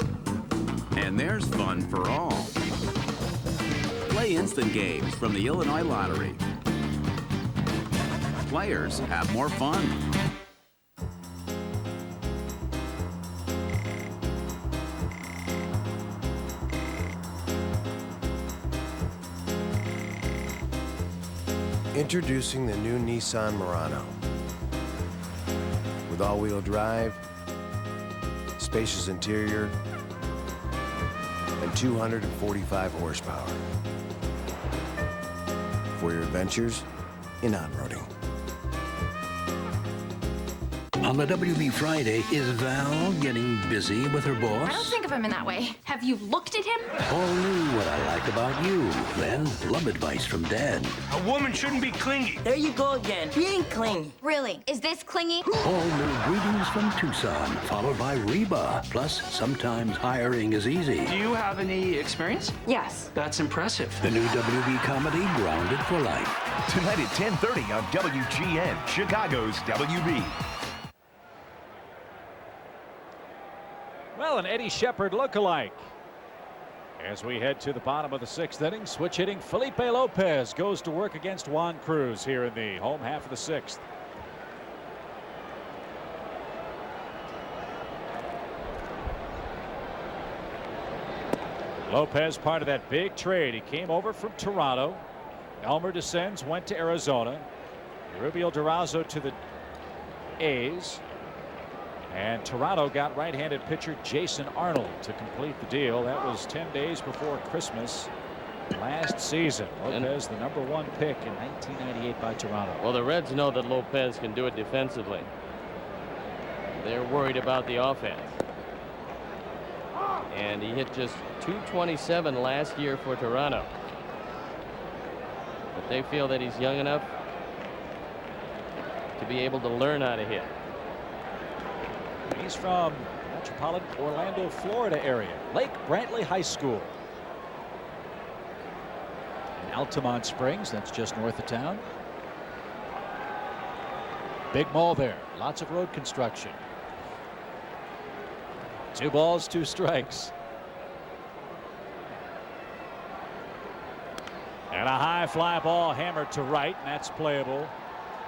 and there's fun for all. Play instant games from the Illinois Lottery. Players have more fun. Introducing the new Nissan Murano. With all-wheel drive, spacious interior, and 245 horsepower. For your adventures in on-roading. On the WB Friday, is Val getting busy with her boss? I don't think of him in that way. Have you looked at him? All new what I like about you. Then, love advice from Dad. A woman shouldn't be clingy. There you go again. Being clingy. Really? Is this clingy? All new greetings from Tucson, followed by Reba. Plus, sometimes hiring is easy. Do you have any experience? Yes. That's impressive. The new WB comedy, Grounded for Life. Tonight at 10:30 on WGN, Chicago's WB. Well, an Eddie Shepard lookalike. As we head to the bottom of the 6th inning, switch hitting Felipe Lopez goes to work against Juan Cruz here in the home half of the 6th. Lopez, part of that big trade. He came over from Toronto. Elmer descends, went to Arizona. Rubio Durazo to the A's. And Toronto got right-handed pitcher Jason Arnold to complete the deal. That was 10 days before Christmas. last season. Lopez, the #1 pick in 1998 by Toronto. Well, the Reds know that Lopez can do it defensively. They're worried about the offense. And he hit just .227 last year for Toronto. But they feel that he's young enough to be able to learn how to hit. He's from metropolitan Orlando, Florida area. Lake Brantley High School. In Altamont Springs, that's just north of town. Big mall there. Lots of road construction. 2 balls, 2 strikes. And a high fly ball hammered to right, and that's playable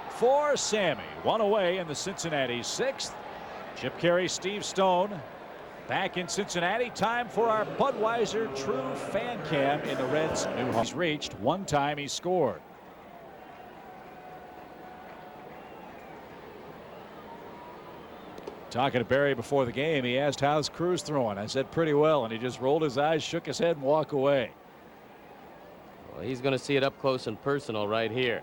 for Sammy. 1 away in the Cincinnati 6th. Chip Carey, Steve Stone back in Cincinnati. Time for our Budweiser True Fan Cam in the Reds' new home. He's reached 1 time he scored. Talking to Barry before the game, he asked, how's Cruz throwing? I said, pretty well, and he just rolled his eyes, shook his head, and walked away. Well, he's going to see it up close and personal right here.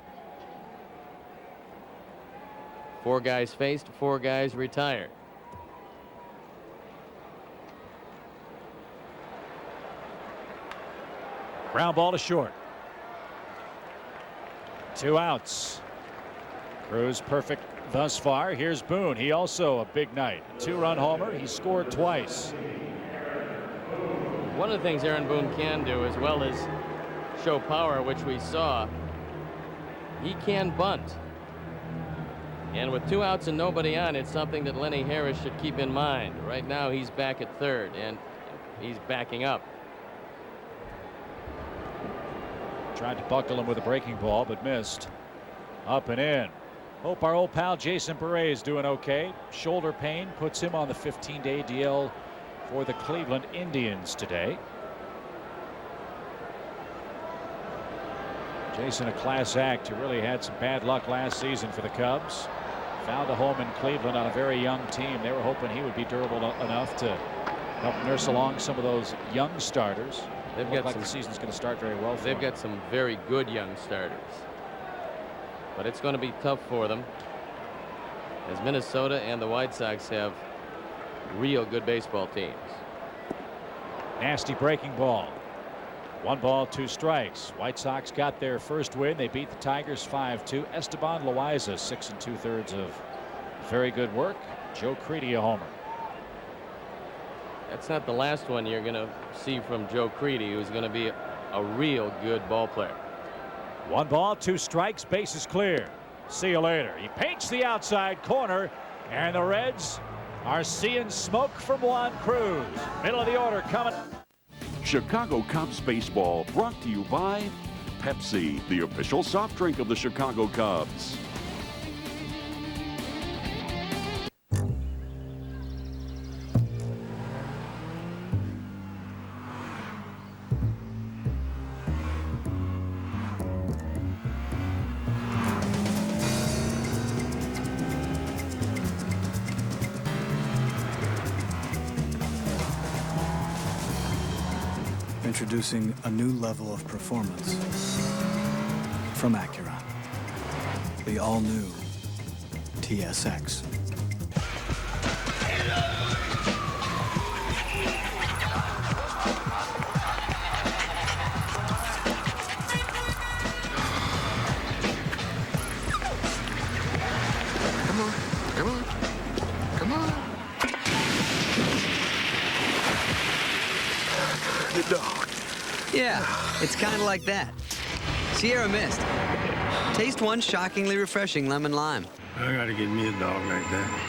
4 guys faced, 4 guys retired. Ground ball to short. 2 outs. Cruz perfect thus far. Here's Boone. He also a big night. 2-run homer. He scored twice. One of the things Aaron Boone can do, as well as show power, which we saw, he can bunt. And with 2 outs and nobody on, it's something that Lenny Harris should keep in mind. Right now he's back at third and he's backing up. Tried to buckle him with a breaking ball, but missed. Up and in. Hope our old pal Jason Beret is doing okay. Shoulder pain puts him on the 15-day DL for the Cleveland Indians today. Jason, a class act, who really had some bad luck last season for the Cubs. Found a home in Cleveland on a very young team. They were hoping he would be durable enough to help nurse along some of those young starters. They've got got the season's going to start very well for They've them. got some very good young starters. But it's going to be tough for them, as Minnesota and the White Sox have real good baseball teams. Nasty breaking ball. 1 ball, 2 strikes. White Sox got their first win. They beat the Tigers 5-2. Esteban Loaiza, 6 2/3 of very good work. Joe Creedy a homer. That's not the last one you're going to see from Joe Creedy, who's going to be a real good ball player. 1 ball, 2 strikes, base is clear. See you later. He paints the outside corner, and the Reds are seeing smoke from Juan Cruz. Middle of the order coming. Chicago Cubs baseball brought to you by Pepsi, the official soft drink of the Chicago Cubs. Introducing a new level of performance from Acura. The all-new TSX. Come on. The dog. Yeah, it's kind of like that. Sierra Mist. Taste one shockingly refreshing lemon lime. I gotta get me a dog like that.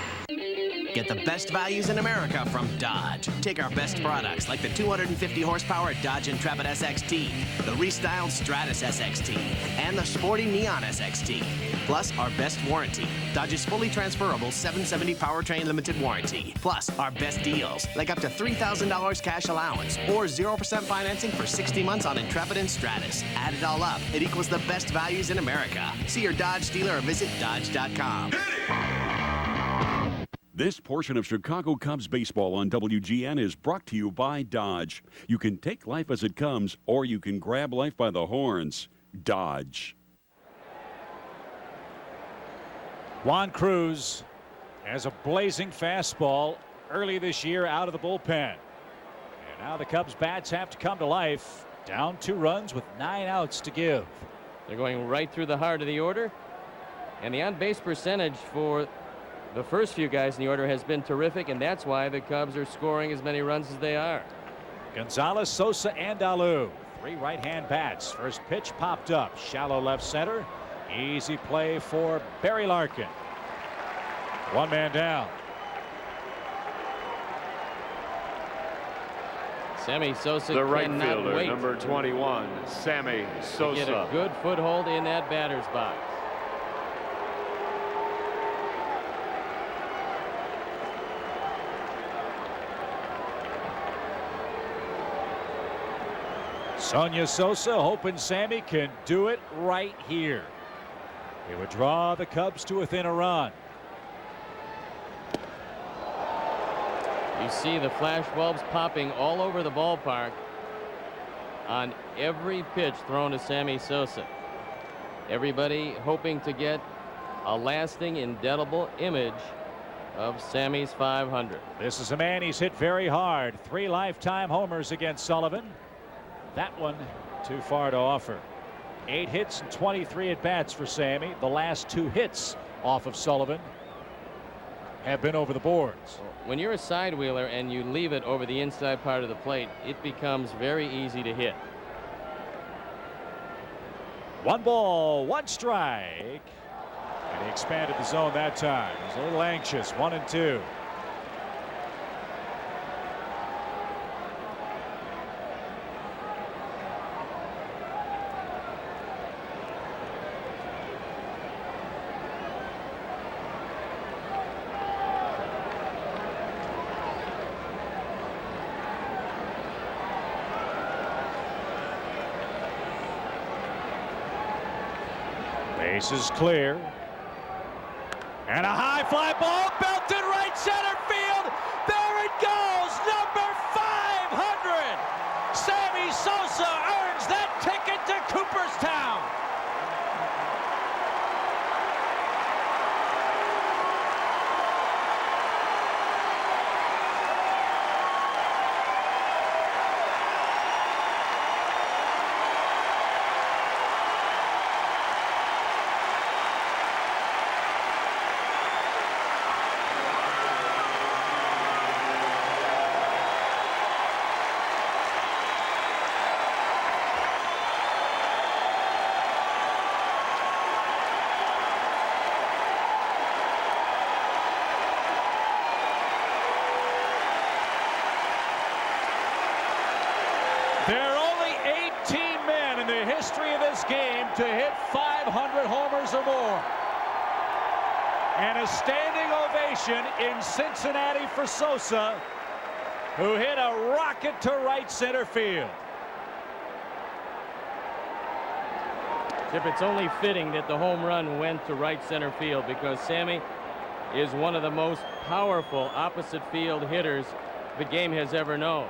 Get the best values in America from Dodge. Take our best products like the 250 horsepower Dodge Intrepid SXT, the restyled Stratus SXT, and the sporty Neon SXT. Plus our best warranty, Dodge's fully transferable 770 powertrain limited warranty. Plus our best deals, like up to $3,000 cash allowance or 0% financing for 60 months on Intrepid and Stratus. Add it all up, it equals the best values in America. See your Dodge dealer or visit Dodge.com. This portion of Chicago Cubs baseball on WGN is brought to you by Dodge. You can take life as it comes, or you can grab life by the horns. Dodge. Juan Cruz has a blazing fastball early this year out of the bullpen. And now the Cubs bats have to come to life. Down 2 runs with 9 outs to give. They're going right through the heart of the order. And the on-base percentage for the first few guys in the order has been terrific, and that's why the Cubs are scoring as many runs as they are. Gonzalez, Sosa, and Alou. 3 right-hand bats. First pitch popped up. Shallow left center. Easy play for Barry Larkin. 1 man down. Sammy Sosa, the right cannot fielder, wait number 21, Sammy Sosa. To get a good foothold in that batter's box. Sonia Sosa hoping Sammy can do it right here. He would draw the Cubs to within a run. You see the flash bulbs popping all over the ballpark on every pitch thrown to Sammy Sosa. Everybody hoping to get a lasting, indelible image of Sammy's 500. This is a man he's hit very hard. 3 lifetime homers against Sullivan. That one too far to offer. 8 hits and 23 at bats for Sammy. The last 2 hits off of Sullivan have been over the boards. When you're a side wheeler and you leave it over the inside part of the plate, it becomes very easy to hit. 1 ball, 1 strike. And he expanded the zone that time. He's a little anxious. 1 and 2. Base is clear. And a high fly ball belted right center field. There it goes. Number 500. Sammy Sosa earns that ticket to Cooperstown. There are only 18 men in the history of this game to hit 500 homers or more. And a standing ovation in Cincinnati for Sosa, who hit a rocket to right center field. Chip, it's only fitting that the home run went to right center field because Sammy is one of the most powerful opposite field hitters the game has ever known.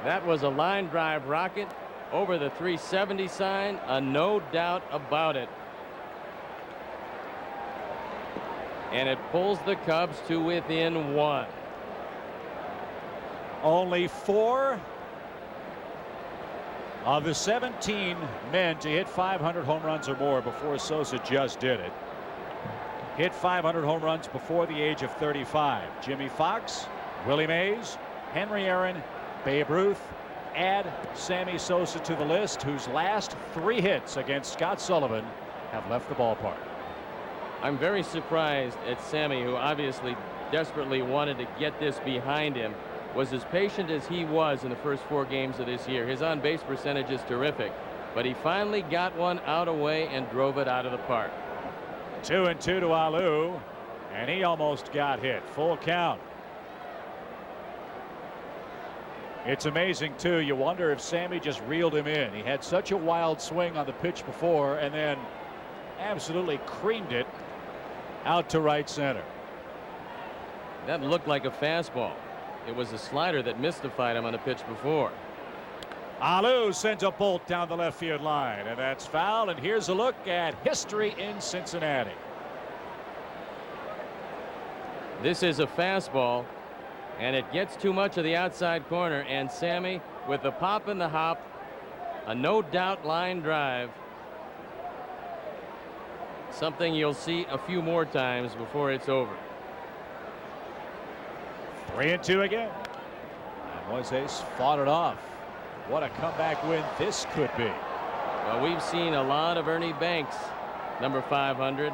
That was a line drive rocket over the 370 sign, no doubt about it. And it pulls the Cubs to within 1. Only 4 of the 17 men to hit 500 home runs or more before Sosa just did it. Hit 500 home runs before the age of 35. Jimmy Fox, Willie Mays, Henry Aaron, Babe Ruth. Add Sammy Sosa to the list, whose last 3 hits against Scott Sullivan have left the ballpark. I'm very surprised at Sammy, who obviously desperately wanted to get this behind him, was as patient as he was in the first 4 games of this year. His on-base percentage is terrific, but he finally got one out away and drove it out of the park. 2-2 to Alou, and he almost got hit. Full count. It's amazing, too. You wonder if Sammy just reeled him in. He had such a wild swing on the pitch before and then absolutely creamed it out to right center. That looked like a fastball. It was a slider that mystified him on the pitch before. Alou sends a bolt down the left field line, and that's foul. And here's a look at history in Cincinnati. This is a fastball, and it gets too much of the outside corner. And Sammy, with the pop and the hop, a no doubt line drive. Something you'll see a few more times before it's over. 3-2 again. And Moises fought it off. What a comeback win this could be. Well, we've seen a lot of Ernie Banks, number 500.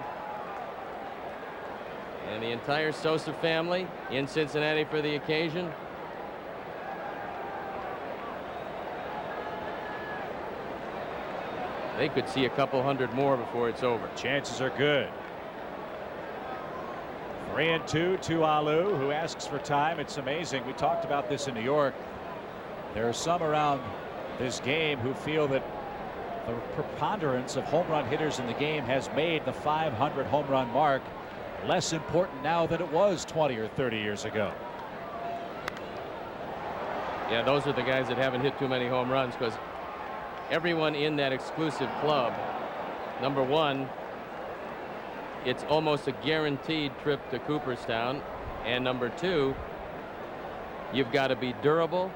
And the entire Sosa family in Cincinnati for the occasion. They could see a couple hundred more before it's over. Chances are good. 3-2 to Alou, who asks for time. It's amazing. We talked about this in New York. There are some around this game who feel that the preponderance of home run hitters in the game has made the 500 home run mark less important now than it was 20 or 30 years ago. Yeah, those are the guys that haven't hit too many home runs, because everyone in that exclusive club, number one, it's almost a guaranteed trip to Cooperstown, and number two, you've got to be durable,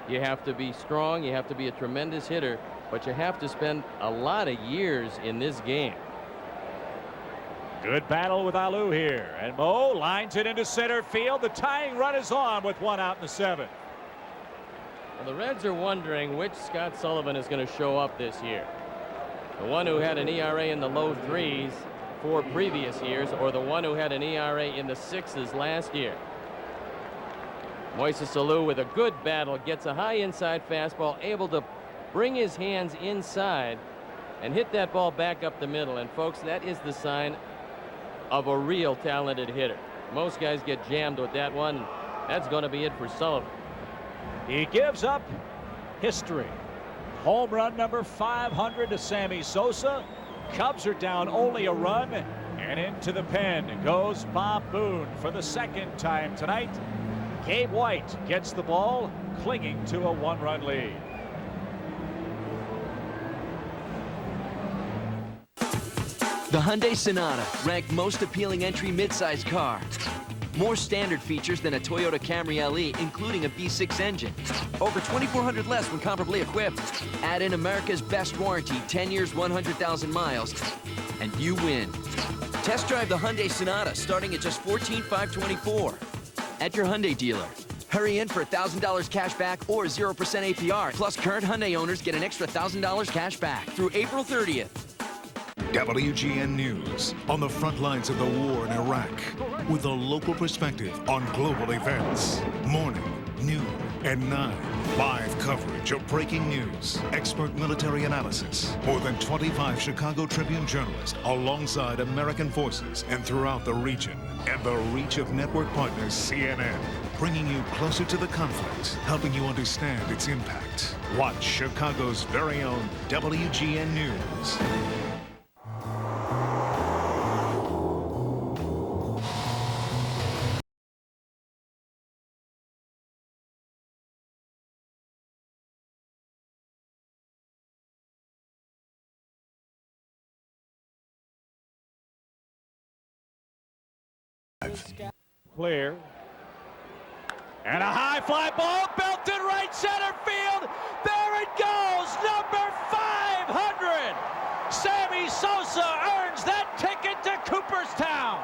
you have to be strong, you have to be a tremendous hitter, but you have to spend a lot of years in this game. Good battle with Alou here, and Mo lines it into center field. The tying run is on with one out in the seventh. Well, the Reds are wondering which Scott Sullivan is going to show up this year. The one who had an ERA in the low threes 4 previous years, or the one who had an ERA in the 6s last year. Moises Alou with a good battle gets a high inside fastball, able to bring his hands inside and hit that ball back up the middle. And folks, that is the sign of a real talented hitter. Most guys get jammed with that one. That's going to be it for Sullivan. He gives up history. Home run number 500 to Sammy Sosa. Cubs are down only a run, and into the pen goes Bob Boone for the second time tonight. Gabe White gets the ball, clinging to a 1-run lead. The Hyundai Sonata, ranked most appealing entry midsize car. More standard features than a Toyota Camry LE, including a V6 engine. Over 2,400 less when comparably equipped. Add in America's best warranty, 10 years, 100,000 miles, and you win. Test drive the Hyundai Sonata, starting at just $14,524 at your Hyundai dealer. Hurry in for $1,000 cash back or 0% APR. Plus, current Hyundai owners get an extra $1,000 cash back through April 30th. WGN News, on the front lines of the war in Iraq, with a local perspective on global events. Morning, noon, and 9. Live coverage of breaking news, expert military analysis. More than 25 Chicago Tribune journalists alongside American forces and throughout the region. And the reach of network partners CNN, bringing you closer to the conflict, helping you understand its impact. Watch Chicago's very own WGN News. Clear. And a high fly ball belted right center field. There it goes. Number 500. Sammy Sosa earns that ticket to Cooperstown.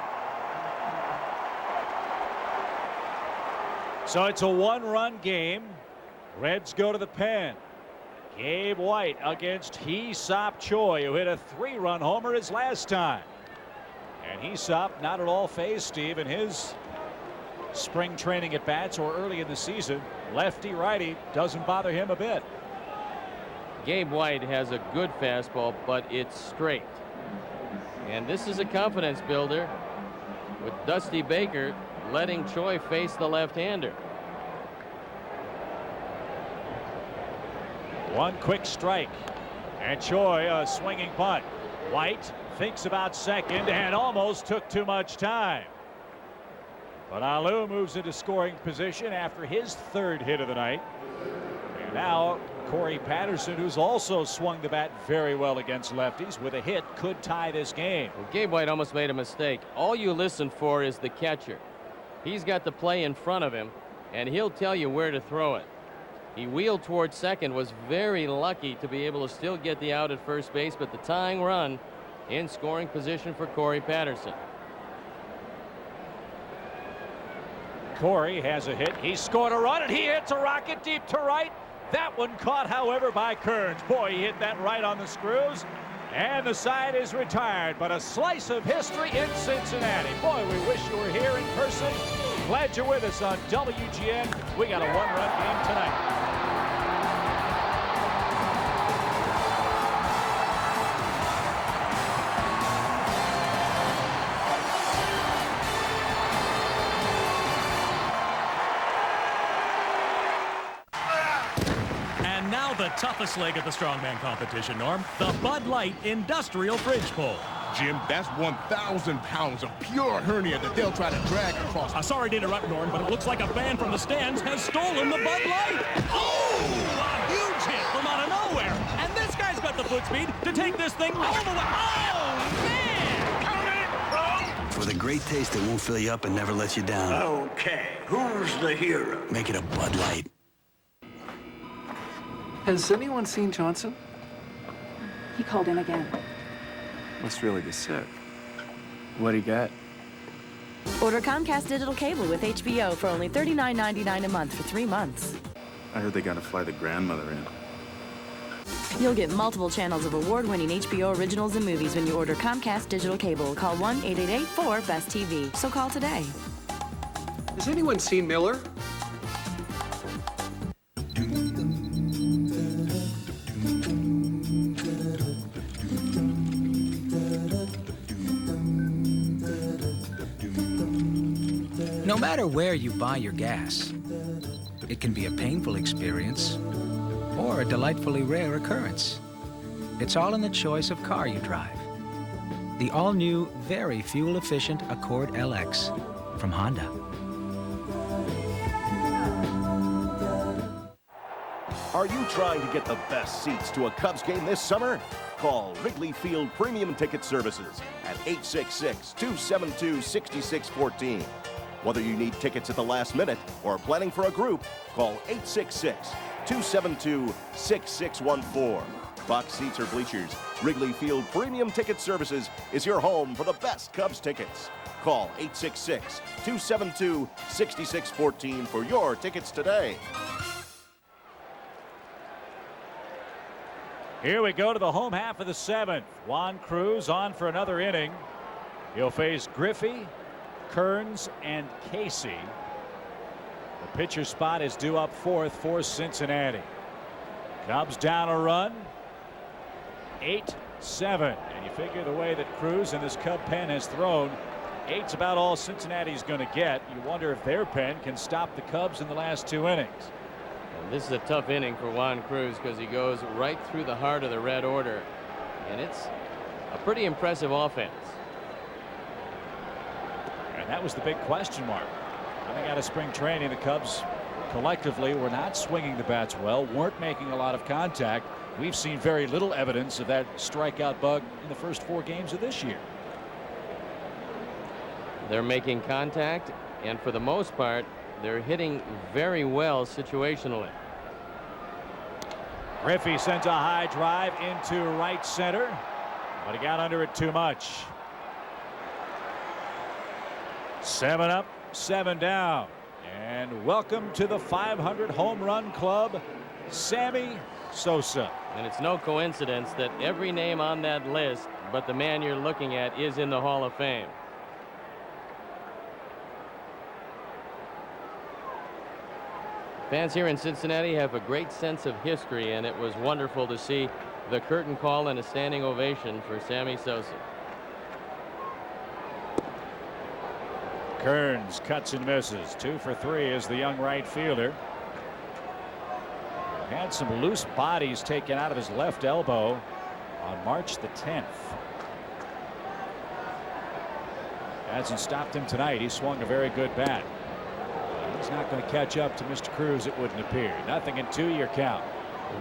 So it's a 1-run game. Reds go to the pen. Gabe White against Hee-Seop Choi, who hit a 3-run homer his last time. And Hee-Seop not at all phased, Steve, in his spring training at bats or early in the season. Lefty righty doesn't bother him a bit. Gabe White has a good fastball, but it's straight. And this is a confidence builder with Dusty Baker letting Choi face the left-hander. One quick strike, and Choi a swinging bunt. White thinks about second and almost took too much time. But Alou moves into scoring position after his third hit of the night. And now Corey Patterson, who's also swung the bat very well against lefties, with a hit could tie this game. Well, Gabe White almost made a mistake. All you listen for is the catcher. He's got the play in front of him, and he'll tell you where to throw it. He wheeled towards second, was very lucky to be able to still get the out at first base, but the tying run in scoring position for Corey Patterson. Corey has a hit. He scored a run, and he hits a rocket deep to right. That one caught, however, by Kearns. Boy, he hit that right on the screws. And the side is retired. But a slice of history in Cincinnati. Boy, we wish you were here in person. Glad you're with us on WGN. We got a one-run game tonight. The toughest leg of the strongman competition, Norm, the Bud Light Industrial Fridge Pull. Jim, that's 1,000 pounds of pure hernia that they'll try to drag across. Sorry to interrupt, Norm, but it looks like a fan from the stands has stolen the Bud Light. Oh, a huge hit from out of nowhere. And this guy's got the foot speed to take this thing all the way. Oh, man! For the great taste that won't fill you up and never lets you down. Okay, who's the hero? Make it a Bud Light. Has anyone seen Johnson? He called in again. Must really be sick. What'd he get? Order Comcast digital cable with HBO for only $39.99 a month for 3 months. I heard they gotta fly the grandmother in. You'll get multiple channels of award-winning HBO originals and movies when you order Comcast digital cable. Call 1-888-4-BEST-TV. So call today. Has anyone seen Miller? No matter where you buy your gas, it can be a painful experience or a delightfully rare occurrence. It's all in the choice of car you drive. The all-new, very fuel-efficient Accord LX from Honda. Are you trying to get the best seats to a Cubs game this summer? Call Wrigley Field Premium Ticket Services at 866-272-6614. Whether you need tickets at the last minute or are planning for a group, call 866-272-6614. Box seats or bleachers, Wrigley Field Premium Ticket Services is your home for the best Cubs tickets. Call 866-272-6614 for your tickets today. Here we go to the home half of the seventh. Juan Cruz on for another inning. He'll face Griffey, Kearns, and Casey. The pitcher spot is due up fourth for Cincinnati. Cubs down a run. 8-7. And you figure the way that Cruz and this Cub pen has thrown, 8's about all Cincinnati's going to get. You wonder if their pen can stop the Cubs in the last 2 innings. And this is a tough inning for Juan Cruz because he goes right through the heart of the red order. And it's a pretty impressive offense. And that was the big question mark. Coming out of spring training, the Cubs collectively were not swinging the bats well, weren't making a lot of contact. We've seen very little evidence of that strikeout bug in the first 4 games of this year. They're making contact, and for the most part, they're hitting very well situationally. Griffey sends a high drive into right center, but he got under it too much. 7 up, 7 down. And welcome to the 500 home run club, Sammy Sosa. And it's no coincidence that every name on that list but the man you're looking at is in the Hall of Fame. Fans here in Cincinnati have a great sense of history, and it was wonderful to see the curtain call and a standing ovation for Sammy Sosa. Kearns cuts and misses. 2 for 3 is the young right fielder. Had some loose bodies taken out of his left elbow on March the 10th. Hasn't stopped him tonight. He swung a very good bat. He's not going to catch up to Mr. Cruz, it wouldn't appear. 0-2 your count.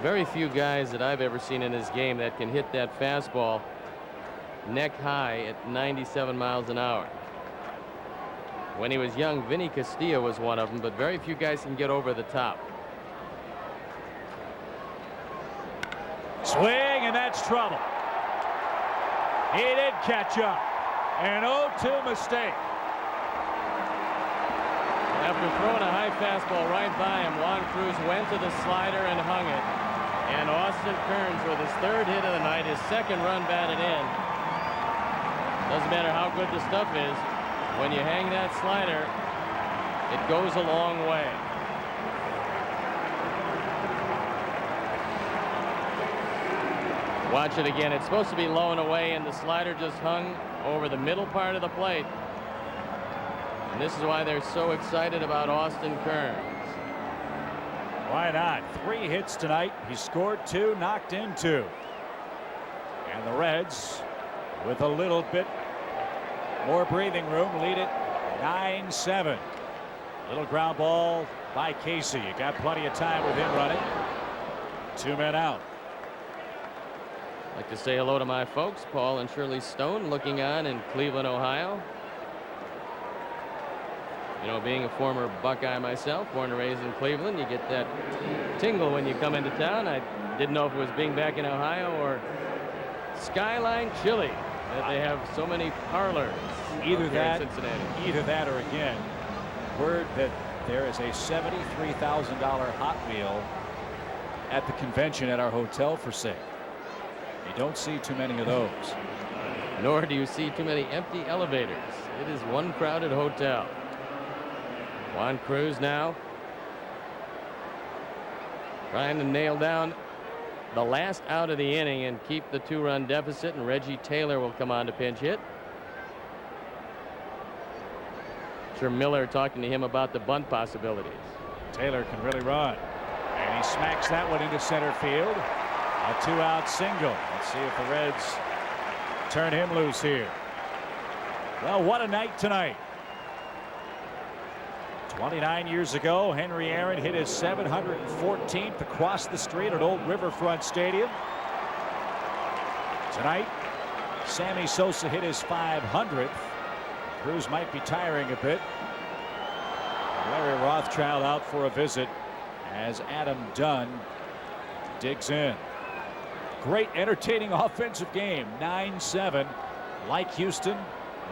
Very few guys that I've ever seen in this game that can hit that fastball neck high at 97 miles an hour. When he was young, Vinny Castillo was one of them, but very few guys can get over the top. Swing, and that's trouble. He did catch up. An 0-2 mistake. After throwing a high fastball right by him, Juan Cruz went to the slider and hung it. And Austin Kearns with his 3rd hit of the night, his 2nd run batted in. Doesn't matter how good the stuff is. When you hang that slider, it goes a long way. Watch it again. It's supposed to be low and away, and the slider just hung over the middle part of the plate. And this is why they're so excited about Austin Kearns. Why not? 3 hits tonight. He scored 2, knocked in 2. And the Reds, with a little bit more breathing room, lead it 9-7. Little ground ball by Casey. You got plenty of time with him running. 2 men out. I'd like to say hello to my folks, Paul and Shirley Stone, looking on in Cleveland, Ohio. You know, being a former Buckeye myself, born and raised in Cleveland, you get that tingle when you come into town. I didn't know if it was being back in Ohio or Skyline Chili that they have so many parlors. Either that, Cincinnati. either that, or again, word that there is a $73,000 Hot Wheel at the convention at our hotel for sale. You don't see too many of those. Nor do you see too many empty elevators. It is one crowded hotel. Juan Cruz now trying to nail down the last out of the inning and keep the 2-run deficit, and Reggie Taylor will come on to pinch hit. Sure, Miller talking to him about the bunt possibilities. Taylor can really run, and he smacks that one into center field. A 2-out single. Let's see if the Reds turn him loose here. Well, what a night tonight. 29 years ago, Henry Aaron hit his 714th across the street at Old Riverfront Stadium. Tonight, Sammy Sosa hit his 500th. Cruz might be tiring a bit. Larry Rothschild out for a visit as Adam Dunn digs in. Great entertaining offensive game. 9-7. Like Houston,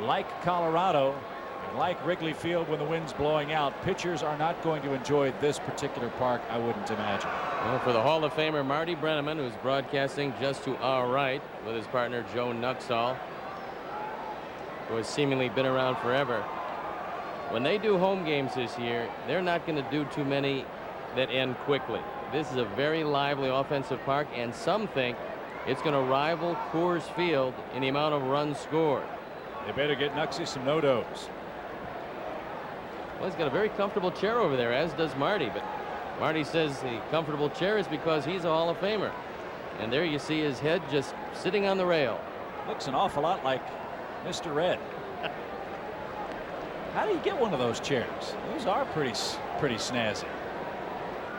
like Colorado, and like Wrigley Field when the wind's blowing out, pitchers are not going to enjoy this particular park, I wouldn't imagine. Well, for the Hall of Famer Marty Brennaman, who's broadcasting just to our right with his partner Joe Nuxall, who has seemingly been around forever. When they do home games this year, they're not going to do too many that end quickly. This is a very lively offensive park, and some think it's going to rival Coors Field in the amount of runs scored. They better get Nuxie some no-dos. Well, he's got a very comfortable chair over there, as does Marty, but Marty says the comfortable chair is because he's a Hall of Famer. And there you see his head just sitting on the rail. Looks an awful lot like Mr. Red. How do you get one of those chairs? Those are pretty snazzy.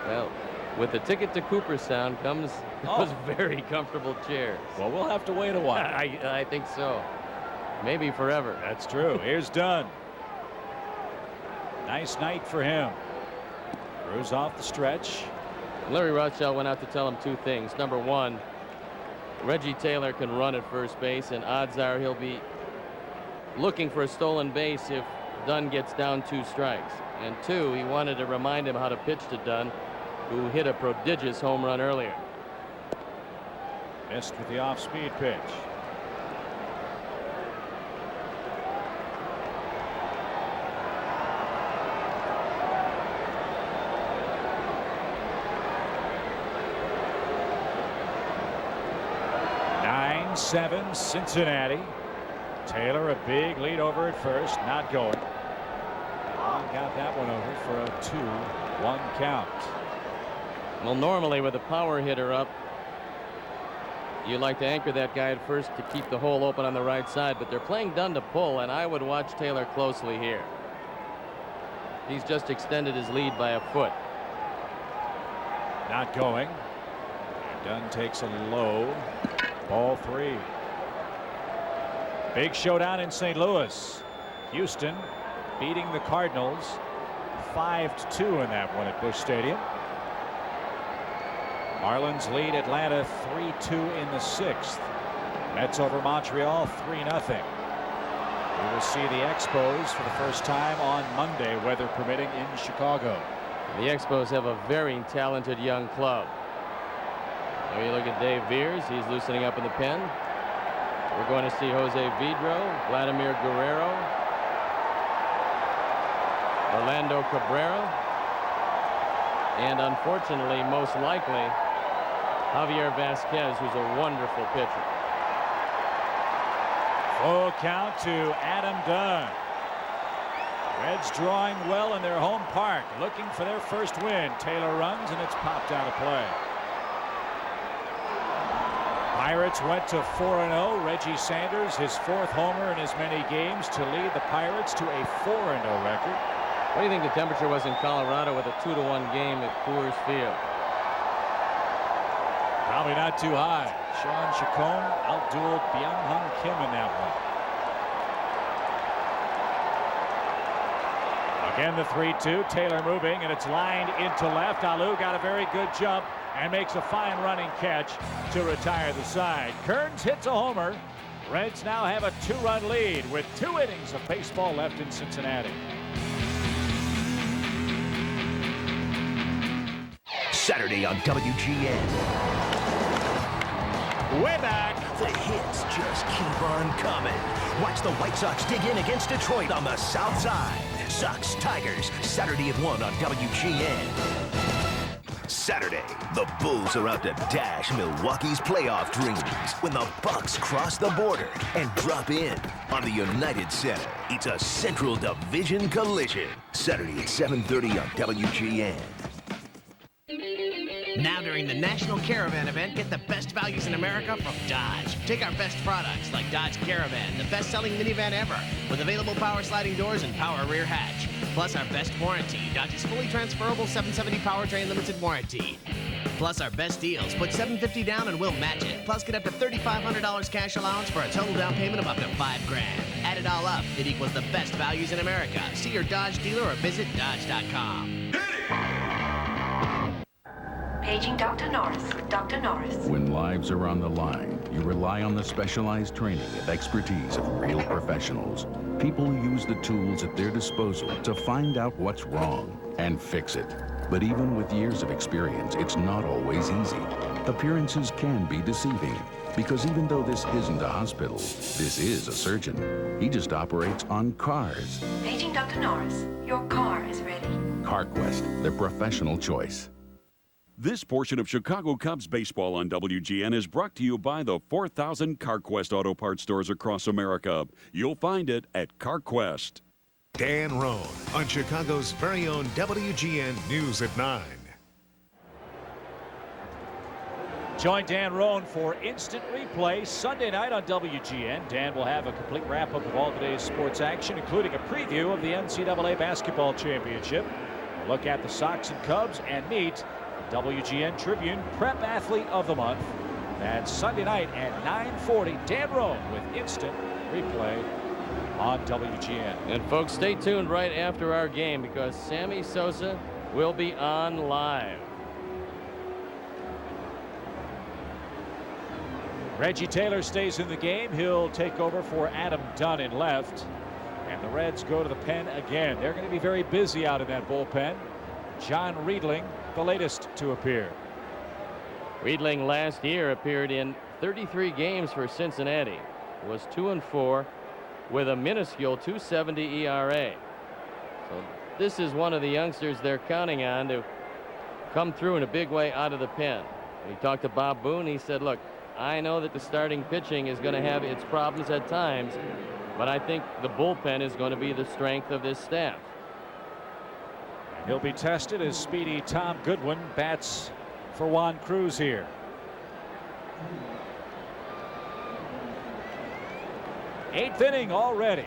Well, with the ticket to Cooperstown comes those very comfortable chairs. Well, we'll have to wait a while. I think so. Maybe forever. That's true. Here's Dunn. Nice night for him. Cruz off the stretch. Larry Rothschild went out to tell him 2 things. Number 1, Reggie Taylor can run at first base, and odds are he'll be looking for a stolen base if Dunn gets down 2 strikes. And 2, he wanted to remind him how to pitch to Dunn, who hit a prodigious home run earlier. Missed with the off-speed pitch. Seven Cincinnati. Taylor a big lead over at first, not going. Got that one over for a 2-1 count. Well, normally with a power hitter up, You like to anchor that guy at first to keep the hole open on the right side, but they're playing done to pull, and I would watch Taylor closely here. He's just extended his lead by a foot. Not going. Dunn takes a low. Ball 3. Big showdown in St. Louis. Houston beating the Cardinals 5-2 in that one at Busch Stadium. Marlins lead Atlanta 3-2 in the 6th. Mets over Montreal 3-0. We will see the Expos for the first time on Monday, weather permitting, in Chicago. The Expos have a very talented young club. Now you look at Dave Veras. He's loosening up in the pen. We're going to see Jose Vidro, Vladimir Guerrero, Orlando Cabrera, and unfortunately, most likely, Javier Vasquez, who's a wonderful pitcher. Full count to Adam Dunn. Reds drawing well in their home park, looking for their first win. Taylor runs, and it's popped out of play. Pirates went to 4-0. Reggie Sanders, his 4th homer in as many games to lead the Pirates to a 4-0 record. What do you think the temperature was in Colorado with a 2-1 game at Coors Field? Probably not too high. Sean Chacon outdueled Byung-Hun Kim in that one. Again, the 3-2. Taylor moving, and it's lined into left. Alou got a very good jump and makes a fine running catch to retire the side. Kearns hits a homer. Reds now have a 2-run lead with 2 innings of baseball left in Cincinnati. Saturday on WGN. Way back. The hits just keep on coming. Watch the White Sox dig in against Detroit on the South Side. Sox Tigers, Saturday at 1 on WGN. Saturday, the Bulls are out to dash Milwaukee's playoff dreams when the Bucks cross the border and drop in on the United Center. It's a Central Division collision. Saturday at 7:30 on WGN. Now during the National Caravan event, get the best values in America from Dodge. Take our best products like Dodge Caravan, the best-selling minivan ever, with available power sliding doors and power rear hatch. Plus our best warranty, Dodge's fully transferable 770 powertrain limited warranty. Plus our best deals, put $750 down and we'll match it. Plus get up to $3,500 cash allowance for a total down payment of up to $5,000. Add it all up, it equals the best values in America. See your Dodge dealer or visit Dodge.com. Paging Dr. Norris. Dr. Norris. When lives are on the line, you rely on the specialized training and expertise of real professionals. People who use the tools at their disposal to find out what's wrong and fix it. But even with years of experience, it's not always easy. Appearances can be deceiving, because even though this isn't a hospital, this is a surgeon. He just operates on cars. Paging Dr. Norris. Your car is ready. CarQuest, the professional choice. This portion of Chicago Cubs baseball on WGN is brought to you by the 4,000 CarQuest Auto Parts stores across America. You'll find it at CarQuest. Dan Roan on Chicago's very own WGN News at 9. Join Dan Roan for instant replay Sunday night on WGN. Dan will have a complete wrap-up of all today's sports action, including a preview of the NCAA Basketball Championship. Look at the Sox and Cubs and meet WGN Tribune Prep Athlete of the Month. That's Sunday night at 9:40. Dan Roan with instant replay on WGN. And folks, stay tuned right after our game, because Sammy Sosa will be on live. Reggie Taylor stays in the game. He'll take over for Adam Dunn in left. And the Reds go to the pen again. They're going to be very busy out in that bullpen. John Riedling, the latest to appear. Riedling last year appeared in 33 games for Cincinnati. Was 2-4 with a minuscule 2.70 ERA. So this is one of the youngsters they're counting on to come through in a big way out of the pen. He talked to Bob Boone. He said, look, I know that the starting pitching is going to have its problems at times, but I think the bullpen is going to be the strength of this staff. He'll be tested as speedy Tom Goodwin bats for Juan Cruz here. 8th inning already.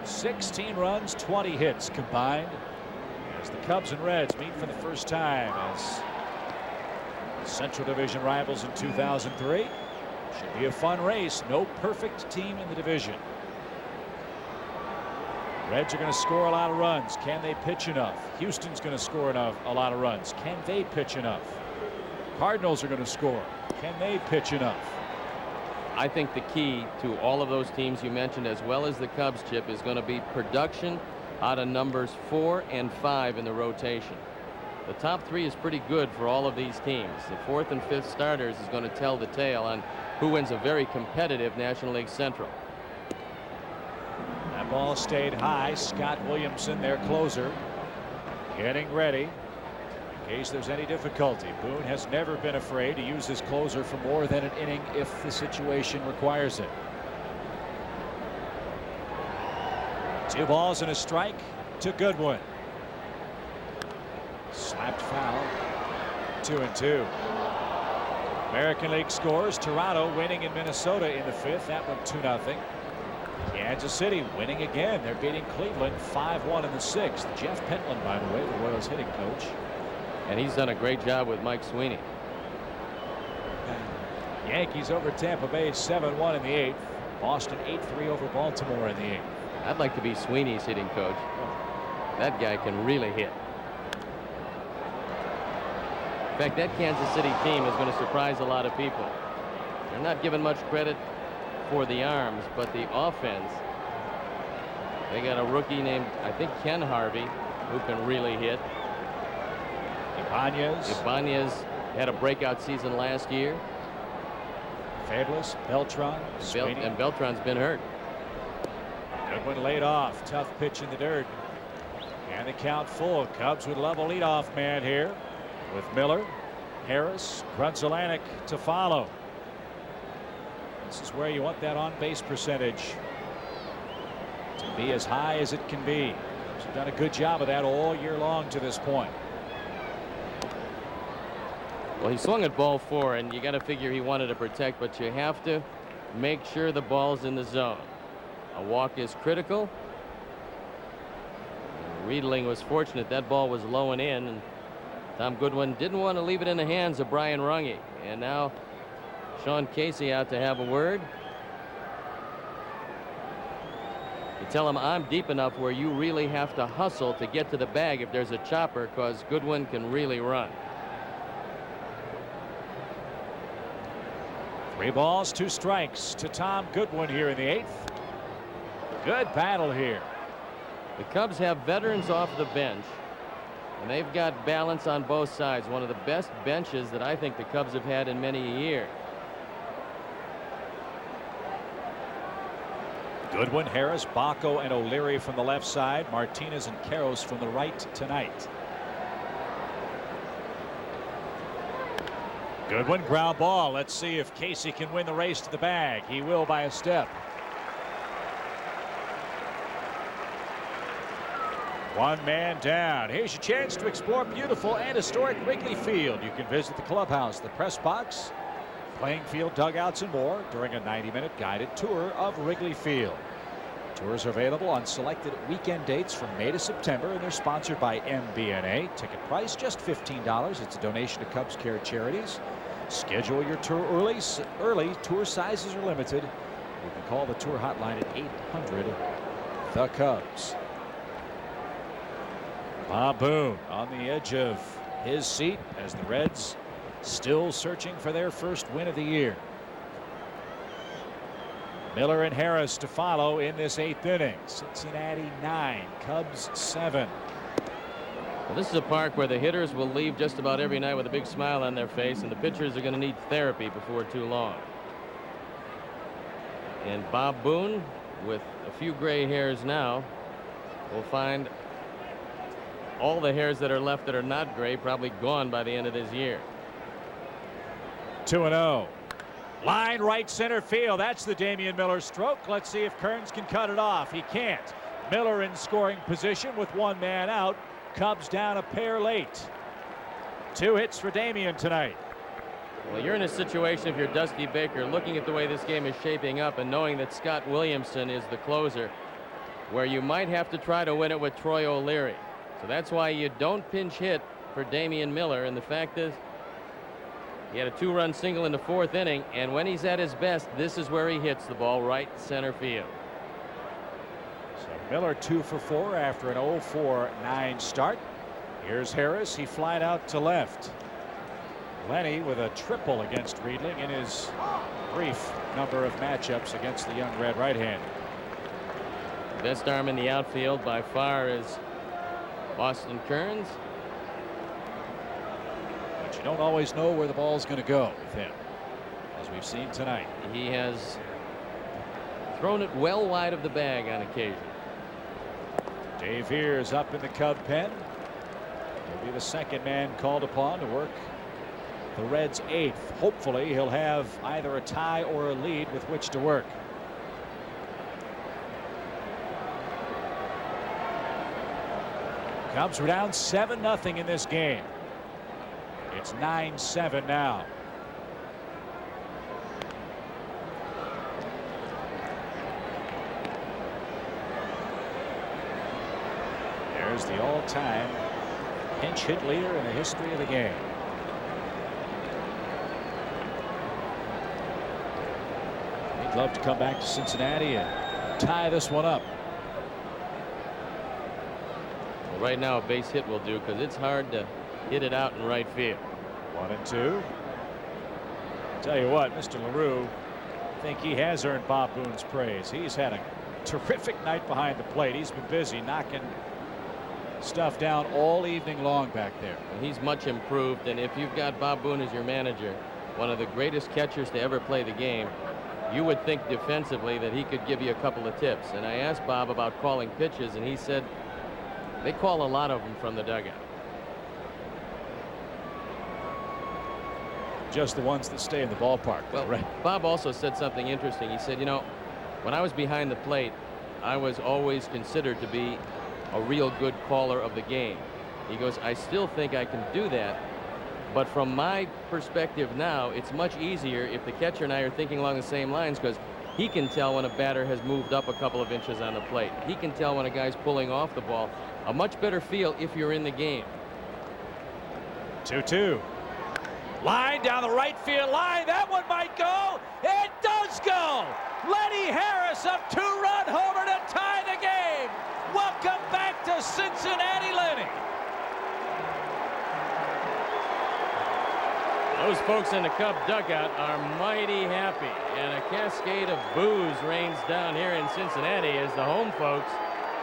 16 runs, 20 hits combined as the Cubs and Reds meet for the first time as Central Division rivals in 2003. Should be a fun race. No perfect team in the division. Reds are going to score a lot of runs. Can they pitch enough? Houston's going to score a lot of runs. Can they pitch enough? Cardinals are going to score. Can they pitch enough? I think the key to all of those teams you mentioned, as well as the Cubs, Chip, is going to be production out of numbers 4 and 5 in the rotation. The top 3 is pretty good for all of these teams. The 4th and 5th starters is going to tell the tale on who wins a very competitive National League Central. That ball stayed high. Scott Williamson, their closer, getting ready in case there's any difficulty. Boone has never been afraid to use his closer for more than an inning if the situation requires it. 2 balls and a strike to Goodwin. Slapped foul. 2-2. American League scores. Toronto winning in Minnesota in the 5th. That one 2-0. Kansas City winning again. They're beating Cleveland 5-1 in the 6th. Jeff Pentland, by the way, the Royals hitting coach. And he's done a great job with Mike Sweeney. Yankees over Tampa Bay 7-1 in the 8th. Boston 8-3 over Baltimore in the 8th. I'd like to be Sweeney's hitting coach. That guy can really hit. In fact, that Kansas City team is going to surprise a lot of people. They're not given much credit for the arms, but the offense. They got a rookie named, I think, Ken Harvey, who can really hit. Ibanez had a breakout season last year. Fabulous. Beltran. And Beltran's been hurt. Goodwin laid off. Tough pitch in the dirt. And the count full. Cubs would love a leadoff man here with Miller, Harris, Grunzelanek to follow. This is where you want that on-base percentage to be as high as it can be. Cubs have done a good job of that all year long to this point. Well, he swung at ball 4, and you got to figure he wanted to protect, but you have to make sure the ball's in the zone. A walk is critical. Riedling was fortunate that ball was low and in, and Tom Goodwin didn't want to leave it in the hands of Brian Runge. And now Sean Casey out to have a word. You tell him, I'm deep enough where you really have to hustle to get to the bag if there's a chopper, because Goodwin can really run. 3 balls, 2 strikes to Tom Goodwin here in the 8th. Good battle here. The Cubs have veterans off the bench, and they've got balance on both sides. One of the best benches that I think the Cubs have had in many a year. Goodwin, Harris, Bacco, and O'Leary from the left side. Martinez and Karros from the right tonight. Goodwin, ground ball. Let's see if Casey can win the race to the bag. He will by a step. 1 man down. Here's your chance to explore beautiful and historic Wrigley Field. You can visit the clubhouse, the press box, playing field, dugouts, and more during a 90-minute guided tour of Wrigley Field. Tours are available on selected weekend dates from May to September, and they're sponsored by MBNA. Ticket price just $15. It's a donation to Cubs Care Charities. Schedule your tour early. Tour sizes are limited. You can call the tour hotline at 800 the Cubs. Bob Boone on the edge of his seat as the Reds still searching for their first win of the year. Miller and Harris to follow in this 8th inning. Cincinnati 9, Cubs 7. Well, this is a park where the hitters will leave just about every night with a big smile on their face, and the pitchers are going to need therapy before too long. And Bob Boone, with a few gray hairs now, will find all the hairs that are left that are not gray probably gone by the end of this year. 2-0. Line right center field. That's the Damian Miller stroke. Let's see if Kearns can cut it off. He can't. Miller in scoring position with 1 man out. Cubs down a pair late. 2 hits for Damian tonight. Well, you're in a situation, if you're Dusty Baker, looking at the way this game is shaping up and knowing that Scott Williamson is the closer, where you might have to try to win it with Troy O'Leary. So that's why you don't pinch hit for Damian Miller. And the fact is, he had a 2-run single in the 4th inning, and when he's at his best, this is where he hits the ball, right center field. So Miller 2 for 4 after an 0-for-9 start. Here's Harris. He flied out to left. Lenny with a triple against Riedling in his brief number of matchups against the young red right-hander. Best arm in the outfield by far is Austin Kearns. But you don't always know where the ball's going to go with him, as we've seen tonight. He has thrown it well wide of the bag on occasion. Dave Veras up in the Cub pen. He'll be the second man called upon to work the Reds' 8th. Hopefully he'll have either a tie or a lead with which to work. Cubs were down 7-0 in this game. It's 9-7 now. There's the all-time pinch hit leader in the history of the game. He'd love to come back to Cincinnati and tie this one up. Well, right now a base hit will do, because it's hard to hit it out in right field. 1-2. Tell you what, Mr. LaRue, I think he has earned Bob Boone's praise. He's had a terrific night behind the plate. He's been busy knocking stuff down all evening long back there. And he's much improved, and if you've got Bob Boone as your manager, one of the greatest catchers to ever play the game, you would think defensively that he could give you a couple of tips. And I asked Bob about calling pitches, and he said they call a lot of them from the dugout. Just the ones that stay in the ballpark. Well, right. Bob also said something interesting. He said, you know, when I was behind the plate, I was always considered to be a real good caller of the game. He goes, I still think I can do that, but from my perspective now, it's much easier if the catcher and I are thinking along the same lines, because he can tell when a batter has moved up a couple of inches on the plate. He can tell when a guy's pulling off the ball. A much better feel if you're in the game. 2-2. Line down the right field line. That one might go. It does go. Lenny Harris, a 2-run homer to tie the game. Welcome back to Cincinnati, Lenny. Those folks in the Cub dugout are mighty happy, and a cascade of boos rains down here in Cincinnati as the home folks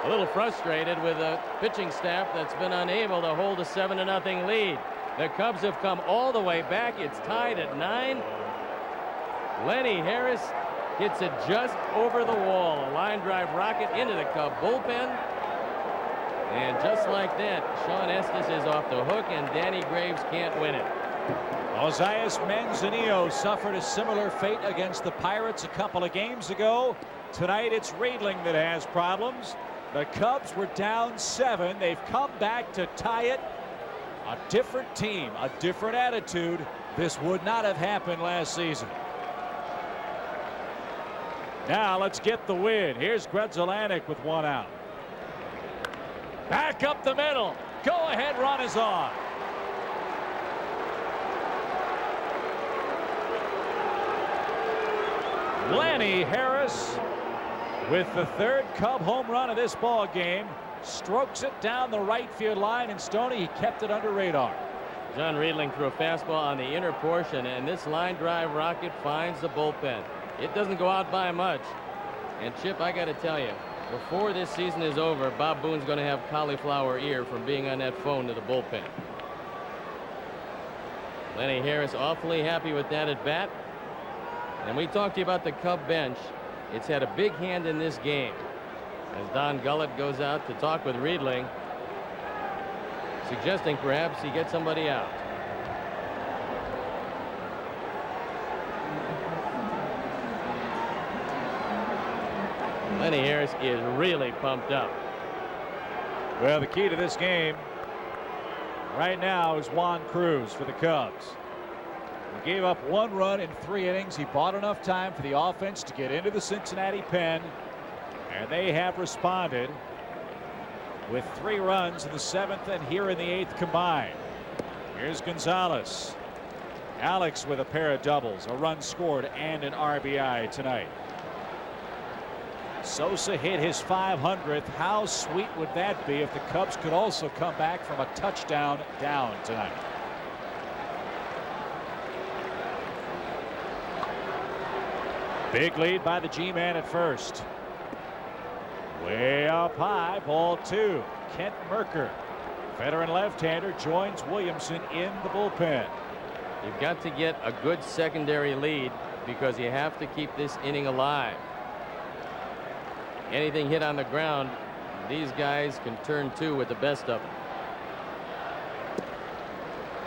a little frustrated with a pitching staff that's been unable to hold a 7-0 lead. The Cubs have come all the way back. It's tied at 9. Lenny Harris hits it just over the wall. A line drive rocket into the Cub bullpen. And just like that, Shawn Estes is off the hook, and Danny Graves can't win it. Ozias Manzanillo suffered a similar fate against the Pirates a couple of games ago. Tonight it's Riedling that has problems. The Cubs were down 7. They've come back to tie it. A different team, a different attitude. This would not have happened last season. Now let's get the win. Here's Gredzelanek with 1 out. Back up the middle. Go ahead run is on. Lenny Harris with the 3rd Cub home run of this ball game. Strokes it down the right field line, and Stoney, he kept it under radar. John Riedling threw a fastball on the inner portion, and this line drive rocket finds the bullpen. It doesn't go out by much. And Chip, I got to tell you, before this season is over, Bob Boone's going to have cauliflower ear from being on that phone to the bullpen. Lenny Harris awfully happy with that at bat. And we talked to you about the Cub bench. It's had a big hand in this game, as Don Gullett goes out to talk with Riedling, suggesting perhaps he gets somebody out. Lenny Harris is really pumped up. Well, the key to this game right now is Juan Cruz for the Cubs. He gave up 1 run in 3 innings. He bought enough time for the offense to get into the Cincinnati pen, and they have responded with 3 runs in the 7th and here in the 8th combined. Here's Gonzalez. Alex with a pair of doubles, a run scored, and an RBI tonight. Sosa hit his 500th. How sweet would that be if the Cubs could also come back from a touchdown down tonight? Big lead by the G-man at first. Way up high, ball 2. Kent Merker, veteran left-hander, joins Williamson in the bullpen. You've got to get a good secondary lead because you have to keep this inning alive. Anything hit on the ground, these guys can turn 2 with the best of them.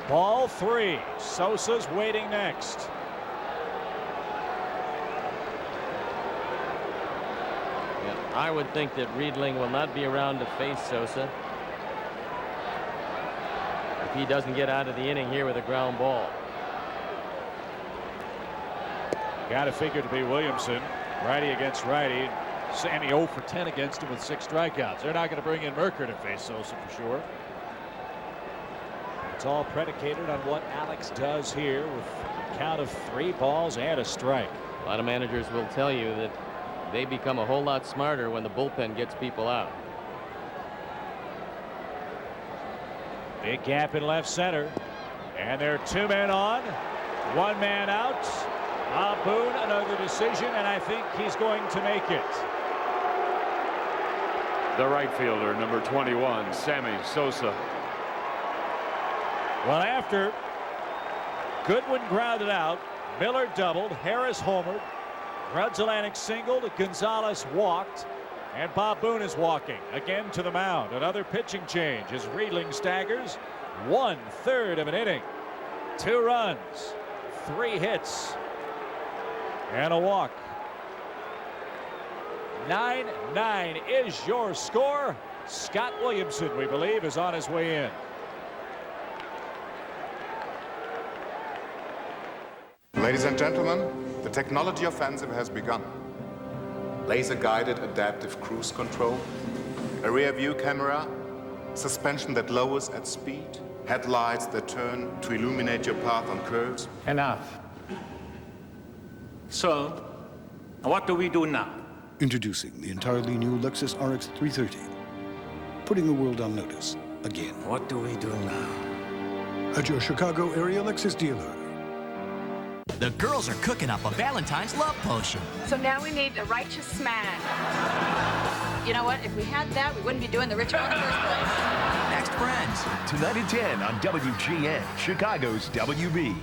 Ball 3. Sosa's waiting next. Yeah, I would think that Riedling will not be around to face Sosa if he doesn't get out of the inning here with a ground ball. Got to figure to be Williamson, righty against righty. Sammy 0 for 10 against him with 6 strikeouts. They're not going to bring in Merker to face Sosa for sure. It's all predicated on what Alex does here with a count of 3 balls and a strike. A lot of managers will tell you that they become a whole lot smarter when the bullpen gets people out. Big gap in left center, and there are 2 men on, 1 man out. Boone, another decision, and I think he's going to make it. The right fielder, number 21, Sammy Sosa. Well, after Goodwin grounded out, Miller doubled, Harris homered, Grudzielanek singled, Gonzalez walked, and Bob Boone is walking again to the mound. Another pitching change as Riedling staggers. 1/3 of an inning, 2 runs, 3 hits, and a walk. 9-9 is your score. Scott Williamson, we believe, is on his way in. Ladies and gentlemen, the technology offensive has begun. Laser-guided adaptive cruise control, a rear-view camera, suspension that lowers at speed, headlights that turn to illuminate your path on curves. Enough. So, what do we do now? Introducing the entirely new Lexus RX 330. Putting the world on notice again. What do we do now? At your Chicago area Lexus dealer. The girls are cooking up a Valentine's love potion. So now we need a righteous man. You know what? If we had that, we wouldn't be doing the ritual in the first place. Next Friends. Tonight at 10 on WGN, Chicago's WB.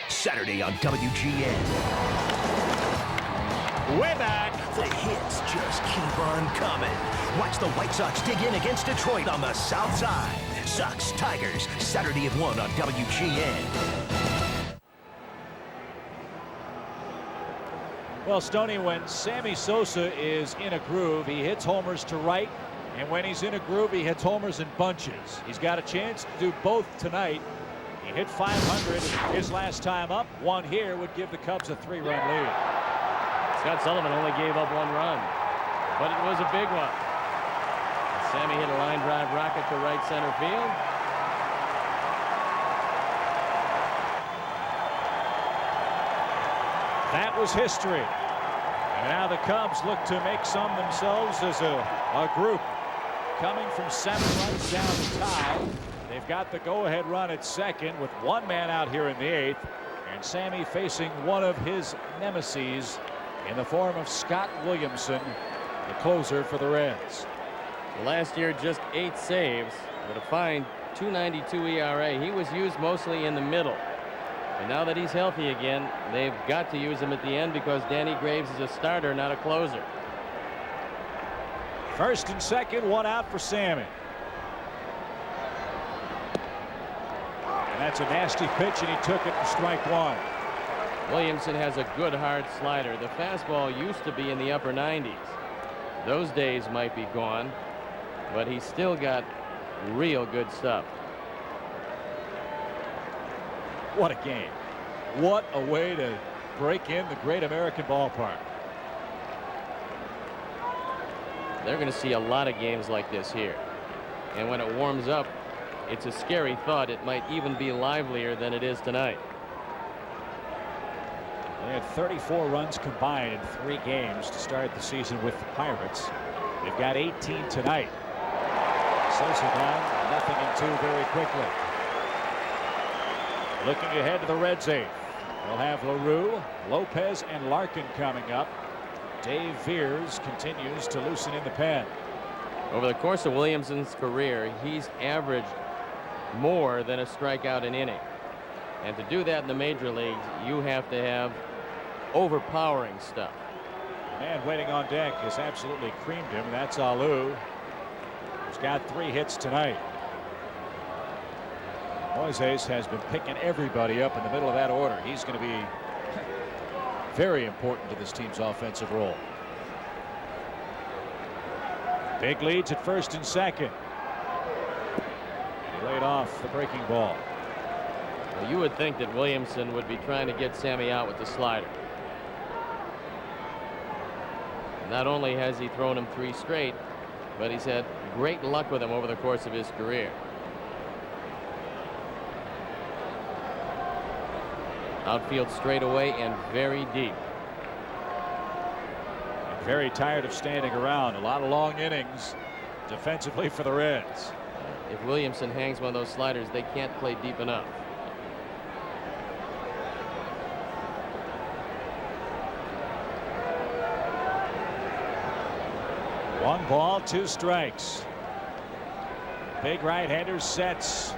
Saturday on WGN. Way back. The hits just keep on coming. Watch the White Sox dig in against Detroit on the South Side. Sox Tigers, Saturday at 1 on WGN. Well, Stoney, when Sammy Sosa is in a groove, he hits homers to right, and when he's in a groove, he hits homers in bunches. He's got a chance to do both tonight. He hit 500 his last time up. 1 here would give the Cubs a 3-run lead. Scott Sullivan only gave up 1 run, but it was a big one. Sammy hit a line drive rocket to right center field. That was history. And now the Cubs look to make some themselves as a group. Coming from 7 runs down the tie. They've got the go-ahead run at second with 1 man out here in the 8th. And Sammy facing one of his nemesis in the form of Scott Williamson, the closer for the Reds. Last year, just 8 saves with a fine .292 ERA. He was used mostly in the middle. And now that he's healthy again, they've got to use him at the end because Danny Graves is a starter, not a closer. First and second, 1 out for Sammy. And that's a nasty pitch, and he took it for strike 1. Williamson has a good hard slider. The fastball used to be in the upper 90s. Those days might be gone, but he's still got real good stuff. What a game. What a way to break in the Great American Ballpark. They're going to see a lot of games like this here. And when it warms up, it's a scary thought. It might even be livelier than it is tonight. They had 34 runs combined in 3 games to start the season with the Pirates. They've got 18 tonight. Sosa down, nothing in 2 very quickly. Looking ahead to the Reds' 8th. They'll have LaRue, Lopez, and Larkin coming up. Dave Veras continues to loosen in the pen. Over the course of Williamson's career, he's averaged more than a strikeout an inning. And to do that in the major leagues, you have to have overpowering stuff. The man waiting on deck has absolutely creamed him. That's Alou, who's got 3 hits tonight. Moises has been picking everybody up in the middle of that order. He's going to be very important to this team's offensive role. Big leads at first and second. He laid off the breaking ball. Well, you would think that Williamson would be trying to get Sammy out with the slider. Not only has he thrown him 3 straight, but he's had great luck with him over the course of his career. Outfield straight away and very deep. And very tired of standing around. A lot of long innings defensively for the Reds. If Williamson hangs one of those sliders, they can't play deep enough. One ball, 2 strikes. Big right-hander sets.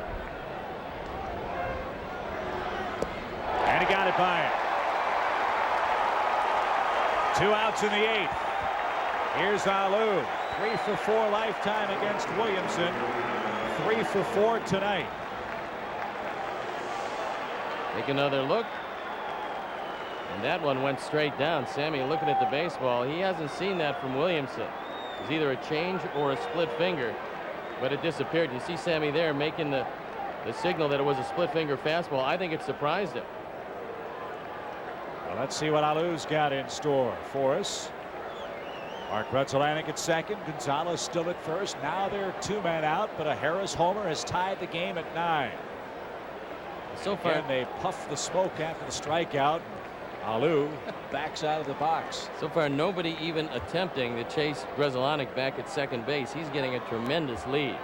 And he got it by him. 2 outs in the 8th. Here's Alou. 3 for 4 lifetime against Williamson. 3 for 4 tonight. Take another look. And that one went straight down. Sammy looking at the baseball. He hasn't seen that from Williamson. It's either a change or a split finger, but it disappeared. You see Sammy there making the signal that it was a split finger fastball. I think it surprised him. Well, let's see what Alou's got in store for us. Mark Rutzelanek at second. Gonzalez still at first. Now they're 2 men out, but a Harris homer has tied the game at 9. So far, and they puff the smoke after the strikeout. Alou backs out of the box. So far, nobody even attempting to chase Rutzelanek back at second base. He's getting a tremendous lead.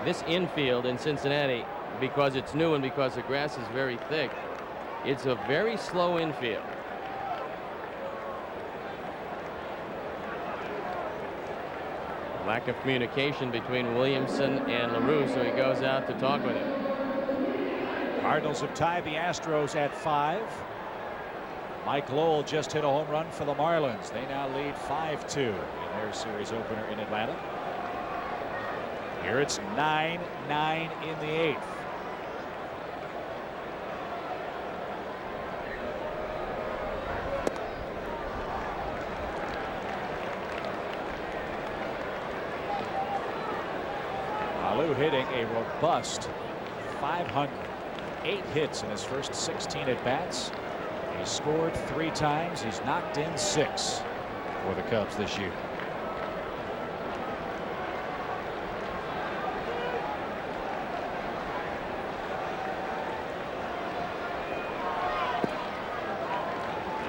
This infield in Cincinnati, because it's new and because the grass is very thick, it's a very slow infield. Lack of communication between Williamson and LaRue, so he goes out to talk with him. Cardinals have tied the Astros at 5. Mike Lowell just hit a home run for the Marlins. They now lead 5-2 in their series opener in Atlanta. Here it's 9-9 in the 8th. Alou hitting a robust 500. 8 hits in his first 16 at bats. He's scored 3 times. He's knocked in 6 for the Cubs this year.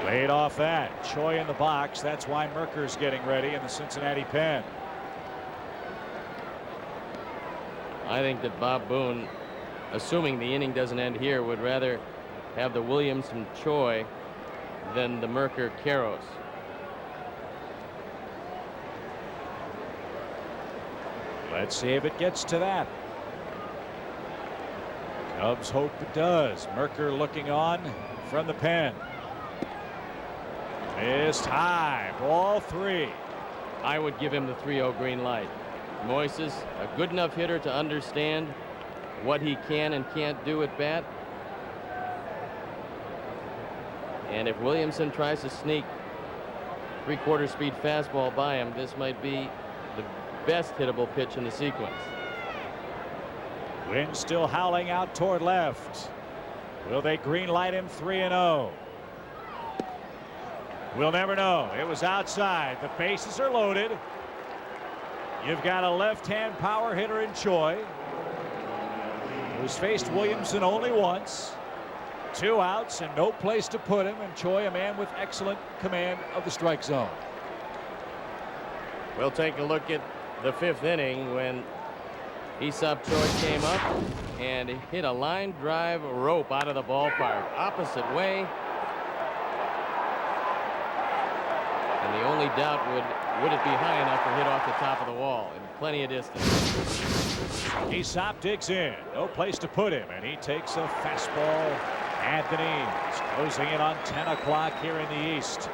Laid off that. Choi in the box. That's why Merker's getting ready in the Cincinnati pen. I think that Bob Boone, assuming the inning doesn't end here, would rather have the Williamson Choi than the Merker Karros. Let's see if it gets to that. Cubs hope it does. Merker looking on from the pen. Missed high. Ball 3. I would give him the 3-0 green light. Moises, a good enough hitter to understand what he can and can't do at bat. And if Williamson tries to sneak 3/4 speed fastball by him, this might be the best hittable pitch in the sequence. Wind still howling out toward left. Will they green light him 3-0? We'll never know. It was outside. The bases are loaded. You've got a left-hand power hitter in Choi, who's faced Williamson only once. 2 outs and no place to put him, and Choi, a man with excellent command of the strike zone. We'll take a look at the 5th inning when Hee-Seop Choi came up and hit a line drive rope out of the ballpark, opposite way. And the only doubt would it be high enough to hit off the top of the wall, and plenty of distance. Hee-Seop digs in, no place to put him, and he takes a fastball at the knees, closing in on 10 o'clock here in the East.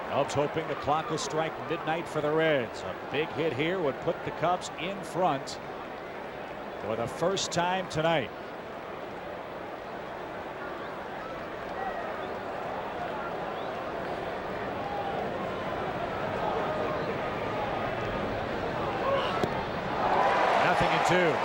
Cubs hoping the clock will strike midnight for the Reds. A big hit here would put the Cubs in front for the first time tonight. Nothing in 2.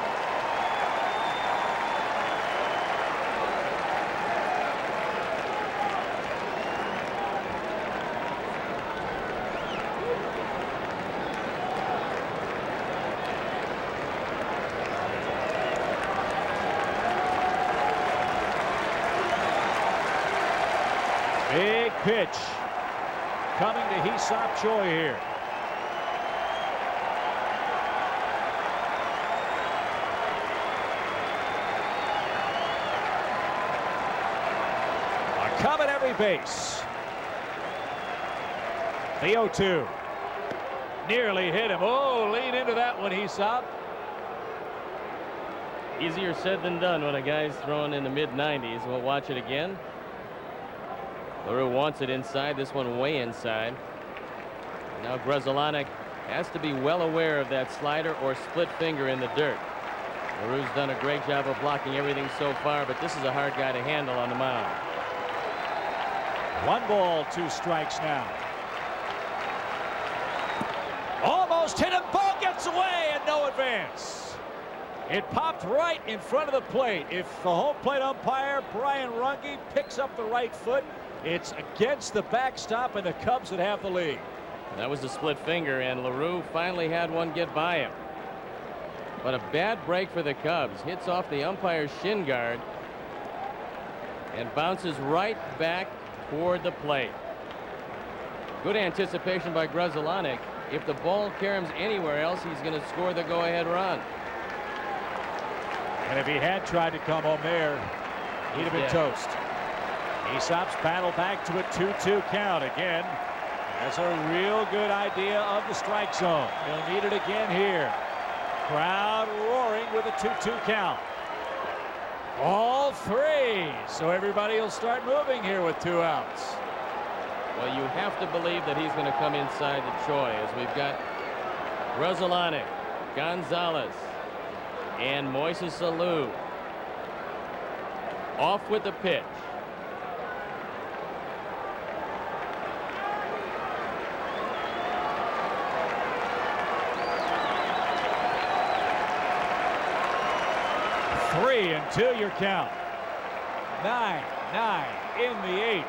Big pitch coming to Hee-Seop Choi here. A Cub at every base. The 0-2. Nearly hit him. Oh, lean into that one, Hee-Seop. Easier said than done when a guy's throwing in the mid-90s. We'll watch it again. LaRue wants it inside, this one way inside. Now Grzelcyk has to be well aware of that slider or split finger in the dirt. LaRue's done a great job of blocking everything so far, but this is a hard guy to handle on the mound. 1 ball, 2 strikes now. Almost hit him, ball gets away and no advance. It popped right in front of the plate. If the home plate umpire, Brian Runge, picks up the right foot, it's against the backstop, and the Cubs would have the lead. That was the split finger, and LaRue finally had one get by him. But a bad break for the Cubs. Hits off the umpire's shin guard and bounces right back toward the plate. Good anticipation by Grzelcyk. If the ball caroms anywhere else, he's going to score the go-ahead run. And if he had tried to come home there, he'd have been toast. Hee-Seop's battle back to a 2-2 count again. Has a real good idea of the strike zone. He'll need it again here. Crowd roaring with a 2-2 count. All 3. So everybody will start moving here with 2 outs. Well, you have to believe that he's going to come inside to Choi, as we've got Grzelcyk, Gonzalez, and Moises Alou. Off with the pitch. Three and 2 your count. 9-9 in the 8th.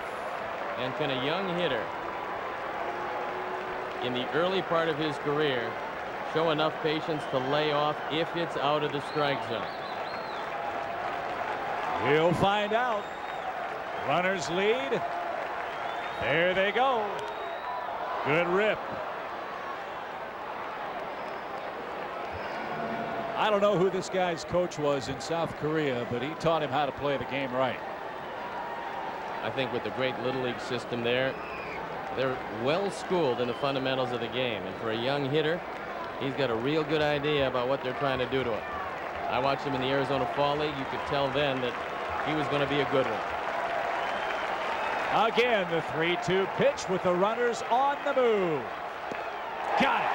And can a young hitter in the early part of his career show enough patience to lay off if it's out of the strike zone? We'll find out. Runners lead. There they go. Good rip. I don't know who this guy's coach was in South Korea, but he taught him how to play the game right. I think with the great Little League system there, they're well schooled in the fundamentals of the game. And for a young hitter, he's got a real good idea about what they're trying to do to him. I watched him in the Arizona Fall League. You could tell then that he was going to be a good one. Again, the 3-2 pitch with the runners on the move. Got it.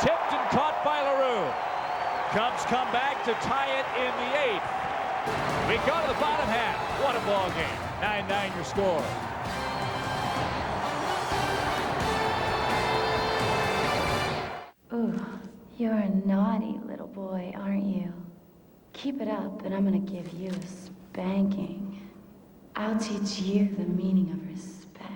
Tipped and caught by LaRue. Cubs come back to tie it in the 8th. We go to the bottom half. What a ball game. 9-9 your score. Ooh, You're a naughty little boy, aren't you? Keep it up, and I'm gonna give you a spanking. I'll teach you the meaning of respect.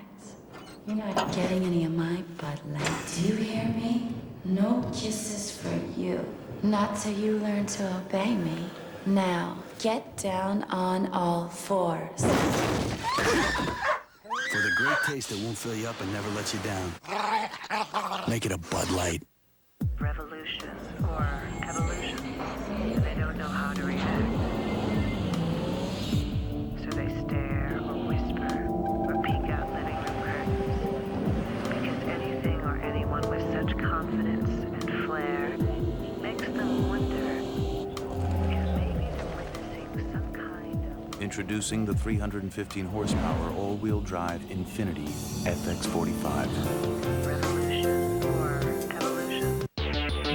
You're not getting any of my Bud Light. Do you hear me? No kisses for you. Not till you learn to obey me. Now, get down on all fours. For the great taste that won't fill you up and never lets you down. Make it a Bud Light. Revolution or evolution. They don't know how to react. So they stare or whisper or peek out living room curtains. Because anything or anyone with such confidence and flair makes them wonder if maybe they're witnessing some kind of... Introducing the 315 horsepower all-wheel drive Infiniti FX45. Revolution or evolution.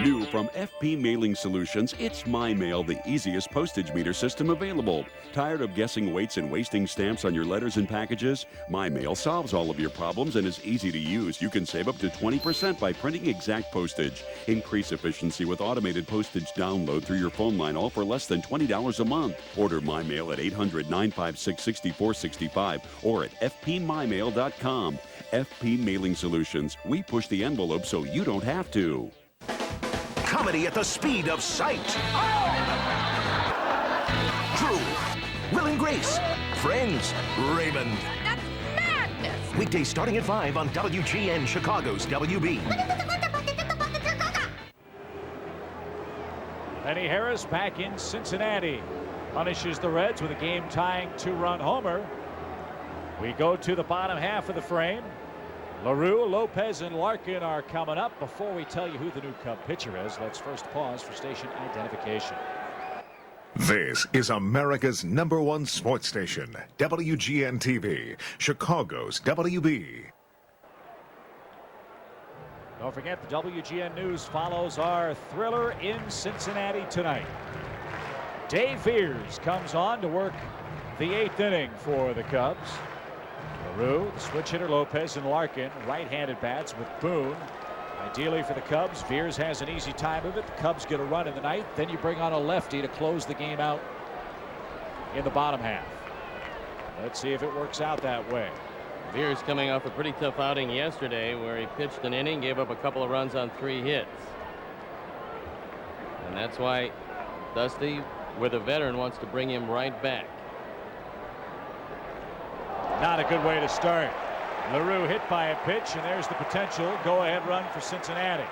New from FP Mailing Solutions, it's My Mail, the easiest postage meter system available. Tired of guessing weights and wasting stamps on your letters and packages? My Mail solves all of your problems and is easy to use. You can save up to 20% by printing exact postage. Increase efficiency with automated postage download through your phone line, all for less than $20 a month. Order My Mail at 800-956-6465 or at fpmymail.com. FP Mailing Solutions. We push the envelope so you don't have to. Comedy at the speed of sight. Drew, Will and Grace, Friends, Raymond. That's madness! Weekdays starting at 5 on WGN, Chicago's WB. Lenny Harris back in Cincinnati. Punishes the Reds with a game-tying 2-run homer. We go to the bottom half of the frame. LaRue, Lopez, and Larkin are coming up. Before we tell you who the new Cub pitcher is, let's first pause for station identification. This is America's #1 sports station, WGN-TV, Chicago's WB. Don't forget, the WGN News follows our thriller in Cincinnati tonight. Dave Veras comes on to work the 8th inning for the Cubs. LaRue, the switch hitter, Lopez, and Larkin, right-handed bats with Boone. Ideally for the Cubs, Veras has an easy time of it. The Cubs get a run in the ninth. Then you bring on a lefty to close the game out in the bottom half. Let's see if it works out that way. Veras coming off a pretty tough outing yesterday where he pitched an inning, gave up a couple of runs on 3 hits. And that's why Dusty, with a veteran, wants to bring him right back. Not a good way to start. LaRue hit by a pitch, and there's the potential go-ahead run for Cincinnati.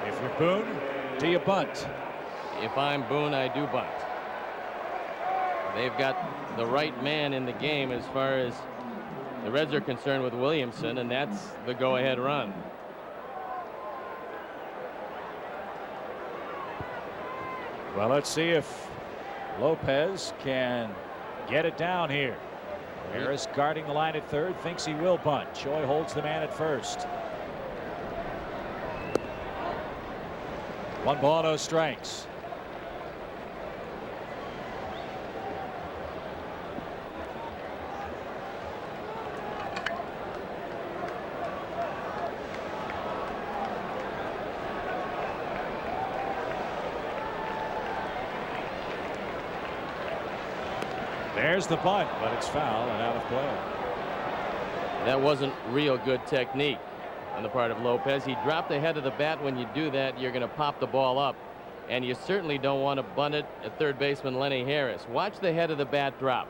If you're Boone, do you bunt? If I'm Boone, I do bunt. They've got the right man in the game as far as the Reds are concerned with Williamson, and that's the go-ahead run. Well, let's see if Lopez can get it down here. Harris guarding the line at third, thinks he will bunt. Choi holds the man at first. 1 ball, no strikes. There's the bunt, but it's foul and out of play. That wasn't real good technique on the part of Lopez. He dropped the head of the bat. When you do that, you're going to pop the ball up, and you certainly don't want to bunt it at third baseman Lenny Harris. Watch the head of the bat drop.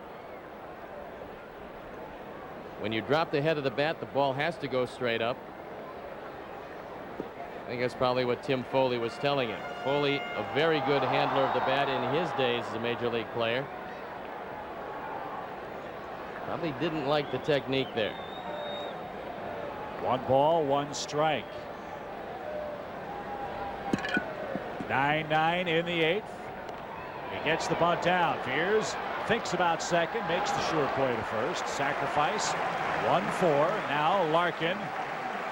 When you drop the head of the bat, the ball has to go straight up. I think that's probably what Tim Foley was telling him. Foley, a very good handler of the bat in his days as a major league player. Probably didn't like the technique there. 1 ball, 1 strike. 9-9 in the 8th. He gets the bunt down. Veras thinks about second, makes the sure play to first. Sacrifice. 1-4. Now Larkin,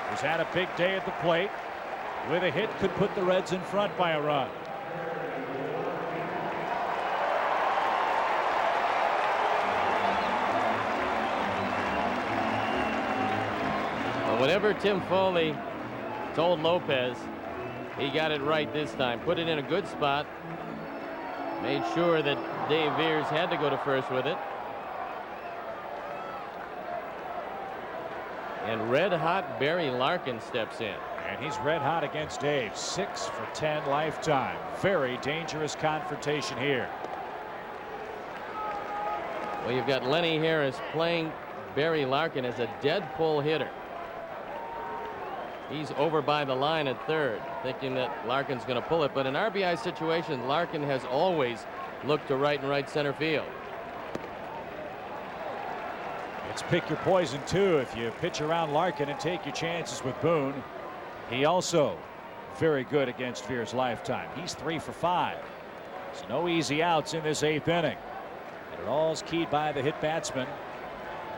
who's had a big day at the plate, with a hit, could put the Reds in front by a run. Whenever Tim Foley Told Lopez he got it right this time. Put it in a good spot. Made sure that Dave Veras had to go to first with it. And red hot Barry Larkin steps in. And he's red hot against Dave. 6 for 10 lifetime. Very dangerous confrontation here. Well, you've got Lenny Harris playing Barry Larkin as a dead pull hitter. He's over by the line at third, thinking that Larkin's going to pull it. But in RBI situation, Larkin has always looked to right and right center field. It's pick your poison, too, if you pitch around Larkin and take your chances with Boone. He also very good against Veers' lifetime. He's 3 for 5. So no easy outs in this 8th inning. And it all's keyed by the hit batsman.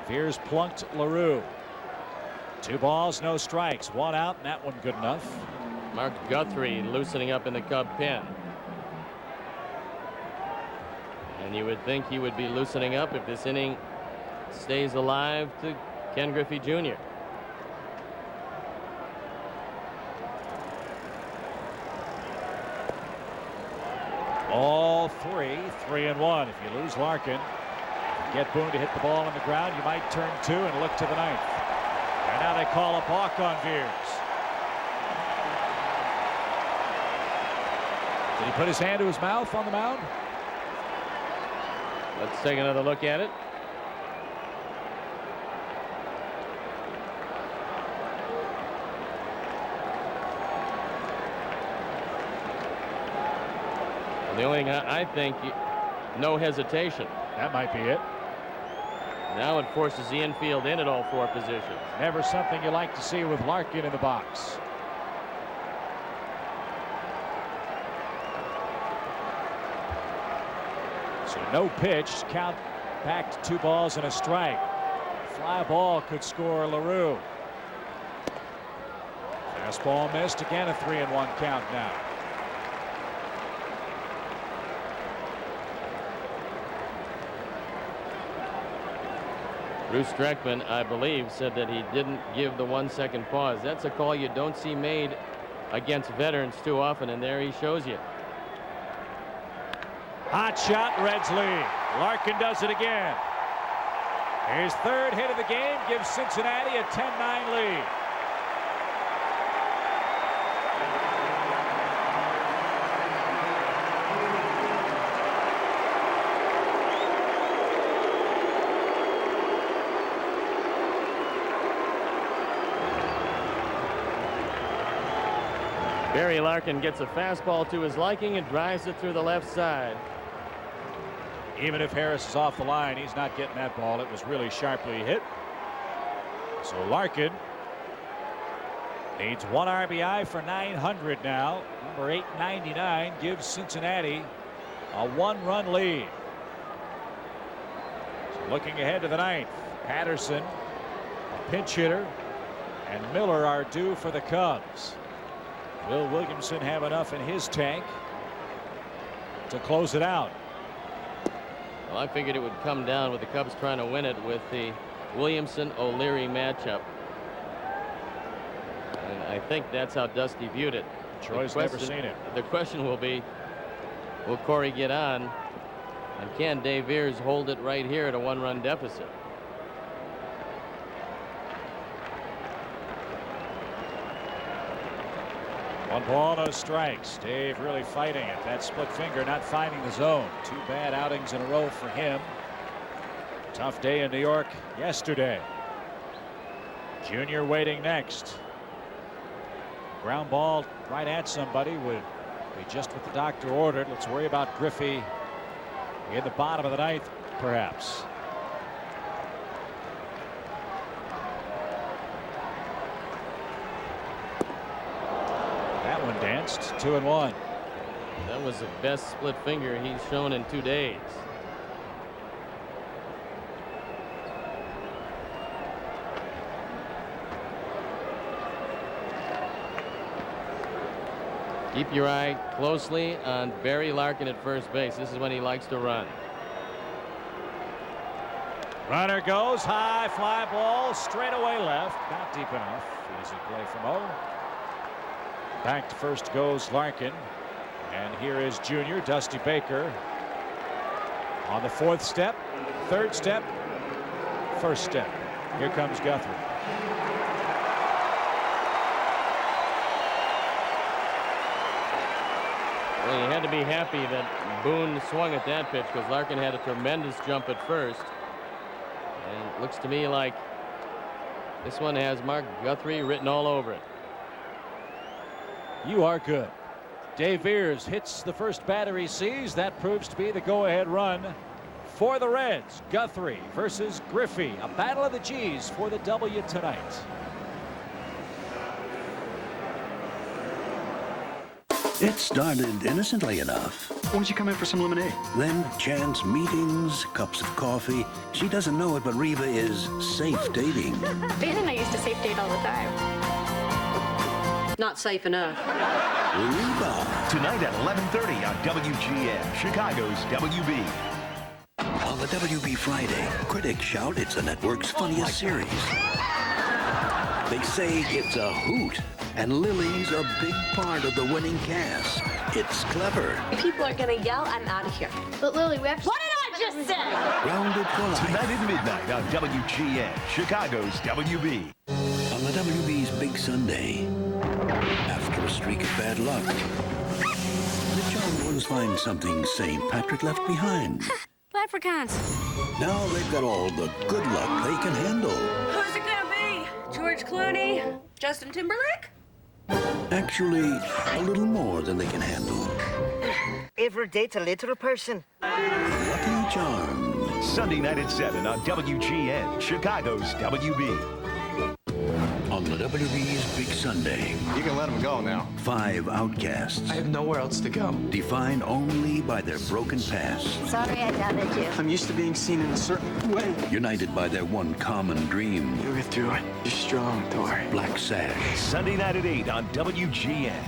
Veers plunked LaRue. 2 balls, no strikes. 1 out, and that one good enough. Mark Guthrie loosening up in the Cub pen. And you would think he would be loosening up if this inning stays alive to Ken Griffey Jr. All 3-1. If you lose Larkin, get Boone to hit the ball on the ground, you might turn 2 and look to the 9th. And now they call a balk on Veers. Did he put his hand to his mouth on the mound? Let's take another look at it. The only thing I think, no hesitation. That might be it. Now it forces the infield in at all 4 positions. Never something you like to see with Larkin in the box. So no pitch. Count back to 2 balls and a strike. Fly ball could score LaRue. Fastball missed. Again a 3-1 count now. Bruce Streckman, I believe, said that he didn't give the 1-second pause. That's a call you don't see made against veterans too often, and there he shows you. Hot shot, Reds lead. Larkin does it again. His 3rd hit of the game gives Cincinnati a 10-9 lead. Barry Larkin gets a fastball to his liking and drives it through the left side. Even if Harris is off the line, he's not getting that ball. It was really sharply hit. So Larkin needs 1 RBI for 900 now. Number 899 gives Cincinnati a 1-run lead. So looking ahead to the 9th, Patterson, a pinch hitter, and Miller are due for the Cubs. Will Williamson have enough in his tank to close it out? Well, I figured it would come down with the Cubs trying to win it with the Williamson-O'Leary matchup. And I think that's how Dusty viewed it. Troy's never seen it. The question will be, will Corey get on? And can Dave Veras hold it right here at a 1-run deficit? One ball, no strikes. Dave really fighting it. That split finger not finding the zone. 2 bad outings in a row for him. Tough day in New York yesterday. Junior waiting next. Ground ball right at somebody would be just what the doctor ordered. Let's worry about Griffey in the bottom of the 9th, perhaps. That one danced. 2-1. That was the best split finger he's shown in 2 days. Keep your eye closely on Barry Larkin at first base. This is when he likes to run. Runner goes high, fly ball straight away left. Not deep enough. Easy play from O. Back to first goes Larkin. And here is junior Dusty Baker. On the fourth step, third step, first step. Here comes Guthrie. Well, you had to be happy that Boone swung at that pitch because Larkin had a tremendous jump at first. And it looks to me like this one has Mark Guthrie written all over it. You are good. Dave Veras hits the first batter he sees. That proves to be the go-ahead run for the Reds. Guthrie versus Griffey. A battle of the G's for the W tonight. It started innocently enough. Why don't you come in for some lemonade? Then chance meetings, cups of coffee. She doesn't know it, but Reva is safe dating. Ben and I used to safe date all the time. Not safe enough. Reva. Tonight at 11:30 on WGN, Chicago's WB. On the WB Friday, critics shout it's the network's funniest series. They say it's a hoot, and Lily's a big part of the winning cast. It's clever. If people are gonna yell, I'm out of here. But Lily, we have to... What did I just say? Rounded for life. Tonight at midnight on WGN, Chicago's WB. On the WB's Big Sunday, after a streak of bad luck, the young ones find something St. Patrick left behind. Leprechauns. Now they've got all the good luck they can handle. Who's it gonna be? George Clooney? Justin Timberlake? Actually, a little more than they can handle. Ever date a little person? Lucky Charms. Sunday night at 7 on WGN, Chicago's WB. On the WB's Big Sunday. You can let them go now. 5 outcasts. I have nowhere else to go. Defined only by their broken past. Sorry I doubted you. I'm used to being seen in a certain way. United by their one common dream. You'll get through it. You're strong, Thor. Black Sash. Sunday night at 8 on WGN.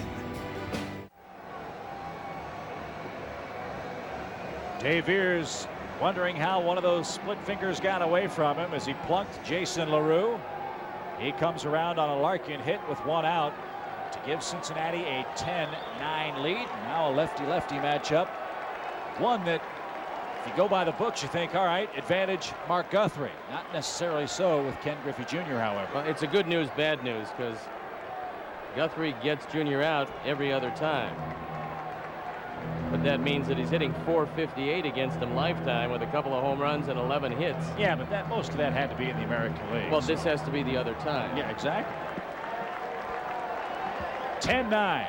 Dave Veras wondering how one of those split fingers got away from him as he plunked Jason LaRue. He comes around on a Larkin hit with one out to give Cincinnati a 10-9 lead. Now a lefty-lefty matchup. One that, if you go by the books, you think, all right, advantage Mark Guthrie. Not necessarily so with Ken Griffey Jr., however. Well, it's a good news, bad news, because Guthrie gets Jr. out every other time. But that means that he's hitting .458 against him lifetime with a couple of home runs and 11 hits. Yeah, but most of that had to be in the American League. Well, this has to be the other time. Yeah, exactly. 10-9.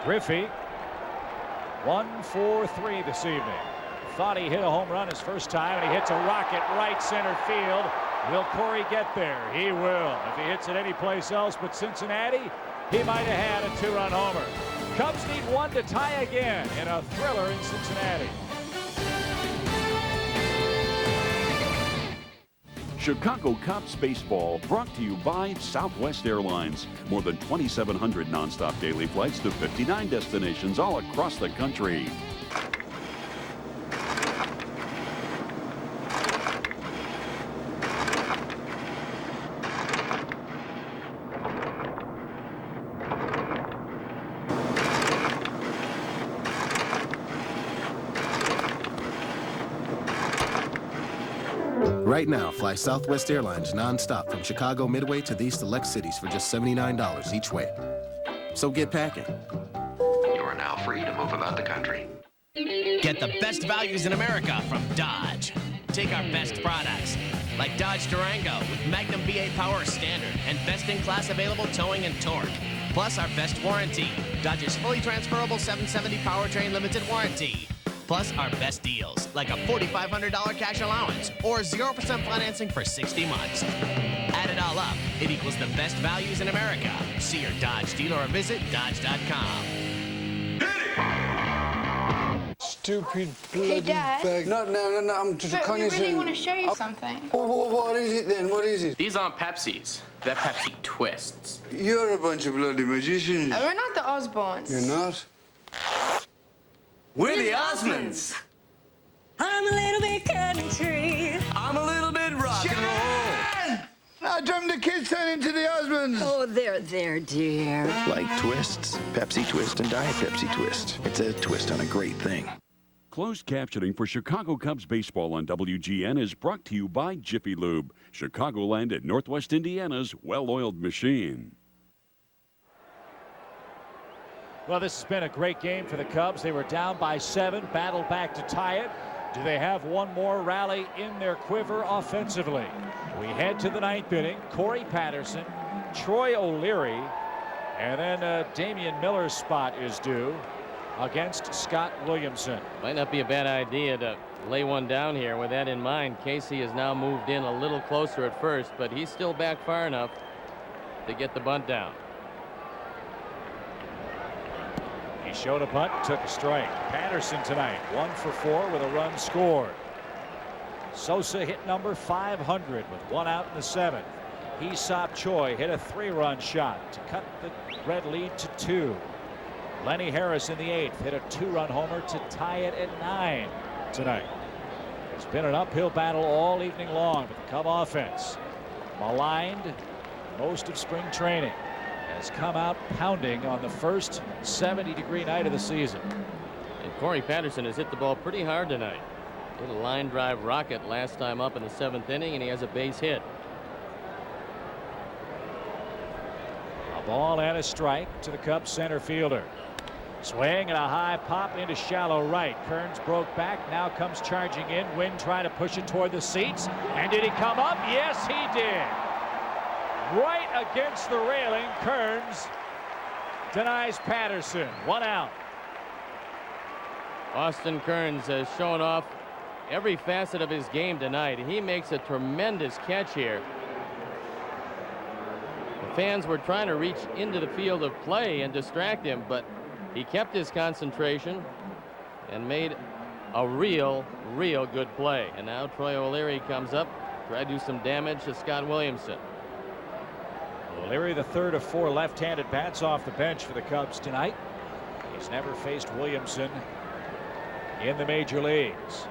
Griffey 1-for-3 this evening. Thought he hit a home run his first time, and he hits a rocket right center field. Will Corey get there? He will. If he hits it any place else but Cincinnati, he might have had a 2-run homer. Cubs need one to tie again in a thriller in Cincinnati. Chicago Cubs baseball brought to you by Southwest Airlines. More than 2,700 nonstop daily flights to 59 destinations all across the country. Right now, fly Southwest Airlines nonstop from Chicago Midway to these select cities for just $79 each way. So get packing. You are now free to move about the country. Get the best values in America from Dodge. Take our best products, like Dodge Durango with Magnum V8 Power Standard and best-in-class available towing and torque. Plus our best warranty, Dodge's fully transferable 770 powertrain limited warranty. Plus our best deals, like a $4,500 cash allowance or 0% financing for 60 months. Add it all up, it equals the best values in America. See your Dodge dealer or visit Dodge.com. Stupid bloody Hey, Dad. bag. No, I'm just But we really want to show you something. What is it then? What is it? These aren't Pepsis. They're Pepsi Twists. You're a bunch of bloody magicians. We're not the Osbournes. You're not? We're the Osmonds. I'm a little bit country. I'm a little bit rock and roll. No, I dreamt the kids turned into the husbands. Oh, there, dear. Like twists, Pepsi Twist and Diet Pepsi Twist. It's a twist on a great thing. Closed captioning for Chicago Cubs baseball on WGN is brought to you by Jiffy Lube, Chicagoland and Northwest Indiana's well-oiled machine. Well, this has been a great game for the Cubs. They were down by 7, battled back to tie it. Do they have one more rally in their quiver offensively? We head to the 9th inning. Corey Patterson, Troy O'Leary, and then Damian Miller's spot is due against Scott Williamson. Might not be a bad idea to lay one down here. With that in mind, Casey has now moved in a little closer at first, but he's still back far enough to get the bunt down. He showed a bunt, took a strike. Patterson tonight 1 for 4 with a run scored. Sosa hit number 500 with 1 out in the 7th. Hee-Seop Choi hit a 3-run shot to cut the Red lead to 2. Lenny Harris in the 8th hit a 2-run homer to tie it at 9 tonight. It's been an uphill battle all evening long, but the Cub offense, maligned most of spring training, has come out pounding on the first 70-degree night of the season. And Corey Patterson has hit the ball pretty hard tonight. Did a line drive rocket last time up in the 7th inning, and he has a base hit. A ball and a strike to the Cubs center fielder. Swing and a high pop into shallow right. Kearns broke back, now comes charging in. Wynn trying to push it toward the seats. And did he come up? Yes, he did. Right against the railing. Kearns denies Patterson. 1 out. Austin Kearns has shown off every facet of his game tonight. He makes a tremendous catch here. The fans were trying to reach into the field of play and distract him, but he kept his concentration and made a real good play. And now Troy O'Leary comes up, try to do some damage to Scott Williamson. O'Leary, the 3rd of 4 left-handed bats off the bench for the Cubs tonight. He's never faced Williamson in the major leagues.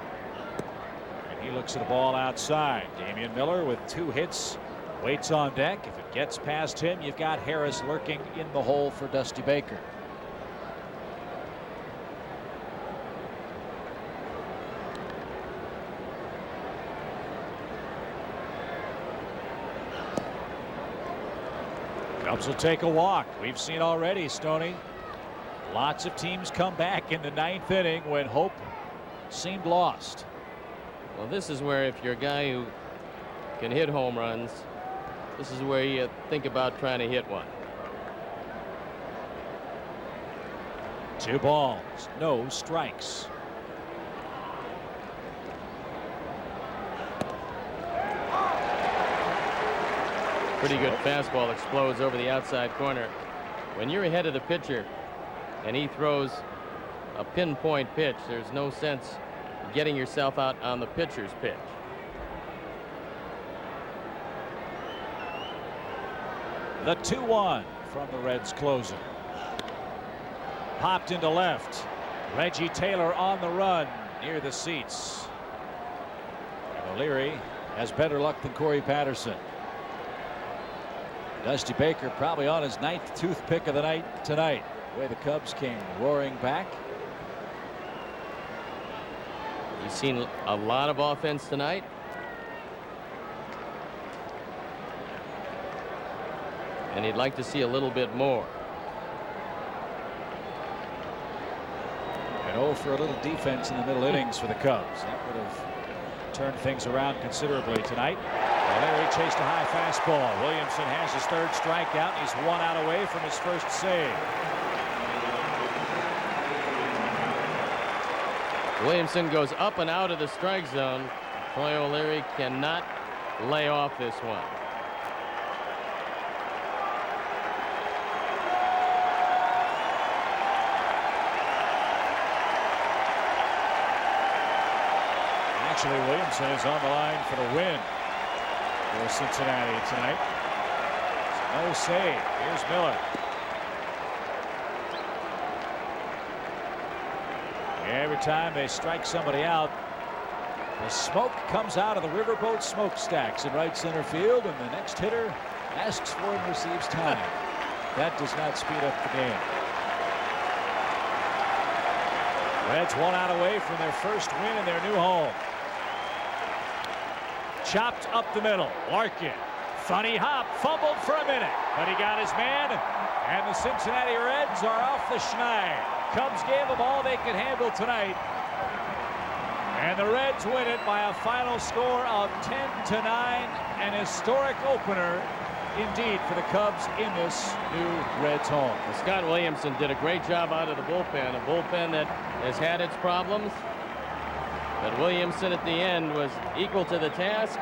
And he looks at a ball outside. Damian Miller with 2 hits waits on deck. If it gets past him, you've got Harris lurking in the hole for Dusty Baker. Cubs will take a walk. We've seen already, Stoney, lots of teams come back in the 9th inning when hope seemed lost. Well, this is where, if you're a guy who can hit home runs, this is where you think about trying to hit one. 2 balls, no strikes. Pretty good fastball explodes over the outside corner. When you're ahead of the pitcher and he throws a pinpoint pitch, there's no sense getting yourself out on the pitcher's pitch. The 2-1 from the Reds closer. Popped into left. Reggie Taylor on the run near the seats. And O'Leary has better luck than Corey Patterson. Dusty Baker probably on his 9th toothpick of the night tonight. The way the Cubs came roaring back. You've seen a lot of offense tonight. And he'd like to see a little bit more. And 0 for a little defense in the middle innings for the Cubs. That would have turned things around considerably tonight. O'Leary chased a high fastball. Williamson has his 3rd strikeout. He's 1 out away from his first save. Williamson goes up and out of the strike zone. Troy O'Leary cannot lay off this one. Actually, Williamson is on the line for the win for Cincinnati tonight. So no save. Here's Miller. Every time they strike somebody out, The smoke comes out of the riverboat smokestacks in right center field, and the next hitter asks for and receives time. That does not speed up the game. Reds 1 out away from their first win in their new home. Chopped up the middle. Larkin. Funny hop. Fumbled for a minute, but he got his man. And the Cincinnati Reds are off the schneid. Cubs gave them all they could handle tonight. And the Reds win it by a final score of 10-9. An historic opener indeed for the Cubs in this new Reds home. Scott Williamson did a great job out of the bullpen. A bullpen that has had its problems. But Williamson at the end was equal to the task.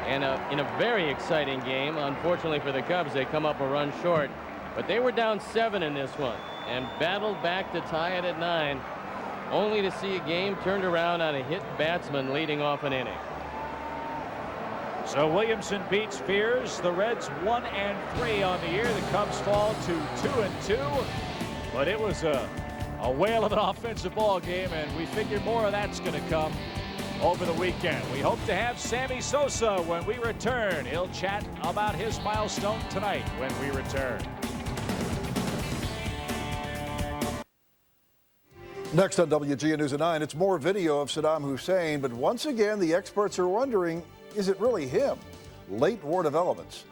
And in a very exciting game, unfortunately for the Cubs, they come up a run short. But they were down 7 in this one and battled back to tie it at 9, only to see a game turned around on a hit batsman leading off an inning. So Williamson beats Fears. The Reds 1-3 on the year. The Cubs fall to 2-2. But it was a whale of an offensive ball game, and we figure more of that's going to come over the weekend. We hope to have Sammy Sosa when we return. He'll chat about his milestone tonight when we return. Next on WGN News at 9, it's more video of Saddam Hussein, but once again, the experts are wondering, is it really him? Late war developments.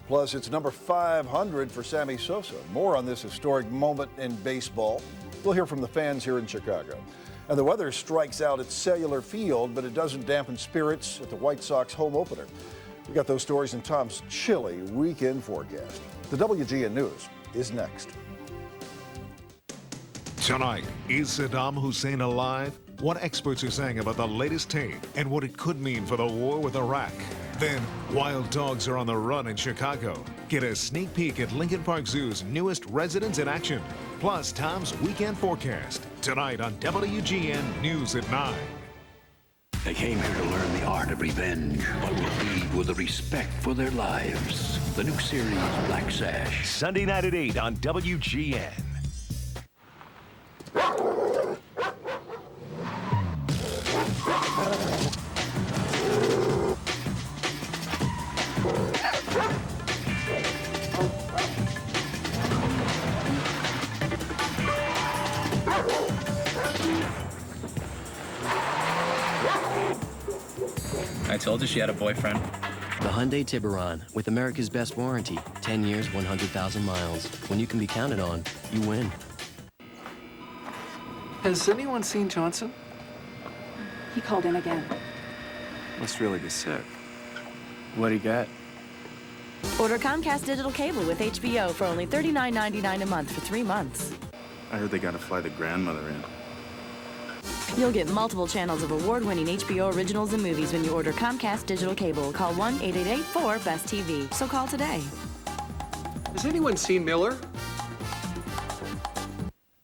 Plus, it's number 500 for Sammy Sosa. More on this historic moment in baseball. We'll hear from the fans here in Chicago. And the weather strikes out at Cellular Field, but it doesn't dampen spirits at the White Sox home opener. We got those stories in Tom's chilly weekend forecast. The WGN News is next. Tonight, is Saddam Hussein alive? What experts are saying about the latest tape and what it could mean for the war with Iraq. Then, wild dogs are on the run in Chicago. Get a sneak peek at Lincoln Park Zoo's newest residents in action. Plus, Tom's weekend forecast. Tonight on WGN News at 9. They came here to learn the art of revenge, but will leave with a respect for their lives. The new series, Black Sash. Sunday night at 8 on WGN. I told you she had a boyfriend. The Hyundai Tiburon, with America's best warranty. 10 years, 100,000 miles. When you can be counted on, you win. Has anyone seen Johnson? He called in again. Must really be sick. What'd he get? Order Comcast digital cable with HBO for only $39.99 a month for 3 months. I heard they gotta fly the grandmother in. You'll get multiple channels of award-winning HBO originals and movies when you order Comcast digital cable. Call 1-888-4-BEST-TV. So call today. Has anyone seen Miller?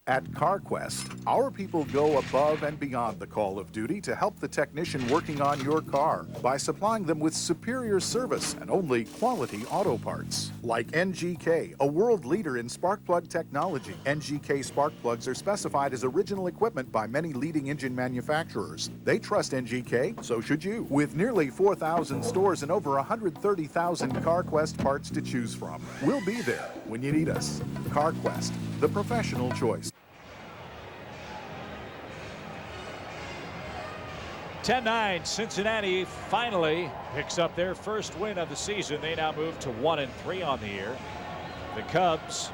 At CarQuest, our people go above and beyond the call of duty to help the technician working on your car by supplying them with superior service and only quality auto parts. Like NGK, a world leader in spark plug technology. NGK spark plugs are specified as original equipment by many leading engine manufacturers. They trust NGK, so should you. With nearly 4,000 stores and over 130,000 CarQuest parts to choose from. We'll be there when you need us. CarQuest, the professional choice. 10-9, Cincinnati finally picks up their first win of the season. They now move to 1-3 on the year. The Cubs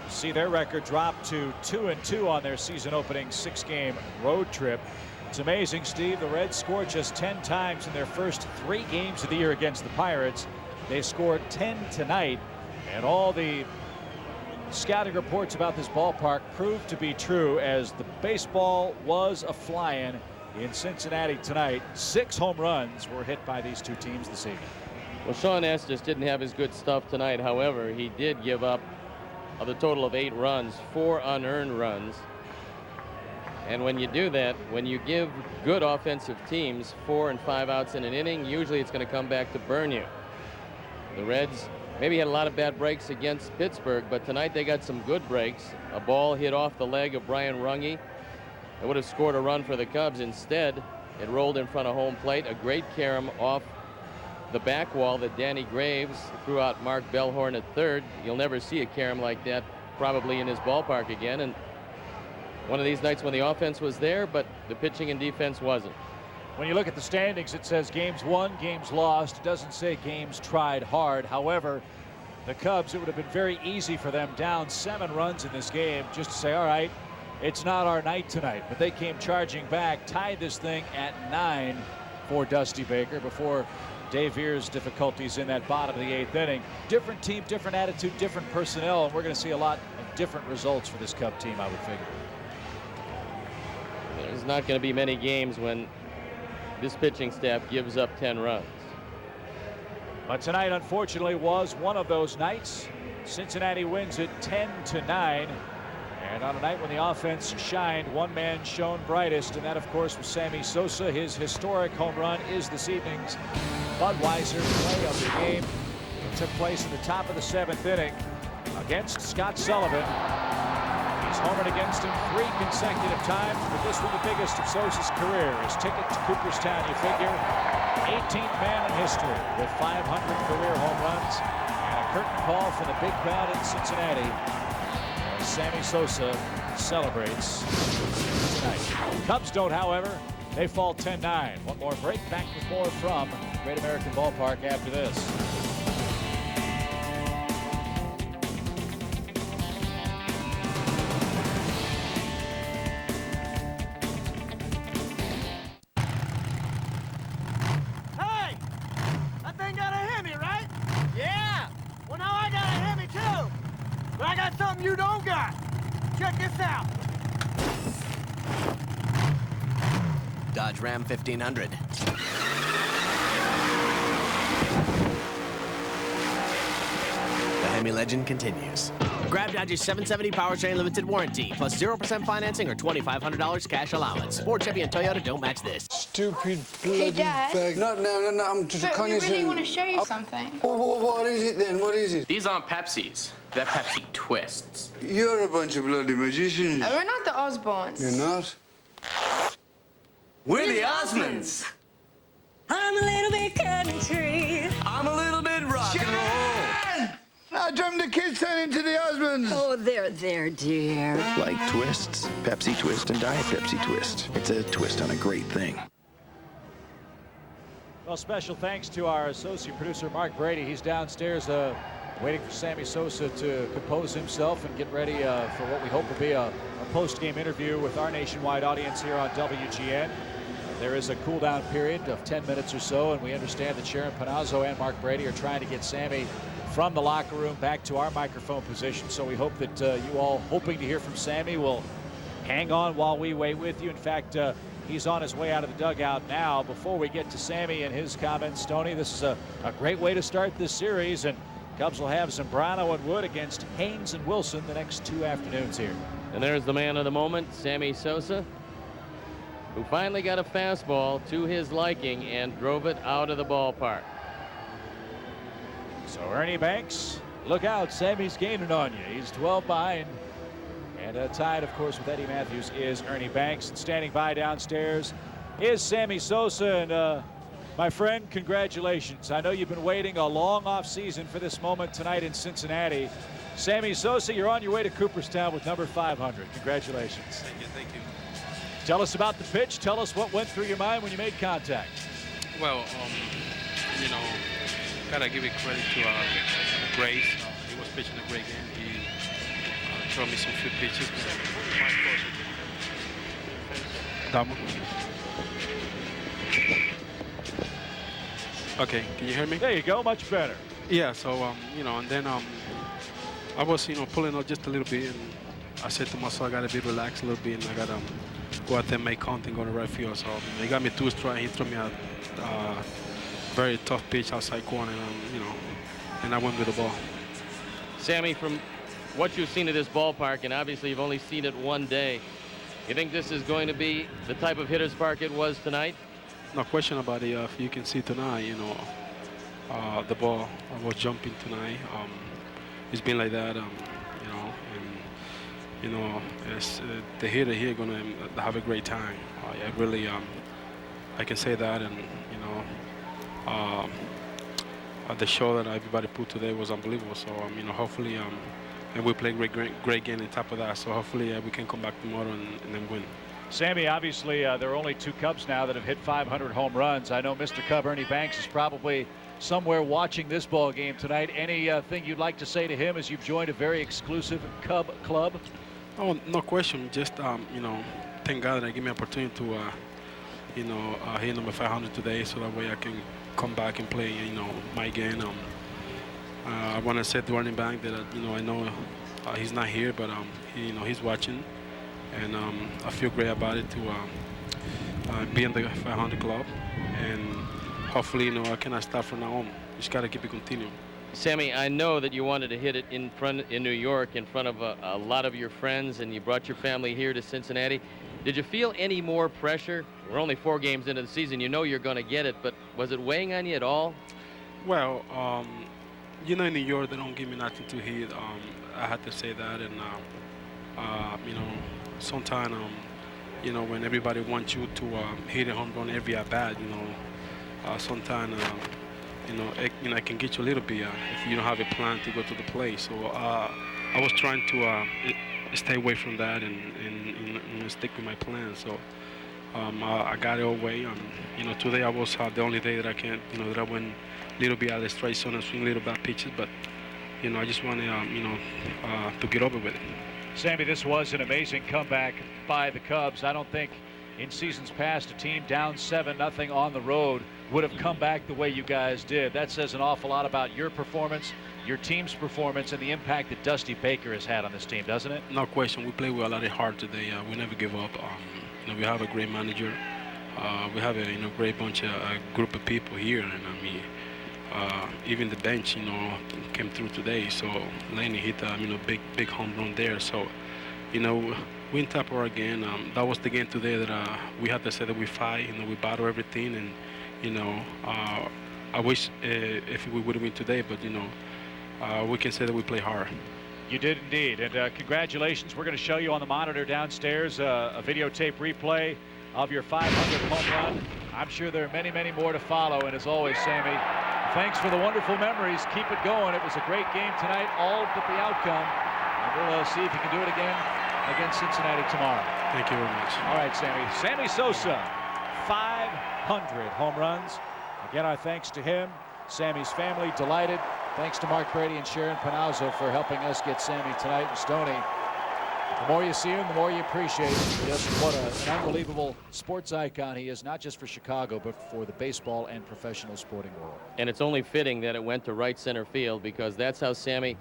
see their record drop to 2-2 on their season opening 6-game road trip. It's amazing, Steve. The Reds scored just 10 times in their first 3 games of the year against the Pirates. They scored 10 tonight, and all the scouting reports about this ballpark proved to be true, as the baseball was a flying in Cincinnati tonight. 6 home runs were hit by these two teams this evening. Well, Shawn Estes didn't have his good stuff tonight. However, he did give up, of the total of 8 runs, 4 unearned runs. And when you do that, when you give good offensive teams 4 and 5 outs in an inning, usually it's going to come back to burn you. The Reds maybe had a lot of bad breaks against Pittsburgh, but tonight they got some good breaks. A ball hit off the leg of Brian Runge. It would have scored a run for the Cubs. Instead, It rolled in front of home plate. A great carom off the back wall that Danny Graves threw out Mark Bellhorn at third. You'll never see a carom like that probably in his ballpark again. And one of these nights when the offense was there, but the pitching and defense wasn't. When you look at the standings, it says games won, games lost. It doesn't say games tried hard. However, the Cubs, it would have been very easy for them down 7 runs in this game just to say, all right, it's not our night tonight. But they came charging back, tied this thing at 9 for Dusty Baker before Dave Veras' difficulties in that bottom of the 8th inning. Different team, different attitude, different personnel, and we're going to see a lot of different results for this Cub team, I would figure. There's not going to be many games when this pitching staff gives up 10 runs. But tonight, unfortunately, was one of those nights. Cincinnati wins it 10-9. And on a night when the offense shined, one man shone brightest, and that, of course, was Sammy Sosa. His historic home run is this evening's Budweiser play of the game. It took place in the top of the 7th inning against Scott Sullivan. He's homered against him 3 consecutive times, but this was the biggest of Sosa's career. His ticket to Cooperstown, you figure, 18th man in history with 500 career home runs, and a curtain call from the big crowd in Cincinnati as Sammy Sosa celebrates tonight. Cubs don't, however. They fall 10-9. One more break. Back with more from Great American Ballpark after this. Hey! That thing got a Hemi, right? Yeah! Well, now I got a Hemi, too! But I got something you don't got! Check this out! Dodge Ram 1500. The Hemi legend continues. Grab Dodge's 770 powertrain limited warranty, plus 0% financing or $2,500 cash allowance. Ford, Chevy, and Toyota don't match this. Stupid bloody Hey, Dad. bag. No, I'm just But we conning really to- want to show you something. What is it then? What is it? These aren't Pepsis. They're Pepsi Twists. You're a bunch of bloody magicians. We're not the Osbournes. You're not? We're the Osmonds. I'm a little bit country. I'm a little bit rock and roll. I dreamt the kids turned into the Osmonds. Oh, there, dear. Like twists, Pepsi Twist and Diet Pepsi Twist. It's a twist on a great thing. Well, special thanks to our associate producer, Mark Brady. He's downstairs waiting for Sammy Sosa to compose himself and get ready for what we hope will be a post-game interview with our nationwide audience here on WGN. There is a cool-down period of 10 minutes or so, and we understand that Sharon Panazzo and Mark Brady are trying to get Sammy from the locker room back to our microphone position. So we hope that you all, hoping to hear from Sammy, will hang on while we wait with you. In fact, he's on his way out of the dugout now. Before we get to Sammy and his comments, Tony, this is a great way to start this series, and Cubs will have Zambrano and Wood against Haynes and Wilson the next 2 afternoons here. And there's the man of the moment, Sammy Sosa, who finally got a fastball to his liking and drove it out of the ballpark. So Ernie Banks, look out, Sammy's gaining on you. He's 12 behind. And tied, of course, with Eddie Matthews is Ernie Banks. And standing by downstairs is Sammy Sosa. And my friend, congratulations. I know you've been waiting a long off season for this moment tonight in Cincinnati. Sammy Sosa, you're on your way to Cooperstown with number 500. Congratulations. Thank you, thank you. Tell us about the pitch. Tell us what went through your mind when you made contact. Well, you know, gotta give it credit to Grace. He was pitching a great game. He threw me some few pitches. Damo. Okay, can you hear me? There you go, much better. Yeah, so, you know, and then I was, you know, pulling out just a little bit, and I said to myself, I gotta be relaxed a little bit, and I gotta go out there and make count and go to right field. So he got me 2 strikes. He threw me a very tough pitch outside corner, and, you know, and I went with the ball. Sammy, from what you've seen of this ballpark, and obviously you've only seen it one day, you think this is going to be the type of hitter's park it was tonight? No question about it. If you can see tonight, you know, the ball was jumping tonight. It's been like that, you know, and, you know, the hitter here gonna have a great time. I I can say that, and the show that everybody put today was unbelievable. So hopefully, and we played great game on top of that. So hopefully we can come back tomorrow and then win. Sammy, obviously there are only 2 Cubs now that have hit 500 home runs. I know Mr. Cub Ernie Banks is probably somewhere watching this ball game tonight. Anything you'd like to say to him as you've joined a very exclusive Cub club? Oh, no question. Just thank God that I give me an opportunity to hit number 500 today, so that way I can come back and play my game. I want to say to running back that I know he's not here, but he's watching, and I feel great about it to be in the 500 club, and hopefully I cannot stop from now on. Just got to keep it continuing. Sammy, I know that you wanted to hit it in New York in front of a lot of your friends, and you brought your family here to Cincinnati. Did you feel any more pressure? We're only 4 games into the season. You know you're going to get it, but was it weighing on you at all? Well, in New York, they don't give me nothing to hit. I had to say that, and sometimes, when everybody wants you to hit a home run every at bat, sometimes, it can get you a little bit if you don't have a plan to go to the plate. So I was trying to stay away from that and stick with my plan. So I got it all way. Today I was the only day that I can't, that I went a little bit out of the strike zone and swing little bad pitches, but I just wanted, to get over with it. Sammy, this was an amazing comeback by the Cubs. I don't think in seasons past a team down 7-0 on the road would have come back the way you guys did. That says an awful lot about your performance, your team's performance, and the impact that Dusty Baker has had on this team, doesn't it? No question. We play with a lot of heart today. We never give up. We have a great manager. We have a great bunch of group of people here, and even the bench came through today. So Lenny hit a big home run there. So we in top of our game. That was the game today that we had to say that we fight. We battle everything, and I wish if we would have win today, but we can say that we play hard. You did indeed, and congratulations. We're going to show you on the monitor downstairs a videotape replay of your 500 home run. I'm sure there are many, many more to follow, and as always, Sammy, thanks for the wonderful memories. Keep it going. It was a great game tonight, all but the outcome. And we'll see if you can do it again against Cincinnati tomorrow. Thank you very much. All right, Sammy. Sammy Sosa, 500 home runs. Again, our thanks to him. Sammy's family, delighted. Thanks to Mark Brady and Sharon Panazzo for helping us get Sammy tonight. And Stoney, the more you see him, the more you appreciate just what an unbelievable sports icon he is, not just for Chicago, but for the baseball and professional sporting world. And it's only fitting that it went to right center field, because that's how Sammy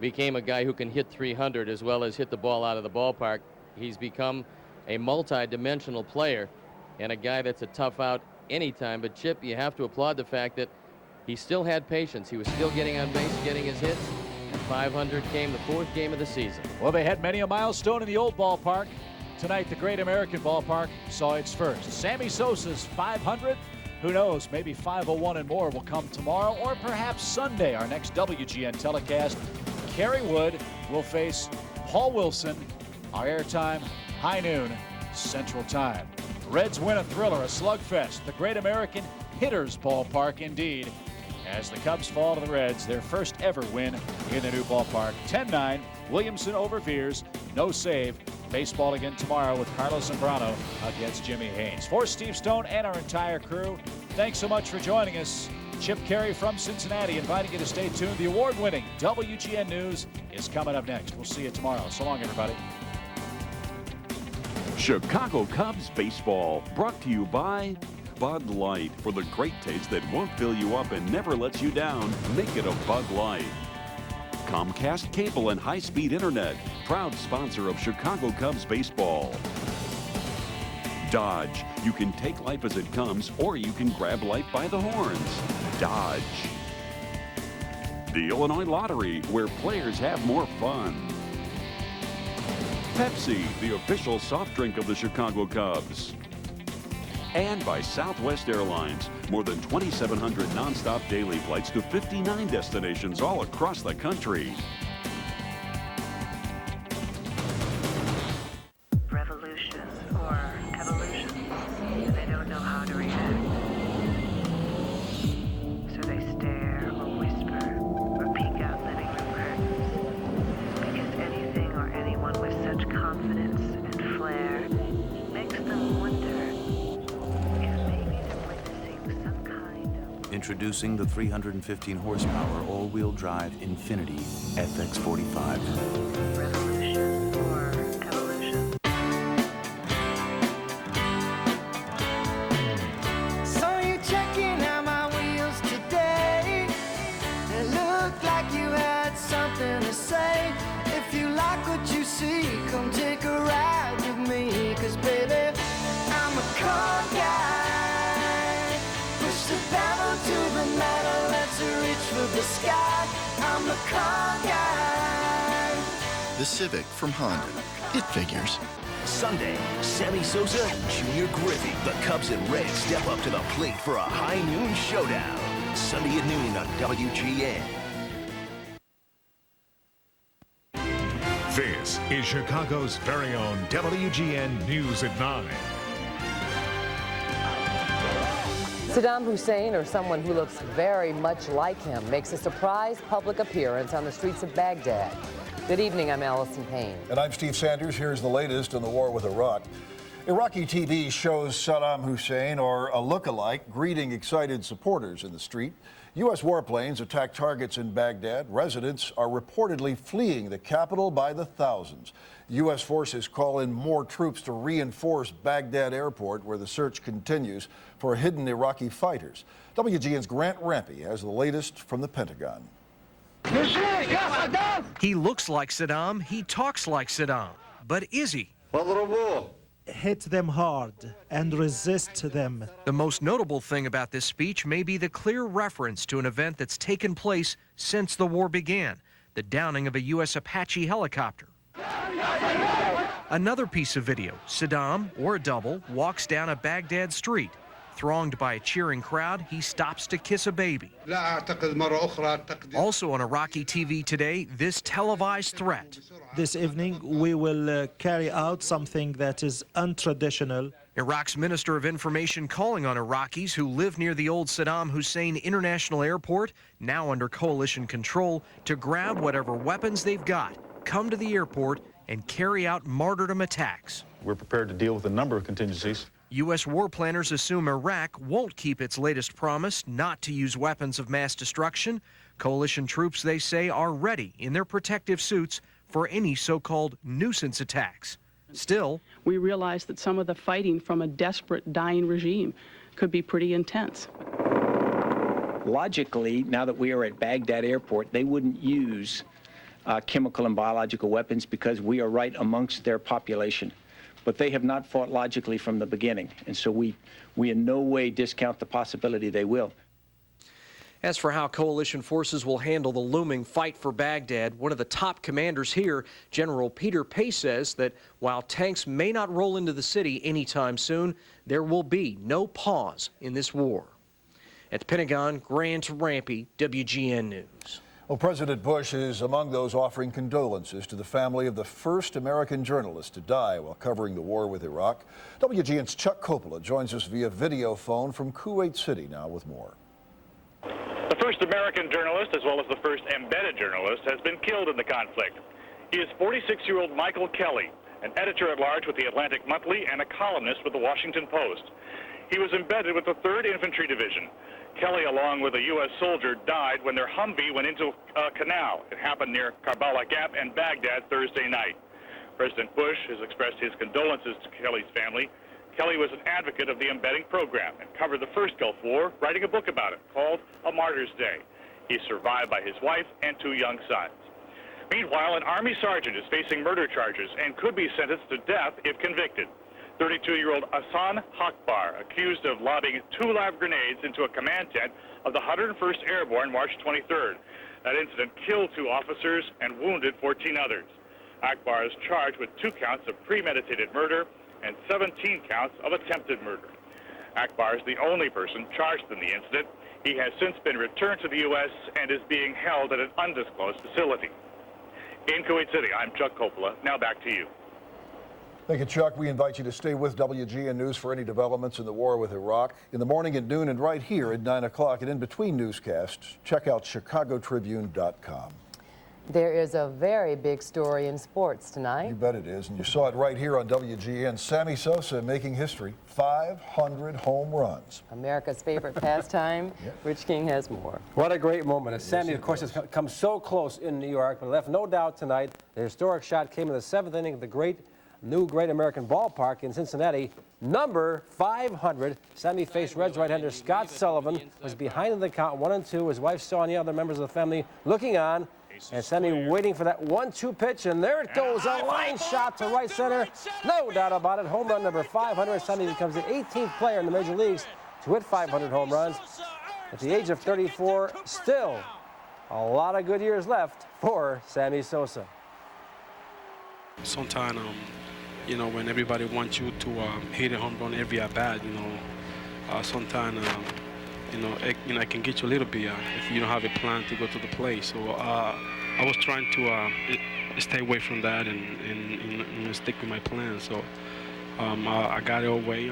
became a guy who can hit 300 as well as hit the ball out of the ballpark. He's become a multi-dimensional player and a guy that's a tough out anytime. But Chip, you have to applaud the fact that he still had patience. He was still getting on base, getting his hits. And 500 came the 4th game of the season. Well, they had many a milestone in the old ballpark. Tonight, the Great American Ballpark saw its first. Sammy Sosa's 500. Who knows, maybe 501 and more will come tomorrow, or perhaps Sunday, our next WGN telecast. Kerry Wood will face Paul Wilson. Our airtime, high noon, Central Time. Reds win a thriller, a slugfest. The Great American Hitters Ballpark, indeed, as the Cubs fall to the Reds, their first ever win in the new ballpark. 10-9, Williamson over Veers, no save. Baseball again tomorrow with Carlos Zambrano against Jimmy Haynes. For Steve Stone and our entire crew, thanks so much for joining us. Chip Carey from Cincinnati inviting you to stay tuned. The award-winning WGN News is coming up next. We'll see you tomorrow. So long, everybody. Chicago Cubs baseball, brought to you by Bud Light. For the great taste that won't fill you up and never lets you down, make it a Bud Light. Comcast Cable and High-Speed Internet, proud sponsor of Chicago Cubs baseball. Dodge, you can take life as it comes, or you can grab life by the horns. Dodge. The Illinois Lottery, where players have more fun. Pepsi, the official soft drink of the Chicago Cubs. And by Southwest Airlines, more than 2,700 nonstop daily flights to 59 destinations all across the country. Revolution or evolution, they don't know how to react. Introducing the 315 horsepower all-wheel drive Infinity FX45. So you're checking out my wheels today. It looked like you had something to say. If you like what you see, come take a ride with me. 'Cause baby, I'm a car guy. Push the pedal to the metal, let's reach for the sky. I'm a car guy. The Civic from Honda. It figures. Sunday, Sammy Sosa and Junior Griffey. The Cubs and Reds step up to the plate for a high noon showdown. Sunday at noon on WGN. This is Chicago's very own WGN News at 9. Saddam Hussein, or someone who looks very much like him, makes a surprise public appearance on the streets of Baghdad. Good evening, I'm Allison Payne. And I'm Steve Sanders. Here's the latest on the war with Iraq. Iraqi TV shows Saddam Hussein, or a look-alike, greeting excited supporters in the street. U.S. warplanes attack targets in Baghdad. Residents are reportedly fleeing the capital by the thousands. U.S. forces call in more troops to reinforce Baghdad airport, where the search continues for hidden Iraqi fighters. WGN's Grant Rampey has the latest from the Pentagon. He looks like Saddam, he talks like Saddam, but is he? Hit them hard and resist them. The most notable thing about this speech may be the clear reference to an event that's taken place since the war began, the downing of a U.S. Apache helicopter. Another piece of video, Saddam, or a double, walks down a Baghdad street. Thronged by a cheering crowd, he stops to kiss a baby. Also on Iraqi TV today, this televised threat. This evening, we will carry out something that is untraditional. Iraq's Minister of Information calling on Iraqis who live near the old Saddam Hussein International Airport, now under coalition control, to grab whatever weapons they've got, come to the airport, and carry out martyrdom attacks. We're prepared to deal with a number of contingencies. U.S. war planners assume Iraq won't keep its latest promise not to use weapons of mass destruction. Coalition troops, they say, are ready in their protective suits for any so-called nuisance attacks. Still, we realize that some of the fighting from a desperate, dying regime could be pretty intense. Logically, now that we are at Baghdad airport, they wouldn't use chemical and biological weapons because we are right amongst their population. But they have not fought logically from the beginning, and so we in no way discount the possibility they will. As for how coalition forces will handle the looming fight for Baghdad, one of the top commanders here, General Peter Pace, says that while tanks may not roll into the city anytime soon, there will be no pause in this war. At the Pentagon, Grant Rampey, WGN News. Well, President Bush is among those offering condolences to the family of the first American journalist to die while covering the war with Iraq. WGN's Chuck Coppola joins us via video phone from Kuwait City now with more. The first American journalist, as well as the first embedded journalist, has been killed in the conflict. He is 46-year-old Michael Kelly, an editor-at-large with the Atlantic Monthly and a columnist with the Washington Post. He was embedded with the 3rd Infantry Division. Kelly, along with a U.S. soldier, died when their Humvee went into a canal. It happened near Karbala Gap and Baghdad Thursday night. President Bush has expressed his condolences to Kelly's family. Kelly was an advocate of the embedding program and covered the first Gulf War, writing a book about it called A Martyr's Day. He's survived by his wife and 2 young sons. Meanwhile, an Army sergeant is facing murder charges and could be sentenced to death if convicted. 32-year-old Hassan Hakbar, accused of lobbing 2 live grenades into a command tent of the 101st Airborne March 23rd. That incident killed 2 officers and wounded 14 others. Akbar is charged with 2 counts of premeditated murder and 17 counts of attempted murder. Akbar is the only person charged in the incident. He has since been returned to the U.S. and is being held at an undisclosed facility. In Kuwait City, I'm Chuck Coppola. Now back to you. Thank you, Chuck. We invite you to stay with WGN News for any developments in the war with Iraq. In the morning, at noon, and right here at 9 o'clock, and in between newscasts, check out ChicagoTribune.com. There is a very big story in sports tonight. You bet it is, and you saw it right here on WGN. Sammy Sosa making history, 500 home runs. America's favorite pastime. Rich King has more. What a great moment. As Sammy, of course, has come so close in New York, but left no doubt tonight. The historic shot came in the 7th inning of the great American ballpark in Cincinnati. Number 500. Sammy faced Reds right-hander Scott Sullivan, was behind in the count 1-2. His wife saw any other members of the family looking on. And Sammy waiting for that 1-2 pitch, and there it goes, a line shot to right center. No doubt about it, home run number 500. Sammy becomes the 18th player in the major leagues to hit 500 home runs. At the age of 34, still a lot of good years left for Sammy Sosa. Sometimes, you know, when everybody wants you to hit a home run every at bat, you know, sometimes, it can get you a little bit if you don't have a plan to go to the plate. So I was trying to stay away from that and stick with my plan. So I got it away.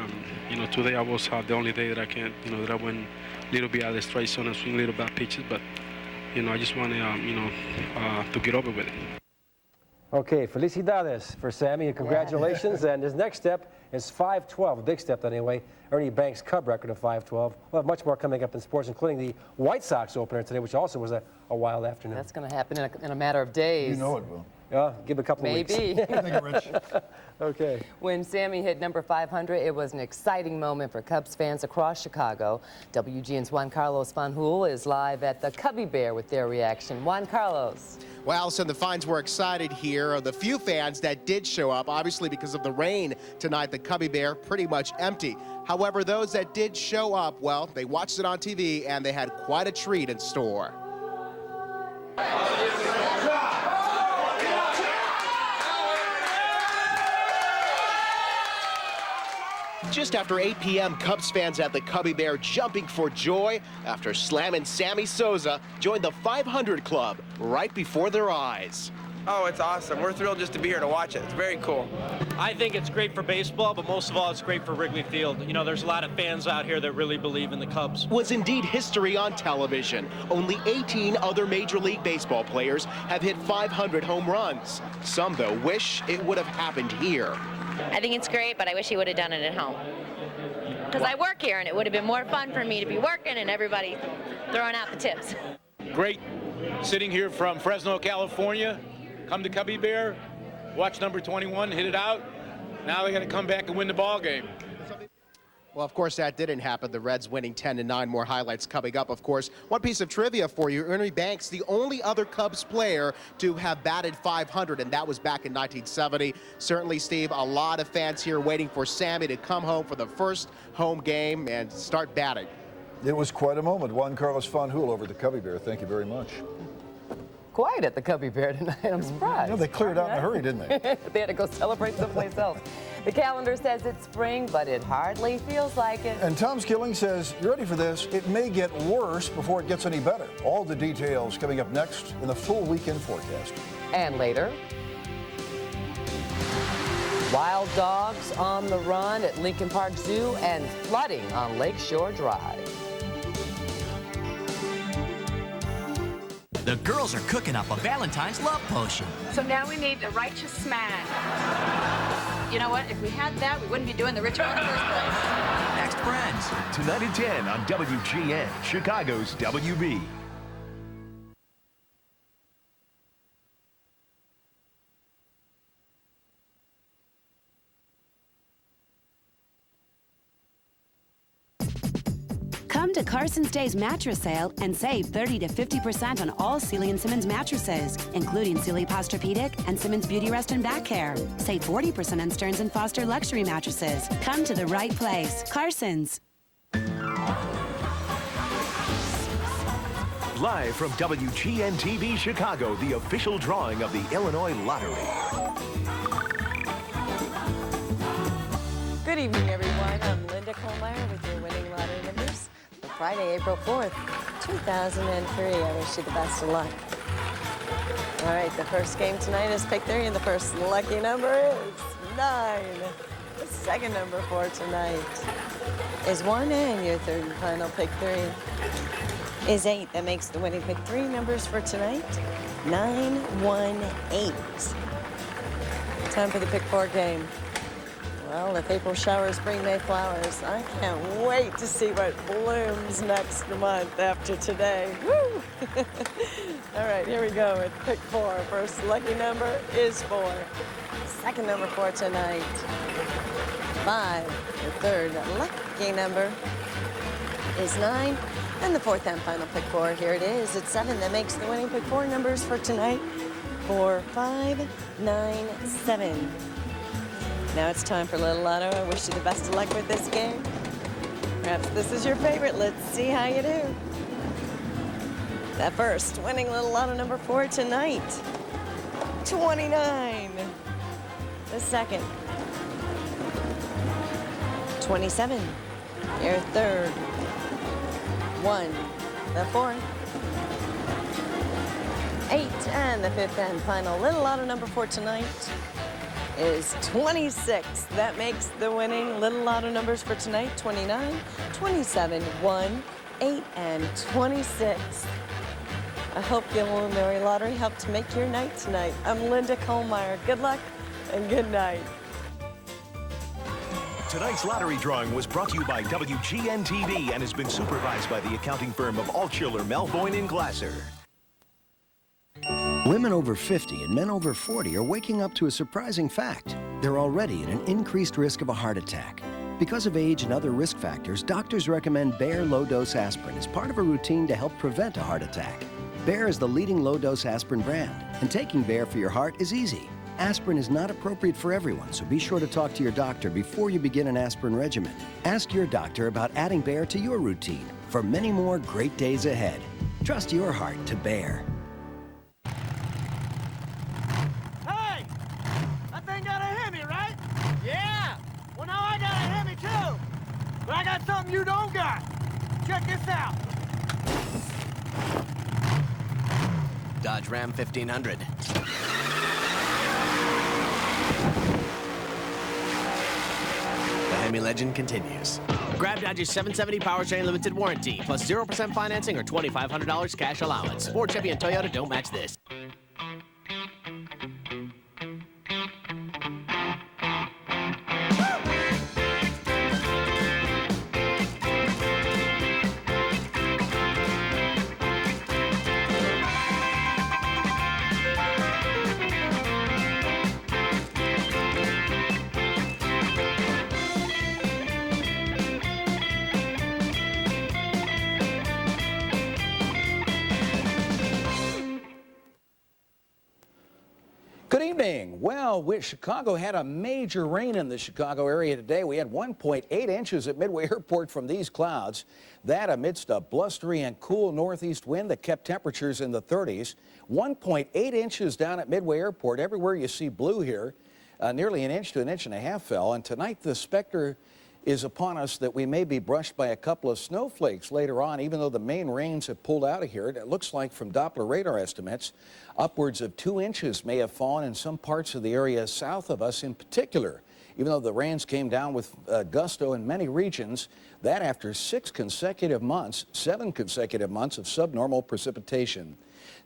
You know, today I was the only day that I can, that I went a little bit out of the strike zone and swing little bad pitches. But, I just wanted, to get over with it. Okay, felicidades for Sammy, and congratulations. And his next step is 512, a big step anyway. Ernie Banks' Cub record of 512. We'll have much more coming up in sports, including the White Sox opener today, which also was a wild afternoon. That's going to happen in a matter of days. You know it will. Yeah, give a couple of weeks. Maybe. Rich. Okay. When Sammy hit number 500, it was an exciting moment for Cubs fans across Chicago. WGN's Juan Carlos Fanjul is live at the Cubby Bear with their reaction. Juan Carlos. Well, Allison, the fans were excited here. The few fans that did show up, obviously because of the rain tonight, the Cubby Bear pretty much empty. However, those that did show up, well, they watched it on TV and they had quite a treat in store. Just after 8 p.m., Cubs fans at the Cubby Bear jumping for joy after slamming Sammy Sosa joined the 500 Club right before their eyes. Oh, it's awesome. We're thrilled just to be here to watch it. It's very cool. I think it's great for baseball, but most of all, it's great for Wrigley Field. You know, there's a lot of fans out here that really believe in the Cubs. Was indeed history on television. Only 18 other Major League Baseball players have hit 500 home runs. Some, though, wish it would have happened here. I think it's great, but I wish he would have done it at home. Because I work here, and it would have been more fun for me to be working and everybody throwing out the tips. Great sitting here from Fresno, California. Come to Cubby Bear, watch number 21 hit it out. Now they got to come back and win the ball game. Well, of course, that didn't happen. The Reds winning 10-9. More highlights coming up, of course. One piece of trivia for you. Ernie Banks, the only other Cubs player to have batted 500, and that was back in 1970. Certainly, Steve, a lot of fans here waiting for Sammy to come home for the first home game and start batting. It was quite a moment. Juan Carlos Fanjul over the Cubby Bear. Thank you very much. Quiet at the Cubby Bear tonight. I'm surprised. No, they cleared out in a hurry, didn't they? They had to go celebrate someplace else. The calendar says it's spring, but it hardly feels like it. And Tom Skilling says, you ready for this? It may get worse before it gets any better. All the details coming up next in the full weekend forecast. And later, wild dogs on the run at Lincoln Park Zoo and flooding on Lakeshore Drive. The girls are cooking up a Valentine's love potion. So now we need a righteous man. You know what? If we had that, we wouldn't be doing the ritual in the first place. Next, Friends. Tonight at 10 on WGN, Chicago's WB. Come to Carson's Days Mattress Sale and save 30 to 50% on all Sealy & Simmons mattresses, including Sealy Posturepedic and Simmons Beauty Rest and Back Care. Save 40% on Stearns & Foster luxury mattresses. Come to the right place. Carson's. Live from WGN-TV Chicago, the official drawing of the Illinois Lottery. Good evening, everyone. I'm Linda Kohlmeyer with your winning lottery numbers for Friday, April 4th, 2003. I wish you the best of luck. All right, the first game tonight is pick 3, and the first lucky number is 9. The second number for tonight is 1, and your third and final pick 3 is 8. That makes the winning pick 3 numbers for tonight 918. Time for the pick 4 game. Well, if April showers bring May flowers, I can't wait to see what blooms next month after today. Woo! All right, here we go with pick 4. First lucky number is 4. Second number for tonight, 5. The third lucky number is 9. And the fourth and final pick 4, here it is. It's 7 that makes the winning pick 4 numbers for tonight. 4, 5, 9, 7. Now it's time for Little Lotto. I wish you the best of luck with this game. Perhaps this is your favorite. Let's see how you do. That first winning Little Lotto number 4 tonight, 29. The second, 27. Your third, 1. The fourth, 8. And the fifth and final Little Lotto number 4 tonight is 26. That makes the winning Little Lotto numbers for tonight: 29, 27, 1, 8, and 26. I hope the Illinois Lottery helped to make your night tonight. I'm Linda Kohlmeyer. Good luck and good night. Tonight's lottery drawing was brought to you by WGN-TV and has been supervised by the accounting firm of Altshuler, Melvoin, and Glasser. Women over 50 and men over 40 are waking up to a surprising fact. They're already at an increased risk of a heart attack. Because of age and other risk factors, doctors recommend Bayer low-dose aspirin as part of a routine to help prevent a heart attack. Bayer is the leading low-dose aspirin brand, and taking Bayer for your heart is easy. Aspirin is not appropriate for everyone, so be sure to talk to your doctor before you begin an aspirin regimen. Ask your doctor about adding Bayer to your routine for many more great days ahead. Trust your heart to Bayer. Hey! That thing got a Hemi, right? Yeah! Well, now I got a Hemi, too! But I got something you don't got! Check this out! Dodge Ram 1500. The Hemi legend continues. Grab Dodge's 770 powertrain limited warranty, plus 0% financing or $2,500 cash allowance. Ford, Chevy, and Toyota don't match this. Good evening. Well, Chicago had a major rain in the Chicago area today. We had 1.8 inches at Midway Airport from these clouds. That amidst a blustery and cool northeast wind that kept temperatures in the 30s. 1.8 inches down at Midway Airport. Everywhere you see blue here, nearly an inch to an inch and a half fell. And tonight the specter is upon us that we may be brushed by a couple of snowflakes later on, even though the main rains have pulled out of here. It looks like from Doppler radar estimates, upwards of 2 inches may have fallen in some parts of the area south of us in particular. Even though the rains came down with gusto in many regions, that after 7 consecutive months of subnormal precipitation.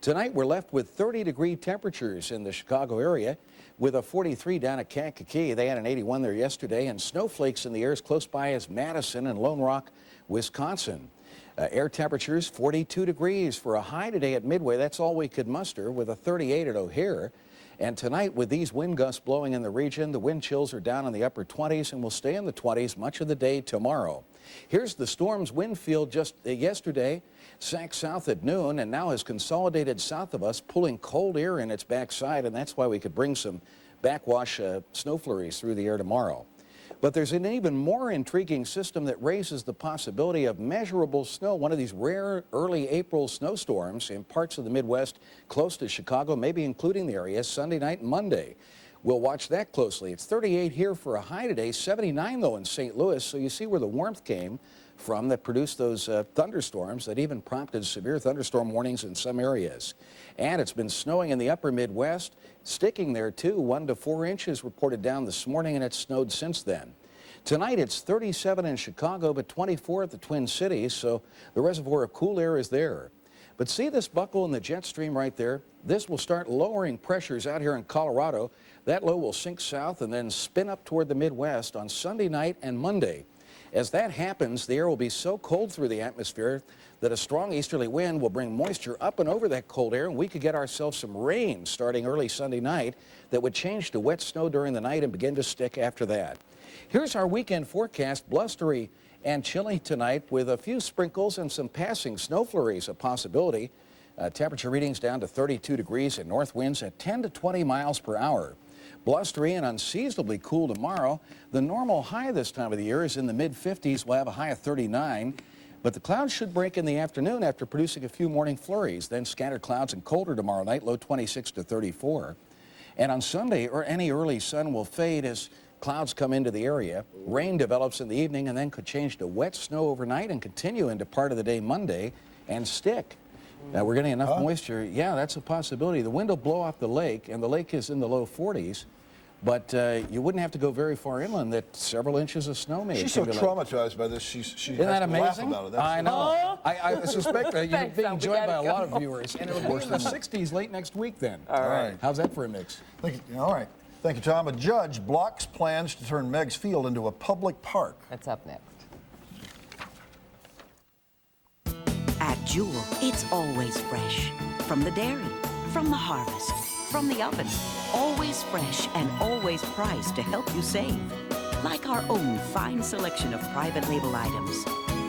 Tonight we're left with 30-degree temperatures in the Chicago area, with a 43 down at Kankakee. They had an 81 there yesterday, and snowflakes in the air as close by as Madison and Lone Rock, Wisconsin. Air temperatures 42 degrees for a high today at Midway. That's all we could muster, with a 38 at O'Hare. And tonight, with these wind gusts blowing in the region, the wind chills are down in the upper 20s and will stay in the 20s much of the day tomorrow. Here's the storm's wind field just yesterday. Sank south at noon and now has consolidated south of us, pulling cold air in its backside, and that's why we could bring some backwash snow flurries through the air tomorrow. But there's an even more intriguing system that raises the possibility of measurable snow, one of these rare early April snowstorms in parts of the Midwest close to Chicago, maybe including the area Sunday night and Monday. We'll watch that closely. It's 38 here for a high today, 79 though in St. Louis, so you see where the warmth came from that produced those thunderstorms that even prompted severe thunderstorm warnings in some areas. And it's been snowing in the upper Midwest, sticking there too. 1 to 4 inches reported down this morning, and it's snowed since then. Tonight it's 37 in Chicago, but 24 at the Twin Cities, so the reservoir of cool air is there. But see this buckle in the jet stream right there? This will start lowering pressures out here in Colorado. That low will sink south and then spin up toward the Midwest on Sunday night and Monday. As that happens, the air will be so cold through the atmosphere that a strong easterly wind will bring moisture up and over that cold air, and we could get ourselves some rain starting early Sunday night that would change to wet snow during the night and begin to stick after that. Here's our weekend forecast. Blustery and chilly tonight with a few sprinkles and some passing snow flurries a possibility. Temperature readings down to 32 degrees and north winds at 10 to 20 miles per hour. Blustery and unseasonably cool tomorrow. The normal high this time of the year is in the mid-50s. We'll have a high of 39. But the clouds should break in the afternoon after producing a few morning flurries. Then scattered clouds and colder tomorrow night, low 26 to 34. And on Sunday, any early sun will fade as clouds come into the area. Rain develops in the evening and then could change to wet snow overnight and continue into part of the day Monday and stick. We're getting enough moisture. Yeah, that's a possibility. The wind will blow off the lake, and the lake is in the low 40s. But you wouldn't have to go very far inland that several inches of snow may. She's so traumatized by this, she Isn't has that to amazing? laugh about it. I know. Oh. I suspect that you're being enjoyed by a lot of viewers. And it'll be in the 60s late next week then. All right. How's that for a mix? All right. Thank you, Tom. A judge blocks plans to turn Meigs Field into a public park. That's up next. At Jewel, it's always fresh. From the dairy, from the harvest, from the oven. Always fresh and always priced to help you save. Like our own fine selection of private label items.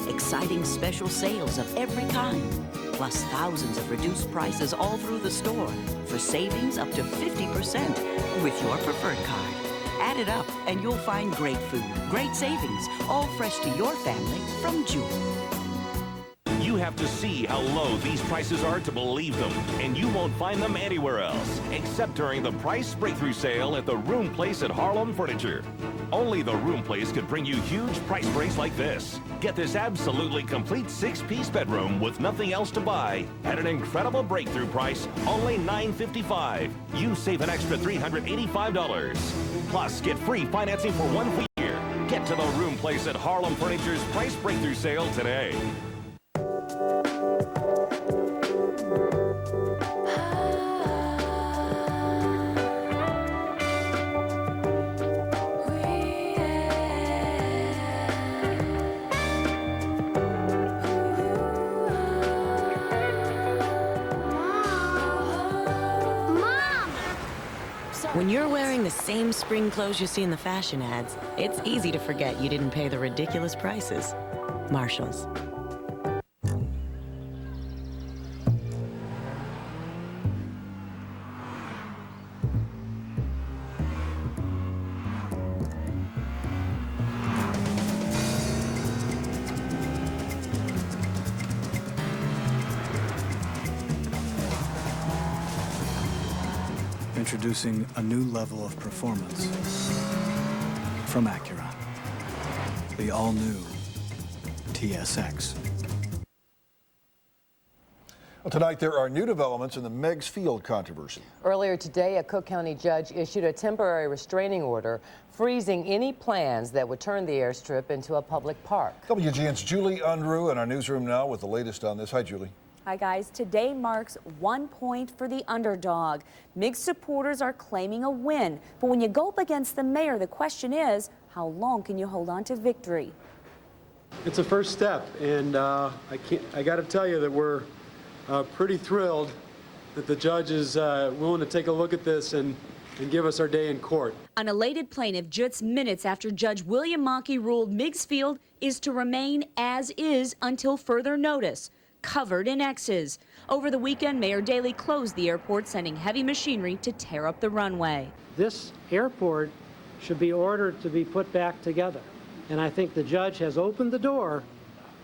Exciting special sales of every kind. Plus thousands of reduced prices all through the store. For savings up to 50% with your preferred card. Add it up and you'll find great food, great savings, all fresh to your family from Jewel. You have to see how low these prices are to believe them, and you won't find them anywhere else, except during the price breakthrough sale at the Room Place at Harlem Furniture. Only the Room Place could bring you huge price breaks like this. Get this absolutely complete 6-piece bedroom with nothing else to buy at an incredible breakthrough price, only $955. You save an extra $385. Plus, get free financing for 1 year. Get to the Room Place at Harlem Furniture's price breakthrough sale today. When you're wearing the same spring clothes you see in the fashion ads, it's easy to forget you didn't pay the ridiculous prices. Marshalls. Introducing a new level of performance from Acura. The all-new TSX. Well, tonight there are new developments in the Meigs Field controversy. Earlier today, a Cook County judge issued a temporary restraining order freezing any plans that would turn the airstrip into a public park. WGN's Julie Unruh in our newsroom now with the latest on this. Hi, Julie. Hi, guys. Today marks 1 point for the underdog. Meigs supporters are claiming a win. But when you go up against the mayor, the question is, how long can you hold on to victory? It's a first step, and I got to tell you that we're pretty thrilled that the judge is willing to take a look at this and give us our day in court. An elated plaintiff just minutes after Judge William Mackey ruled Meigs Field is to remain as is until further notice. Covered in X's. Over the weekend, Mayor Daley closed the airport, sending heavy machinery to tear up the runway. This airport should be ordered to be put back together. And I think the judge has opened the door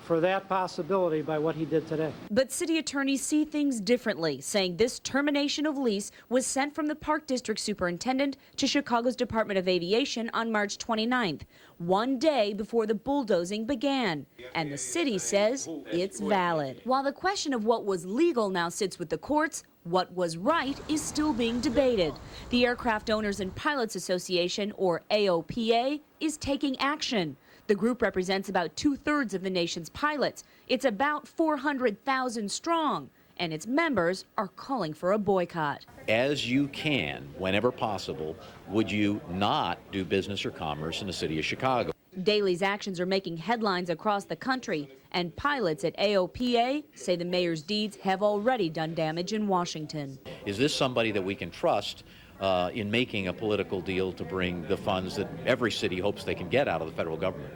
for that possibility by what he did today. But city attorneys see things differently, saying this termination of lease was sent from the Park District Superintendent to Chicago's Department of Aviation on March 29th, 1 day before the bulldozing began. And the city says it's valid. While the question of what was legal now sits with the courts, what was right is still being debated. The Aircraft Owners and Pilots Association, or AOPA, is taking action. The group represents about 2/3 of the nation's pilots. It's about 400,000 strong. and its members are calling for a boycott. As you can, whenever possible, would you not do business or commerce in the city of Chicago? Daley's actions are making headlines across the country, and pilots at AOPA say the mayor's deeds have already done damage in Washington. Is this somebody that we can trust in making a political deal to bring the funds that every city hopes they can get out of the federal government?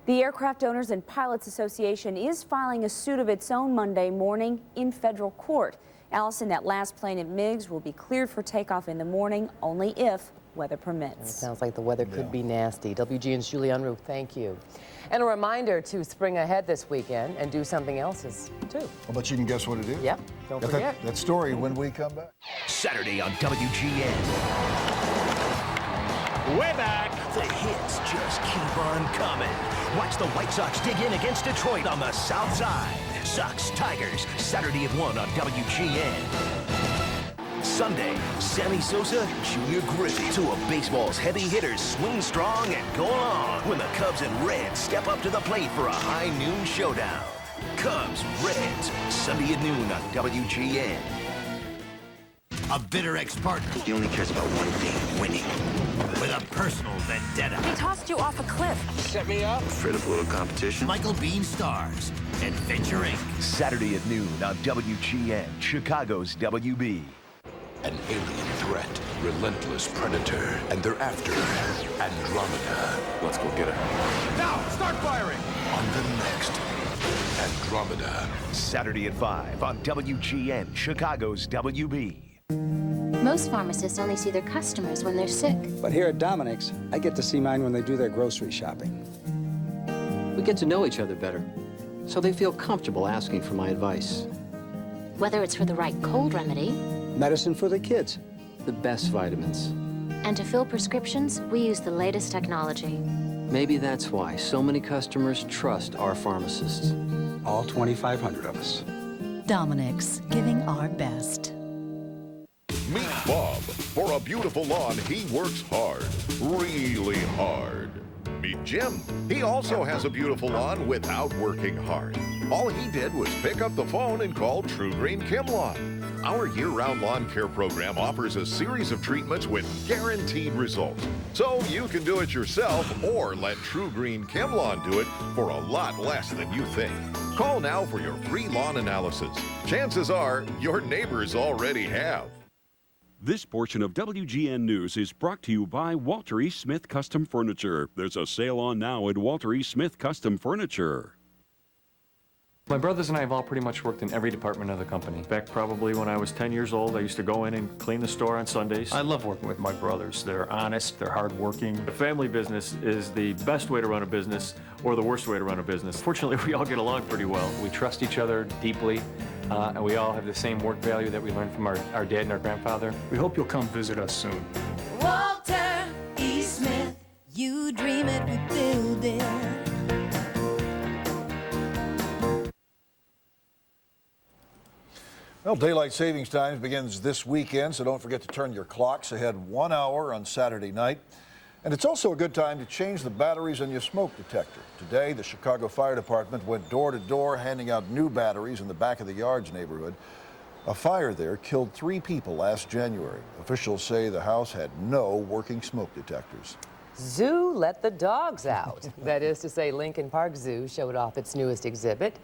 The Aircraft Owners and Pilots Association is filing a suit of its own Monday morning in federal court. Allison, that last plane at Meigs will be cleared for takeoff in the morning only if weather permits. It sounds like the weather could be nasty. WGN's Julie Unruh, thank you. And a reminder to spring ahead this weekend and do something else too. Well, but you can guess what it is. Yep, don't forget. That story when we come back. Saturday on WGN. Way back. The hits just keep on coming. Watch the White Sox dig in against Detroit on the South Side. Sox Tigers, Saturday at 1 on WGN. Sunday, Sammy Sosa, Junior Griffey. Two of baseball's heavy hitters swing strong and go long when the Cubs and Reds step up to the plate for a high noon showdown. Cubs, Reds, Sunday at noon on WGN. A bitter ex-partner. He only cares about one thing, winning. With a personal vendetta. He tossed you off a cliff. Set me up. Afraid of a little competition. Michael Bean stars Adventure Inc. Saturday at noon on WGN, Chicago's WB. An alien threat, relentless predator, and they're after Andromeda. Let's go get her. Now, start firing! On the next Andromeda. Saturday at 5 on WGN, Chicago's WB. Most pharmacists only see their customers when they're sick. But here at Dominic's, I get to see mine when they do their grocery shopping. We get to know each other better, so they feel comfortable asking for my advice. Whether it's for the right cold remedy, medicine for the kids, the best vitamins. And to fill prescriptions, we use the latest technology. Maybe that's why so many customers trust our pharmacists. All 2,500 of us. Dominic's, giving our best. Meet Bob. For a beautiful lawn, he works hard, really hard. Meet Jim. He also has a beautiful lawn without working hard. All he did was pick up the phone and call True Green Kimlawn. Our year-round lawn care program offers a series of treatments with guaranteed results. So you can do it yourself or let True Green Kimlawn do it for a lot less than you think. Call now for your free lawn analysis. Chances are your neighbors already have. This portion of WGN News is brought to you by Walter E. Smith Custom Furniture. There's a sale on now at Walter E. Smith Custom Furniture. My brothers and I have all pretty much worked in every department of the company. Back probably when I was 10 years old, I used to go in and clean the store on Sundays. I love working with my brothers. They're honest, they're hardworking. The family business is the best way to run a business or the worst way to run a business. Fortunately, we all get along pretty well. We trust each other deeply, and we all have the same work value that we learned from our dad and our grandfather. We hope you'll come visit us soon. Walter E. Smith, you dream it, we build it. Well, daylight savings time begins this weekend, so don't forget to turn your clocks ahead 1 hour on Saturday night. And it's also a good time to change the batteries in your smoke detector. Today, the Chicago Fire Department went door to door handing out new batteries in the back of the yards neighborhood. A fire there killed 3 people last January. Officials say the house had no working smoke detectors. Zoo let the dogs out. That is to say, Lincoln Park Zoo showed off its newest exhibit.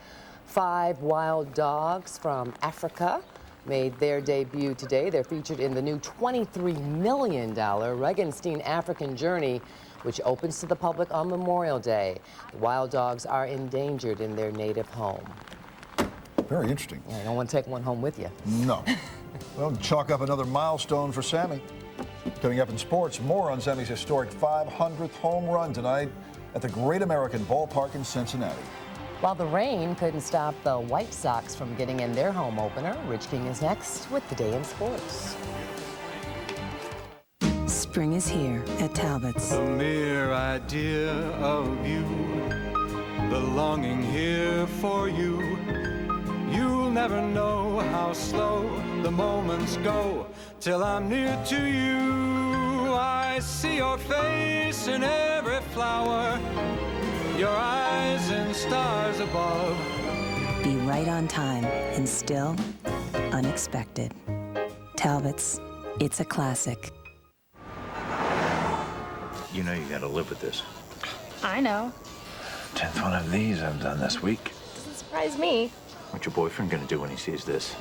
5 wild dogs from Africa made their debut today. They're featured in the new $23 million Regenstein African Journey, which opens to the public on Memorial Day. The wild dogs are endangered in their native home. Very interesting. Yeah, you don't want to take one home with you. No. Well, chalk up another milestone for Sammy. Coming up in sports, more on Sammy's historic 500th home run tonight at the Great American Ballpark in Cincinnati. While the rain couldn't stop the White Sox from getting in their home opener, Rich King is next with the Day in Sports. Spring is here at Talbot's. The mere idea of you, the longing here for you. You'll never know how slow the moments go till I'm near to you. I see your face in every flower, your eyes and stars above. Be right right on time and still unexpected. Talbot's, it's a classic. You know you gotta live with this. I know. 10th one of these I've done this week. Doesn't surprise me. What's your boyfriend gonna do when he sees this?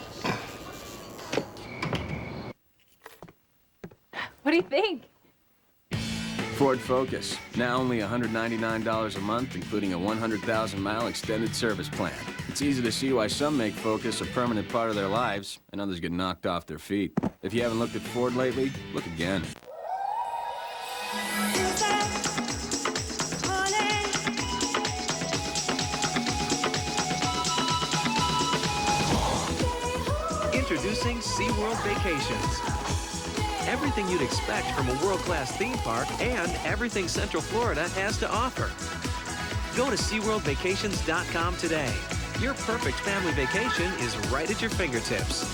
What do you think? Ford Focus, now only $199 a month, including a 100,000-mile extended service plan. It's easy to see why some make Focus a permanent part of their lives, and others get knocked off their feet. If you haven't looked at Ford lately, look again. Introducing SeaWorld Vacations. Everything you'd expect from a world-class theme park and everything Central Florida has to offer. Go to SeaWorldVacations.com today. Your perfect family vacation is right at your fingertips.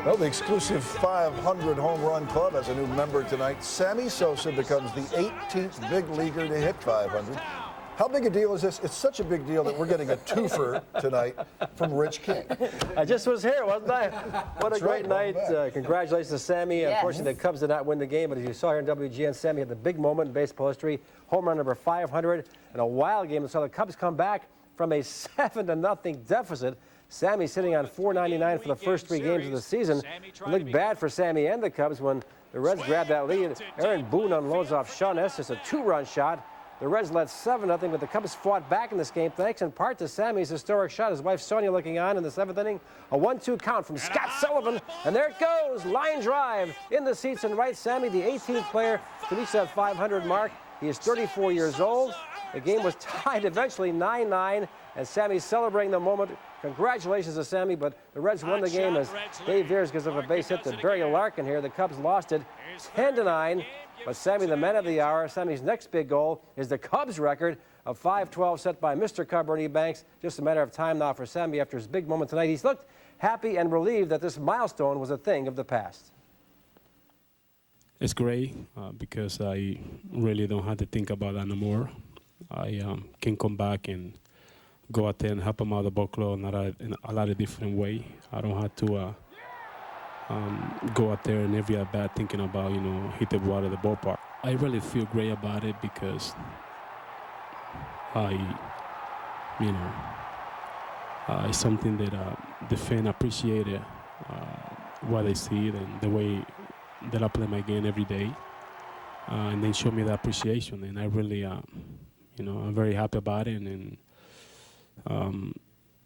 Well, the exclusive 500 home run club has a new member tonight. Sammy Sosa becomes the 18th big leaguer to hit 500. How big a deal is this? It's such a big deal that we're getting a twofer tonight from Rich King. I just was here, wasn't I? What a great night. Congratulations to Sammy. Yes. Unfortunately, the Cubs did not win the game, but as you saw here in WGN, Sammy had the big moment in baseball history. Home run number 500 in a wild game that saw the Cubs come back from a 7-0 deficit. Sammy sitting on $4.99 for the first 3 games of the season. It looked bad for Sammy and the Cubs when the Reds grabbed that lead. Aaron Boone unloads off Shawn Estes, a 2-run shot. The Reds led 7-0, but the Cubs fought back in this game, thanks in part to Sammy's historic shot. His wife Sonia looking on in the 7th inning. A 1-2 count from Scott Sullivan, and there it goes. Line drive in the seats and right. Sammy, the 18th player to reach that 500 mark. He is 34 years old. The game was tied eventually 9-9, and Sammy's celebrating the moment. Congratulations to Sammy, but the Reds won the game as Dave Veras gives up a base hit to Barry Larkin here. The Cubs lost it 10-9, but Sammy, the man of the hour. Sammy's next big goal is the Cubs record of 512 set by Mr. Cub Ernie Banks. Just a matter of time now for Sammy after his big moment tonight. He's looked happy and relieved that this milestone was a thing of the past. It's great because I really don't have to think about that no more. I can come back and go out there and help them out of the ball club in a lot of different way. I don't have to go out there and every at bat thinking about, hit the ball out of the ballpark. I really feel great about it because it's something that the fan appreciated what they see and the way that I play my game every day, and then show me the appreciation. And I really, I'm very happy about it, and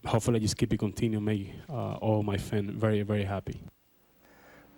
hopefully I just keep it continue, make all my fans very, very happy.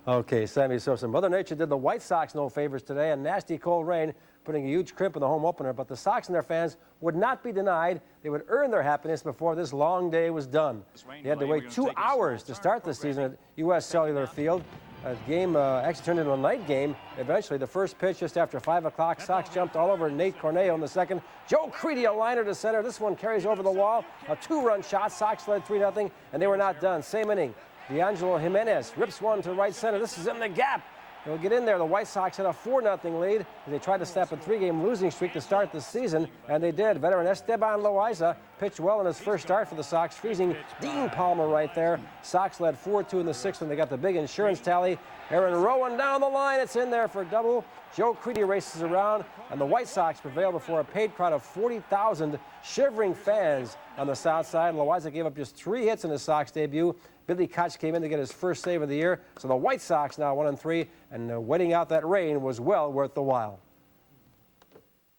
Okay, Sammy Sosa. Mother Nature did the White Sox no favors today. A nasty cold rain putting a huge crimp in the home opener, but the Sox and their fans would not be denied. They would earn their happiness before this long day was done. They had to wait 2 hours to start the season at U.S. Cellular Field. A game actually turned into a night game. Eventually, the first pitch just after 5 o'clock, Sox jumped all over Nate Corneo in the second. Joe Creedy, a liner to center. This one carries over the wall. A 2-run shot. Sox led 3-0, and they were not done. Same inning. D'Angelo Jimenez rips one to right center. This is in the gap. They'll get in there. The White Sox had a 4-0 lead as they tried to snap a 3-game losing streak to start the season, and they did. Veteran Esteban Loaiza pitched well in his first start for the Sox, freezing Dean Palmer right there. Sox led 4-2 in the 6th when they got the big insurance tally. Aaron Rowan down the line. It's in there for a double. Joe Creedy races around, and the White Sox prevail before a paid crowd of 40,000 shivering fans on the south side. Loaiza gave up just 3 hits in his Sox debut. Billy Koch came in to get his first save of the year. So the White Sox now 1-3, and waiting out that rain was well worth the while.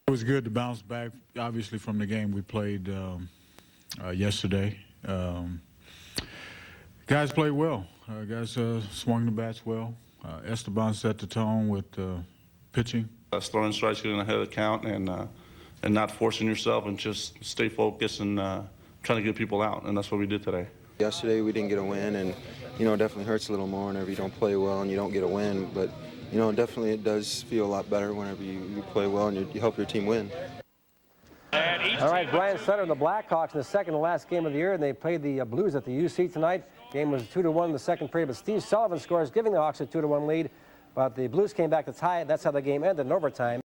It was good to bounce back, obviously, from the game we played yesterday. Guys played well. Guys swung the bats well. Esteban set the tone with pitching. Throwing strikes, getting ahead of the count, and not forcing yourself, and just stay focused and trying to get people out, and that's what we did today. Yesterday we didn't get a win, and you know, it definitely hurts a little more whenever you don't play well and you don't get a win. But you know, definitely it does feel a lot better whenever you play well and you help your team win. All right, Brian Sutter and the Blackhawks in the second to last game of the year, and they played the Blues at the UC tonight. Game was 2-1 in the second period, but Steve Sullivan scores, giving the Hawks a 2-1 lead. But the Blues came back to tie it. That's how the game ended in overtime.